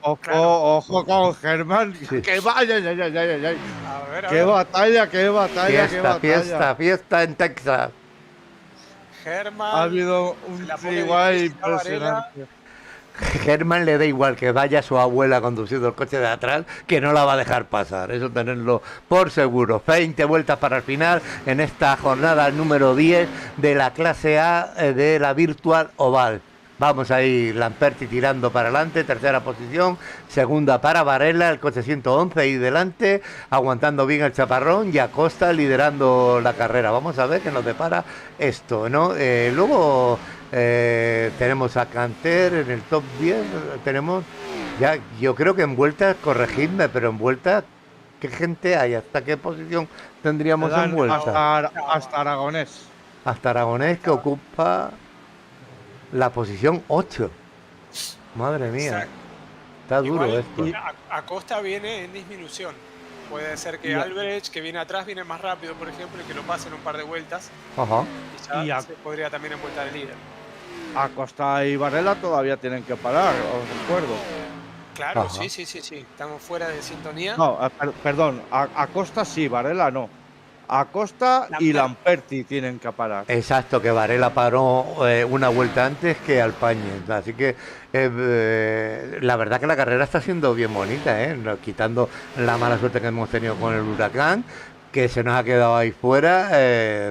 Ojo, Claro. ojo con Germán. Sí. Que vaya, ay, ay, ay, ay, ay. A ver, a Qué ver. batalla, qué batalla, qué Fiesta, batalla. fiesta, fiesta en Texas. Ha Germán. habido se un la pone triguay difícil a Varela. impresionante. Germán le da igual que vaya su abuela conduciendo el coche de atrás, que no la va a dejar pasar. Eso tenerlo por seguro. 20 vueltas para el final en esta jornada número 10 de la clase A de la Virtual Oval. Vamos ahí, Lamperti tirando para adelante, tercera posición, segunda para Varela, el coche 111 ahí delante, aguantando bien el chaparrón y Acosta liderando la carrera. Vamos a ver qué nos depara esto, ¿no? Luego tenemos a Canter en el top 10, tenemos ya, yo creo que en vueltas, corregidme, pero en vueltas, ¿qué gente hay? ¿Hasta qué posición tendríamos en vueltas? Hasta Aragonés. Hasta Aragonés, que ocupa la posición 8. Madre mía, Exacto. está duro Igual, esto. Acosta viene en disminución. Puede ser que Y- Albrecht, que viene atrás, viene más rápido, por ejemplo, y que lo pasen un par de vueltas. Ajá. Y ya Y se podría también envueltar el líder. Acosta y Varela todavía tienen que parar, os recuerdo. Claro, Ajá. sí. Estamos fuera de sintonía. No, perdón, Acosta sí, Varela no. Acosta y Lamperti tienen que parar. Exacto, que Varela paró una vuelta antes que Alpañez. Así que la verdad que la carrera está siendo bien bonita, ¿eh? Quitando la mala suerte que hemos tenido con el huracán, que se nos ha quedado ahí fuera.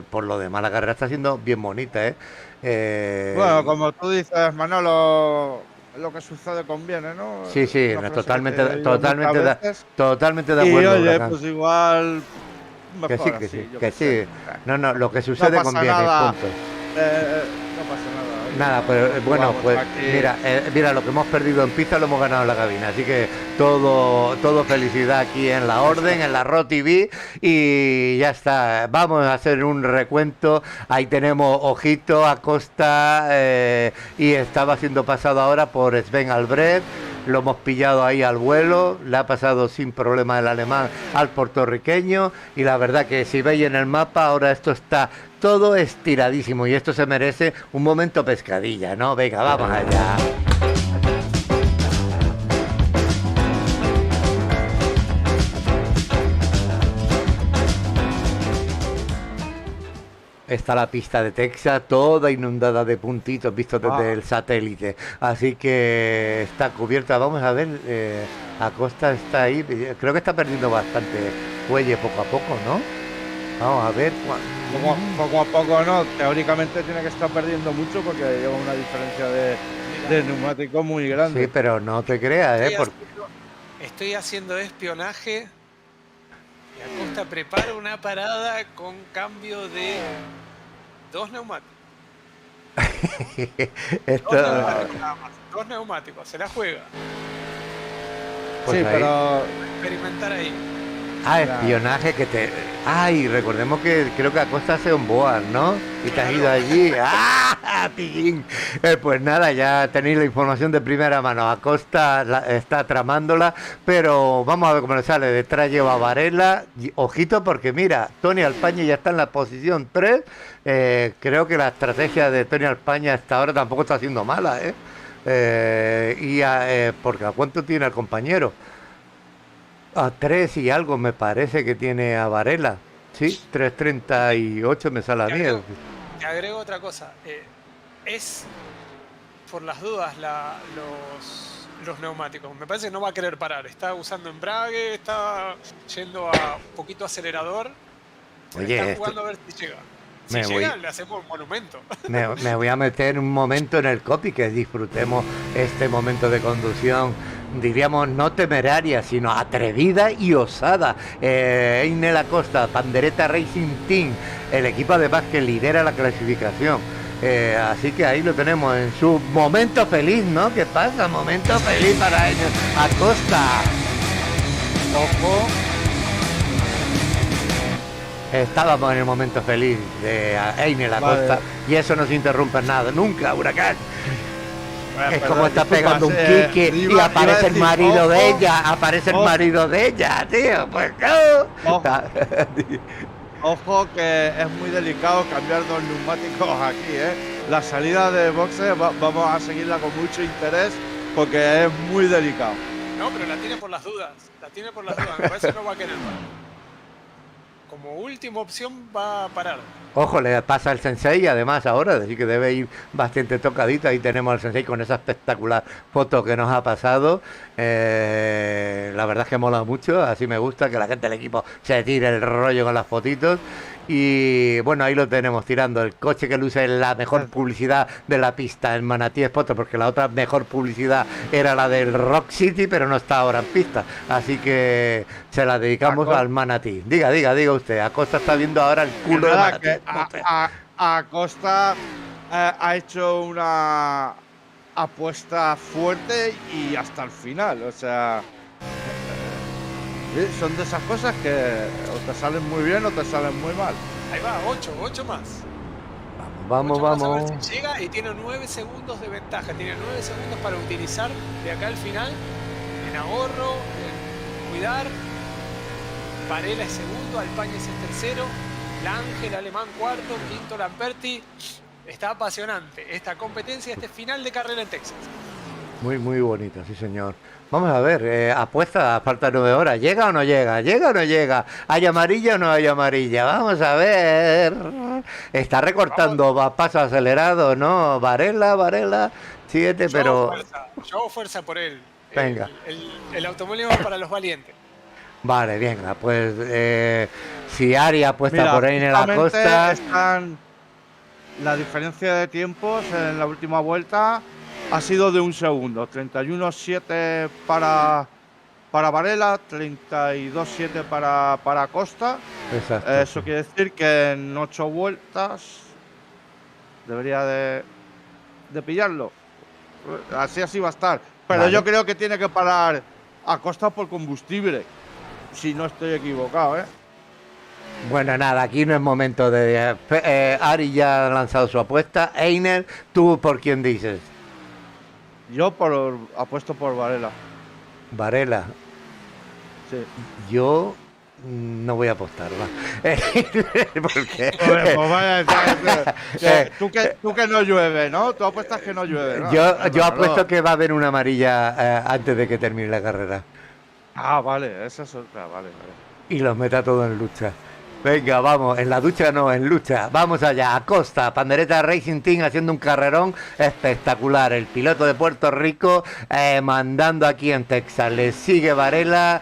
Por lo demás, la carrera está siendo bien bonita, ¿eh? Bueno, como tú dices, Manolo, lo que sucede conviene, ¿no? Sí, sí, Una no, frase que te he totalmente, oído totalmente, muchas veces. totalmente de Y acuerdo, oye, Huracán. pues igual. Que Mejor sí, que así, sí, yo que qué sí. sé. No, no, lo que sucede pasa conviene, nada. punto. No pasa nada. oye. Nada, pues bueno, Vamos, pues aquí- mira, lo que hemos perdido en pista lo hemos ganado en la cabina, así que todo felicidad aquí en la Orden, en la RO TV y ya está. Vamos a hacer un recuento. Ahí tenemos Ojito, Acosta y estaba siendo pasado ahora por Sven Albrecht. Lo hemos pillado ahí al vuelo, le ha pasado sin problema el alemán al puertorriqueño y la verdad que si veis en el mapa ahora esto está todo estiradísimo y esto se merece un momento pescadilla, ¿no? Venga, vamos allá. Está la pista de Texas, toda inundada de puntitos vistos desde el satélite. Así que está cubierta. Vamos a ver, Acosta está ahí. Creo que está perdiendo bastante fuelle poco a poco, ¿no? Vamos a ver. Poco a poco no, teóricamente tiene que estar perdiendo mucho porque lleva una diferencia de neumático muy grande. Sí, pero no te creas, ¿eh? Estoy haciendo espionaje. Y Acosta prepara una parada con cambio de 2 neumáticos. Esto, 2 neumáticos nada más. 2 neumáticos, se la juega. pues sí, ahí. pero Experimentar ahí. Ah, espionaje que te... Ay, recordemos que creo que Acosta hace un boas, ¿no? Y te has ido allí. ¡Ah, pillín! Pues nada, ya tenéis la información de primera mano. Acosta está tramándola, pero vamos a ver cómo le sale. Detrás lleva a Varela. Ojito porque mira, Tony Alpaña ya está en la posición 3. Creo que la estrategia de Tony Alpaña hasta ahora tampoco está siendo mala, ¿eh? Porque ¿a cuánto tiene el compañero? A 3 y algo me parece que tiene a Varela. Sí, 3:38 me sale a mí. Te agrego otra cosa. Es, por las dudas, los neumáticos. Me parece que no va a querer parar. Está usando embrague, está yendo a un poquito acelerador. Oye, está esto- jugando a ver si llega. Si me llega, voy. le hacemos un monumento. Me voy a meter un momento en el copy, que disfrutemos este momento de conducción, diríamos no temeraria, sino atrevida y osada. Einel Acosta, Pandereta Racing Team, el equipo de que lidera la clasificación. Así que ahí lo tenemos en su momento feliz, ¿no? ¿Qué pasa? Momento feliz para Einel Acosta. ojo, Estábamos en el momento feliz de Einel Acosta Vale. y eso no se interrumpe en nada, nunca, Huracán. Es perdón, como está disculpa, pegando un quique y iba a aparece el decir, marido de ojo, ella, aparece el ojo. marido de ella, tío, pues no. Ojo. Ojo que es muy delicado cambiar 2 neumáticos aquí, ¿eh? La salida de boxe vamos a seguirla con mucho interés porque es muy delicado. No, pero la tiene por las dudas. La tiene por las dudas. Me parece que no va a querer parar. Como última opción va a parar. Ojo, le pasa al Sensei además ahora, así que debe ir bastante tocadito. Ahí tenemos al Sensei con esa espectacular foto que nos ha pasado. La verdad es que mola mucho, así me gusta que la gente del equipo se tire el rollo con las fotitos. Y bueno, ahí lo tenemos tirando. El coche que luce la mejor publicidad de la pista en Manatí Sport, porque la otra mejor publicidad era la del Rock City, pero no está ahora en pista. Así que se la dedicamos al Manatí. Diga usted, Acosta está viendo ahora el culo de Nada, Manatí. que Acosta ha hecho una apuesta fuerte y hasta el final. O sea, sí, son de esas cosas que o te salen muy bien o te salen muy mal. Ahí va, 8 más. Vamos, 8 más, a vamos. ver si llega y tiene 9 segundos de ventaja. Tiene 9 segundos para utilizar de acá al final. En ahorro, en cuidar. Varela es segundo, Alpáñez es tercero. L'Ángel alemán cuarto, quinto Lamperti. Está apasionante esta competencia, este final de carrera en Texas. Muy, muy bonito, sí señor. Vamos a ver, apuesta, falta 9 horas. ¿Llega o no llega? ¿Llega o no llega? ¿Hay amarilla o no hay amarilla? Vamos a ver. Está recortando, va paso acelerado, ¿no? Varela, 7, pero... Yo hago fuerza por él. Venga. El automovilismo es para los valientes. Vale, venga, pues si Ari apuesta Mira, por ahí en la justamente costa... están la diferencia de tiempos en la última vuelta ha sido de un segundo. 31.7 para Varela, 32.7 para Costa. Exacto. Eso quiere decir que en 8 vueltas debería de pillarlo. Así va a estar. Pero Vale. yo creo que tiene que parar a Costa por combustible. Si no estoy equivocado, ¿eh? Bueno, nada, aquí no es momento de... Ari ya ha lanzado su apuesta. Einer, ¿tú por quién dices? Yo apuesto por Varela. Varela. Sí. Yo no voy a apostar, va. Porque... Joder, pues vaya, tú que no llueve, ¿no? Tú apuestas que no llueve, ¿no? Yo Claro. apuesto que va a haber una amarilla antes de que termine la carrera. Ah, vale, esa es otra, vale. Y los meta todos en lucha. Venga, vamos, en la ducha no, en lucha. Vamos allá, Acosta, Pandereta Racing Team haciendo un carrerón espectacular. El piloto de Puerto Rico mandando aquí en Texas. Le sigue Varela,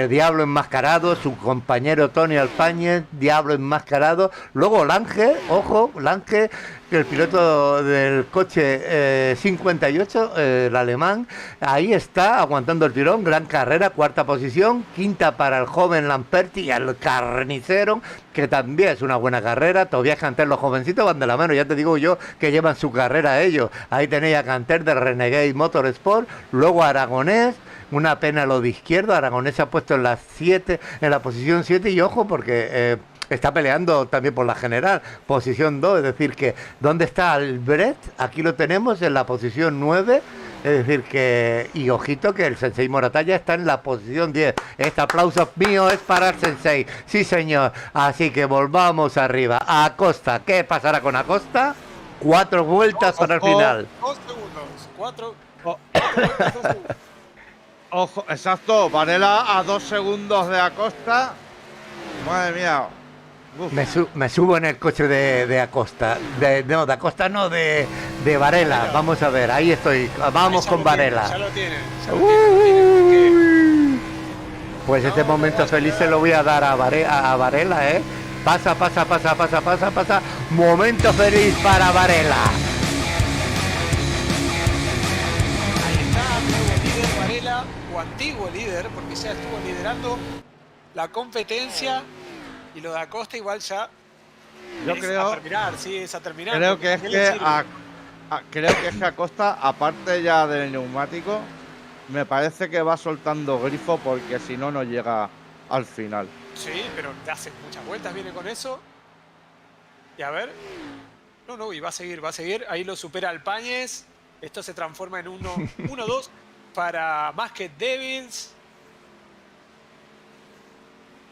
Diablo enmascarado, su compañero Tony Alpáñez, Diablo enmascarado. Luego Lange, ojo, Lange, el piloto del coche 58, el alemán, ahí está aguantando el tirón, gran carrera, cuarta posición, quinta para el joven Lamperti y el carnicero, que también es una buena carrera. Todavía Canter, los jovencitos van de la mano, ya te digo yo que llevan su carrera ellos. Ahí tenéis a Canter de Renegade Motorsport, luego Aragonés. Una pena lo de izquierdo, Aragonés se ha puesto en la posición 7 y ojo porque está peleando también por la general, posición 2, es decir que ¿dónde está Albrecht? Aquí lo tenemos en la posición 9, es decir que, y ojito que el Sensei Moratalla está en la posición 10. Este aplauso mío es para el Sensei, sí señor, así que volvamos arriba. Acosta, ¿qué pasará con Acosta? 4 vueltas para el final. 2 segundos. 4 Oh. vueltas, 2 segundos. Ojo, exacto, Varela a 2 segundos de Acosta. Madre mía. Uf. Me subo en el coche de Acosta. De Acosta no, de Varela. Vamos a ver, ahí estoy. Vamos Ya con lo tiene, Varela. Ya lo tienen. Porque Pues este No, momento no, feliz no. se lo voy a dar a Varela, ¿eh? Pasa. Momento feliz para Varela. ahí está, nuevo líder Varela, o antiguo líder, porque ya estuvo liderando la competencia. Y lo de Acosta igual ya Yo es creo- a terminar, sí, es a terminar. Creo porque que es también le que sirve. creo que es que Acosta, aparte ya del neumático, me parece que va soltando grifo porque si no, no llega al final. Sí, pero hace muchas vueltas, viene con eso. Y a ver. No, y va a seguir. Ahí lo supera Alpáñez. Esto se transforma en 1-2 para Musket Devils,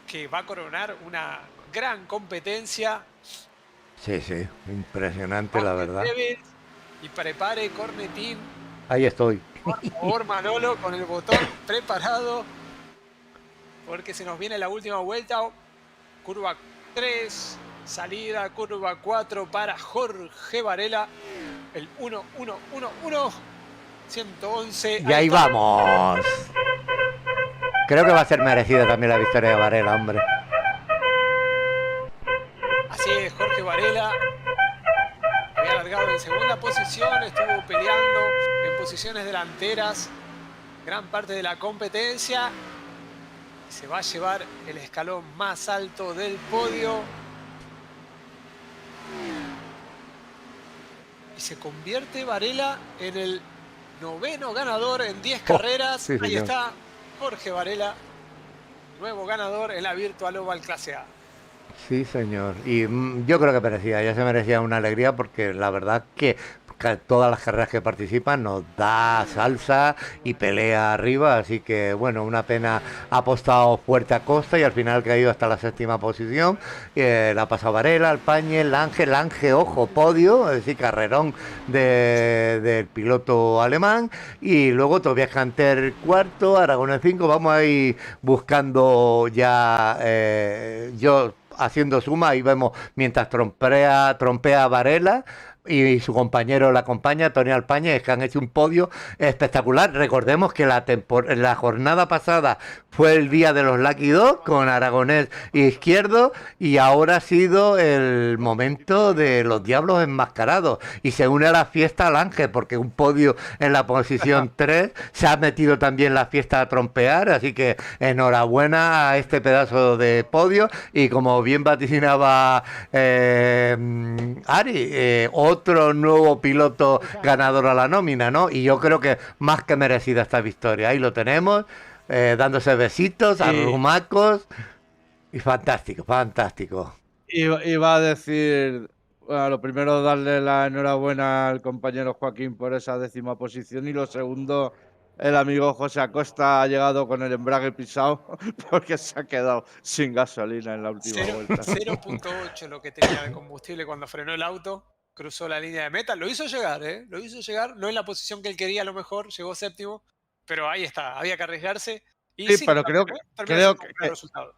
que va a coronar una gran competencia. Sí, impresionante la Musket verdad. Devils y prepare Cornetín. Ahí estoy. Por favor, Manolo, con el botón preparado, porque se nos viene la última vuelta. Curva 3, salida, curva 4 para Jorge Varela. El 1, 1, 1, 1, 111. Y ahí está. vamos. Creo que va a ser merecida también la victoria de Varela, hombre. Así es, Jorge Varela había largado en segunda posición, estuvo peleando en posiciones delanteras gran parte de la competencia. Se va a llevar el escalón más alto del podio. Y se convierte Varela en el 9º ganador en 10 carreras. sí, Ahí señor. está Jorge Varela, nuevo ganador en la Virtual Oval Clase A. Sí, señor. Y yo creo que merecía, ya se merecía una alegría porque la verdad que todas las carreras que participan nos da salsa y pelea arriba, así que bueno, una pena, ha apostado fuerte a costa y al final ha caído hasta la 7ª posición. La ha pasado Varela, Alpañez, Lange, ojo, podio, es decir, carrerón del piloto alemán, y luego Tobias Canter cuarto, Aragonés 5, vamos a ir buscando ya, yo haciendo suma y vemos mientras trompea Varela y su compañero la acompaña, Tony Alpañez, que han hecho un podio espectacular. Recordemos que la jornada pasada fue el día de los Lucky Dog con Aragonés y Izquierdo, y ahora ha sido el momento de los Diablos Enmascarados y se une a la fiesta al Ángel, porque un podio en la posición 3 se ha metido también la fiesta a trompear, así que enhorabuena a este pedazo de podio. Y como bien vaticinaba Ari, otro nuevo piloto ganador a la nómina, ¿no? Y yo creo que más que merecida esta victoria. Ahí lo tenemos, dándose besitos, arrumacos, y fantástico, fantástico. Iba a decir, bueno, lo primero darle la enhorabuena al compañero Joaquín por esa 10ª posición, y lo segundo, el amigo José Acosta ha llegado con el embrague pisado porque se ha quedado sin gasolina en la última vuelta. 0.8 lo que tenía de combustible cuando frenó el auto, cruzó la línea de meta, lo hizo llegar, lo hizo llegar, no en la posición que él quería, a lo mejor llegó 7º, pero ahí está, había que arriesgarse. Y Sí, pero terminó siendo un buen resultado.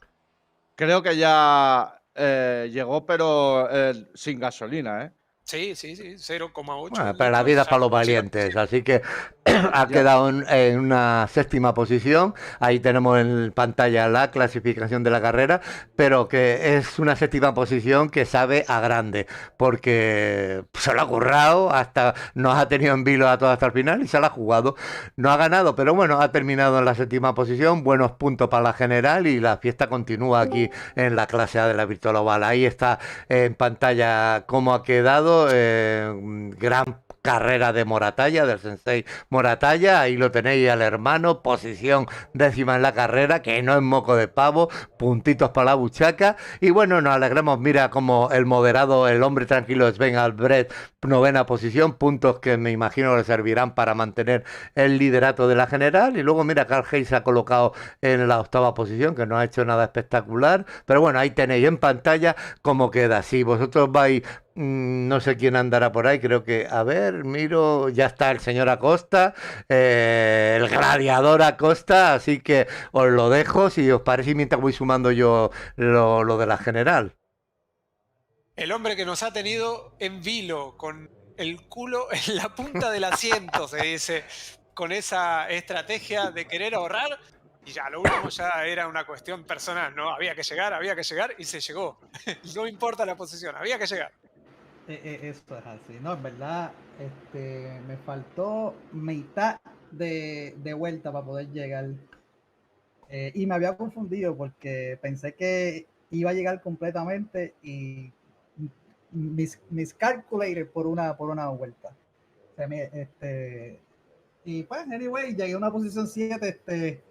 Creo que ya llegó, pero sin gasolina, ¿eh? Sí, 0,8. Bueno, pero la vida es para los valientes, así que ha Ya. quedado en una 7ª posición. Ahí tenemos en pantalla la clasificación de la carrera, pero que es una 7ª posición que sabe a grande, porque se lo ha currado, hasta nos ha tenido en vilo a todo hasta el final y se la ha jugado. No ha ganado, pero bueno, ha terminado en la 7ª posición, buenos puntos para la general, y la fiesta continúa aquí en la clase A de la Virtual Oval. Ahí está en pantalla cómo ha quedado. Gran carrera de Moratalla, del Sensei Moratalla, ahí lo tenéis al hermano, posición 10ª en la carrera, que no es moco de pavo, puntitos para la buchaca. Y bueno, nos alegramos, mira como el moderado, el hombre tranquilo Sven Albrecht, 9ª posición, puntos que me imagino que le servirán para mantener el liderato de la general. Y luego mira, Carl Hayes se ha colocado en la 8ª posición, que no ha hecho nada espectacular, pero bueno, ahí tenéis en pantalla cómo queda. Si vosotros vais, no sé quién andará por ahí, creo que, a ver, miro, ya está el señor Acosta, el gladiador Acosta, así que os lo dejo, si os parece, mientras voy sumando yo lo de la general. El hombre que nos ha tenido en vilo, con el culo en la punta del asiento, se dice, con esa estrategia de querer ahorrar, y ya lo último ya era una cuestión personal, ¿no? Había que llegar y se llegó. No importa la posición, había que llegar. Eso es así, ¿no? En verdad, me faltó mitad de vuelta para poder llegar. Y me había confundido porque pensé que iba a llegar completamente y miscalculated por una vuelta. O sea, y pues, anyway, llegué a una posición 7,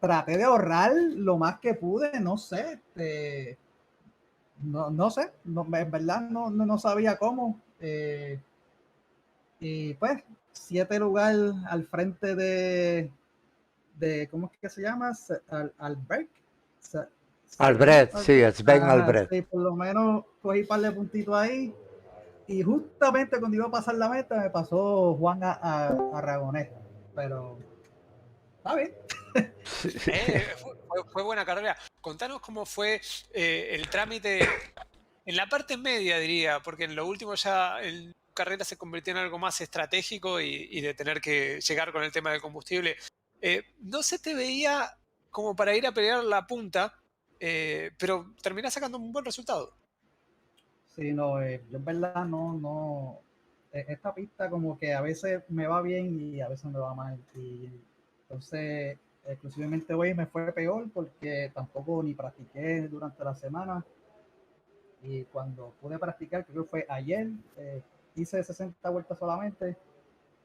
traté de ahorrar lo más que pude, no sé, no sé, en verdad no sabía cómo. Y pues, 7 lugar al frente de ¿cómo es que se llama? Albrecht, sí, Sven Albrecht. Sí, por lo menos cogí un par de puntitos ahí. Y justamente cuando iba a pasar la meta me pasó Juan a Aragonés. Pero, está bien. Fue buena carrera. Contanos cómo fue el trámite en la parte media, diría, porque en lo último ya el carrera se convirtió en algo más estratégico y de tener que llegar con el tema del combustible. No se te veía como para ir a pelear la punta, pero terminás sacando un buen resultado. Sí, no, yo en verdad esta pista como que a veces me va bien y a veces me va mal. Y entonces, exclusivamente hoy me fue peor porque tampoco ni practiqué durante la semana. Y cuando pude practicar, creo que fue ayer, hice 60 vueltas solamente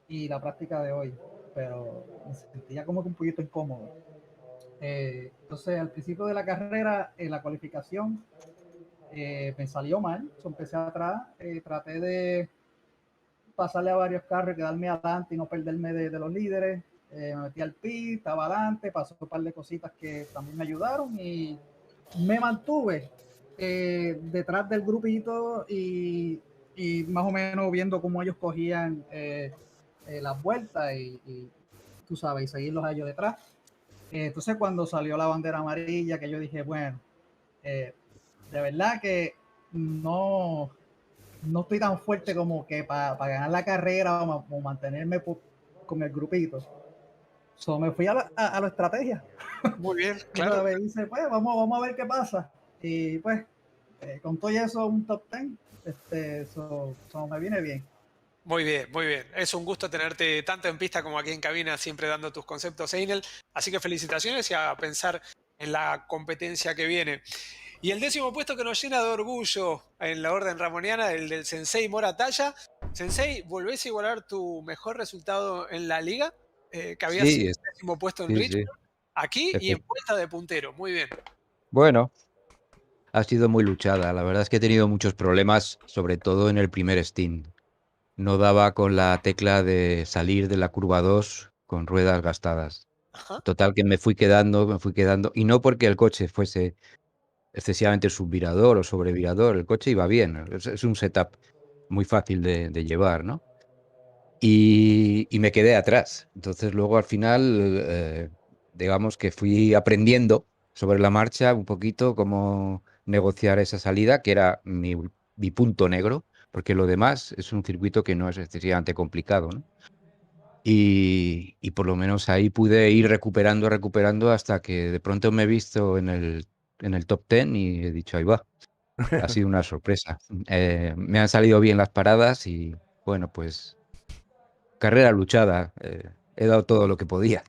y la práctica de hoy, pero me sentía como que un poquito incómodo. Entonces, al principio de la carrera, en la cualificación, me salió mal, empecé atrás, traté de pasarle a varios carros, quedarme adelante y no perderme de los líderes. Me metí al pit, estaba adelante, pasó un par de cositas que también me ayudaron y me mantuve detrás del grupito y más o menos viendo cómo ellos cogían las vueltas y tú sabes, y seguirlos a ellos detrás. Entonces cuando salió la bandera amarilla, que yo dije, bueno, de verdad que no estoy tan fuerte como que para ganar la carrera o mantenerme con el grupito. Me fui a la estrategia. Muy bien, Tú claro. sabes, dice, pues vamos a ver qué pasa. Y pues, con todo eso, un top 10, me viene bien. Muy bien, muy bien. Es un gusto tenerte tanto en pista como aquí en cabina, siempre dando tus conceptos, Einel. Así que felicitaciones y a pensar en la competencia que viene. Y el 10.º puesto que nos llena de orgullo en la orden ramoniana, el del Sensei Moratalla. Sensei, ¿volvés a igualar tu mejor resultado en la liga? Que había sido Sí, el 10.º puesto en sí, sí. Richmond. Aquí y en Efect- vuelta de puntero. Muy bien. Bueno, ha sido muy luchada. La verdad es que he tenido muchos problemas, sobre todo en el primer stint. No daba con la tecla de salir de la curva 2 con ruedas gastadas. Ajá. Total que me fui quedando, y no porque el coche fuese excesivamente subvirador o sobrevirador, el coche iba bien, es un setup muy fácil de llevar, ¿no? Y me quedé atrás. Entonces luego al final, digamos que fui aprendiendo sobre la marcha un poquito cómo negociar esa salida, que era mi punto negro, porque lo demás es un circuito que no es excesivamente complicado, ¿no? Y por lo menos ahí pude ir recuperando hasta que de pronto me he visto en el top 10 y he dicho, ahí va. Ha sido una sorpresa. Me han salido bien las paradas y bueno, pues carrera luchada. He dado todo lo que podía.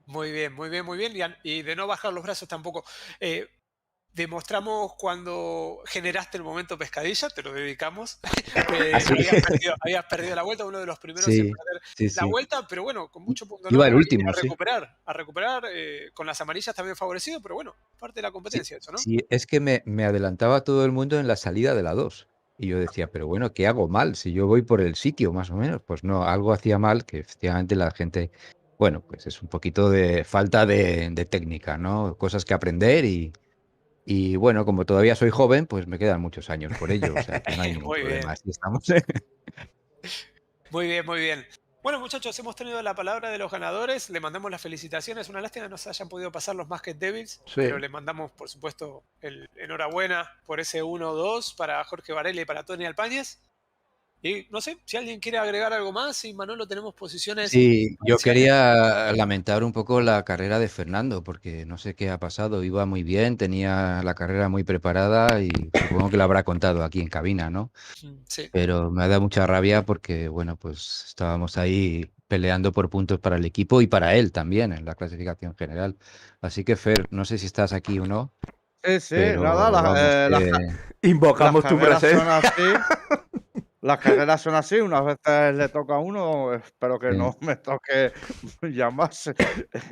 Muy bien, muy bien, muy bien. Y de no bajar los brazos tampoco. Eh, Demostramos cuando generaste el momento pescadilla, te lo dedicamos. Así. Habías perdido la vuelta, uno de los primeros en Sí, perder sí, la sí. vuelta, pero bueno, con mucho punto Iba honor el ahí último, sí. a recuperar, con las amarillas también favorecido, pero bueno, parte de la Sí, competencia eso, ¿no? sí, es que me adelantaba todo el mundo en la salida de la 2. Y yo decía, pero bueno, ¿qué hago mal? Si yo voy por el sitio, más o menos. Pues no, algo hacía mal, que efectivamente la gente, bueno, pues es un poquito de falta de técnica, ¿no? Cosas que aprender y bueno, como todavía soy joven, pues me quedan muchos años por ello, o sea que no hay ningún Muy bien, problema. Así estamos. muy bien, muy bien. Bueno, muchachos, hemos tenido la palabra de los ganadores. Le mandamos las felicitaciones. Una lástima que no se hayan podido pasar los Basket Devils, pero Sí. le mandamos, por supuesto, el enhorabuena por ese 1-2 para Jorge Varela y para Tony Alpáñez. Y no sé si alguien quiere agregar algo más. Y Manolo, tenemos posiciones Sí, yo parciales. quería lamentar un poco la carrera de Fernando, porque no sé qué ha pasado. Iba muy bien, tenía la carrera muy preparada y supongo que lo habrá contado aquí en cabina, ¿no? Sí. Pero me ha dado mucha rabia porque, bueno, pues estábamos ahí peleando por puntos para el equipo y para él también en la clasificación general. Así que, Fer, no sé si estás aquí o no, Sí, sí, nada, pero vamos, las Invocamos tu carreras son presencia. así. Las carreras son así, unas veces le toca a uno, espero que eh, no me toque ya más,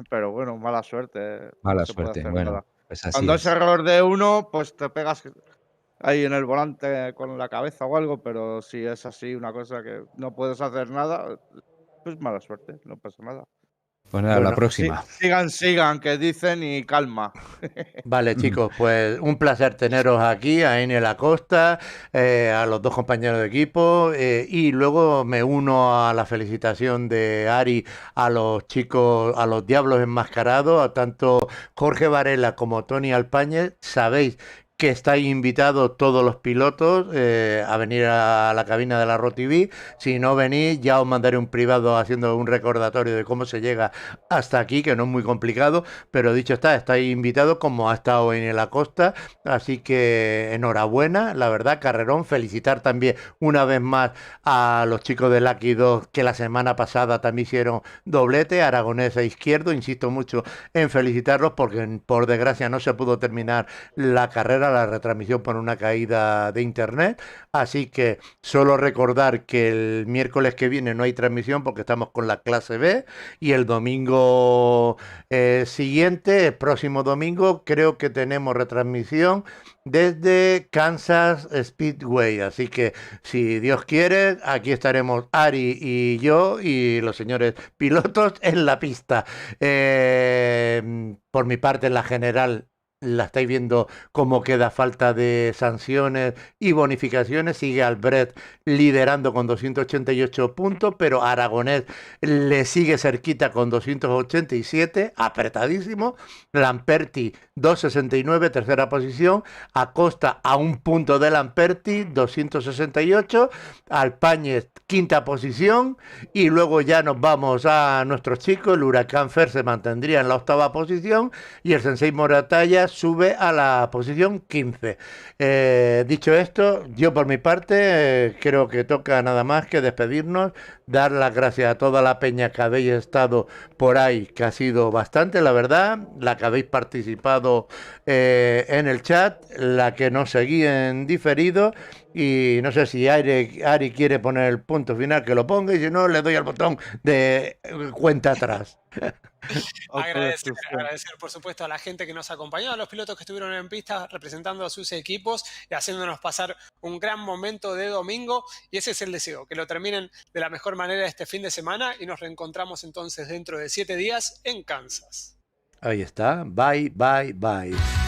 pero bueno, mala suerte, no mala se puede suerte. hacer Bueno, nada. pues así Cuando es es. error de uno, pues te pegas ahí en el volante con la cabeza o algo, pero si es así, una cosa que no puedes hacer nada, pues mala suerte, no pasa nada. Pues nada, la Bueno, próxima. Sigan, que dicen y calma. Vale, chicos, pues un placer teneros aquí, a Enel Acosta, a los dos compañeros de equipo, y luego me uno a la felicitación de Ari a los chicos, a los Diablos Enmascarados, a tanto Jorge Varela como Tony Alpáñez. Sabéis que estáis invitados todos los pilotos a venir a la cabina de la ROTV. Si no venís, ya os mandaré un privado haciendo un recordatorio de cómo se llega hasta aquí, que no es muy complicado, pero dicho está, estáis invitados como ha estado en la costa, así que enhorabuena, la verdad, carrerón. Felicitar también una vez más a los chicos de Lucky 2 que la semana pasada también hicieron doblete, Aragonés e Izquierdo. Insisto mucho en felicitarlos porque por desgracia no se pudo terminar la carrera, la retransmisión por una caída de internet, así que solo recordar que el miércoles que viene no hay transmisión porque estamos con la clase B, y el domingo siguiente, el próximo domingo, creo que tenemos retransmisión desde Kansas Speedway, así que si Dios quiere, aquí estaremos Ari y yo y los señores pilotos en la pista. Por mi parte, en la general, la estáis viendo cómo queda falta de sanciones y bonificaciones. Sigue Albret liderando con 288 puntos, pero Aragonés le sigue cerquita con 287, apretadísimo. Lamperti 269, tercera posición. Acosta a un punto de Lamperti, 268. Alpáñez, quinta posición. Y luego ya nos vamos a nuestros chicos. El Huracán Fer se mantendría en la octava posición y el Sensei Moratalla sube a la posición 15. Dicho esto, yo por mi parte creo que toca nada más que despedirnos, dar las gracias a toda la peña que habéis estado por ahí, que ha sido bastante, la verdad, la que habéis participado en el chat, la que nos seguí en diferido. Y no sé si Ari quiere poner el punto final, que lo ponga, y si no, le doy al botón de cuenta atrás. Agradecer, por supuesto, a la gente que nos acompañó, a los pilotos que estuvieron en pista representando a sus equipos y haciéndonos pasar un gran momento de domingo. Y ese es el deseo, que lo terminen de la mejor manera este fin de semana, y nos reencontramos entonces dentro de 7 días en Kansas. Ahí está. Bye, bye, bye.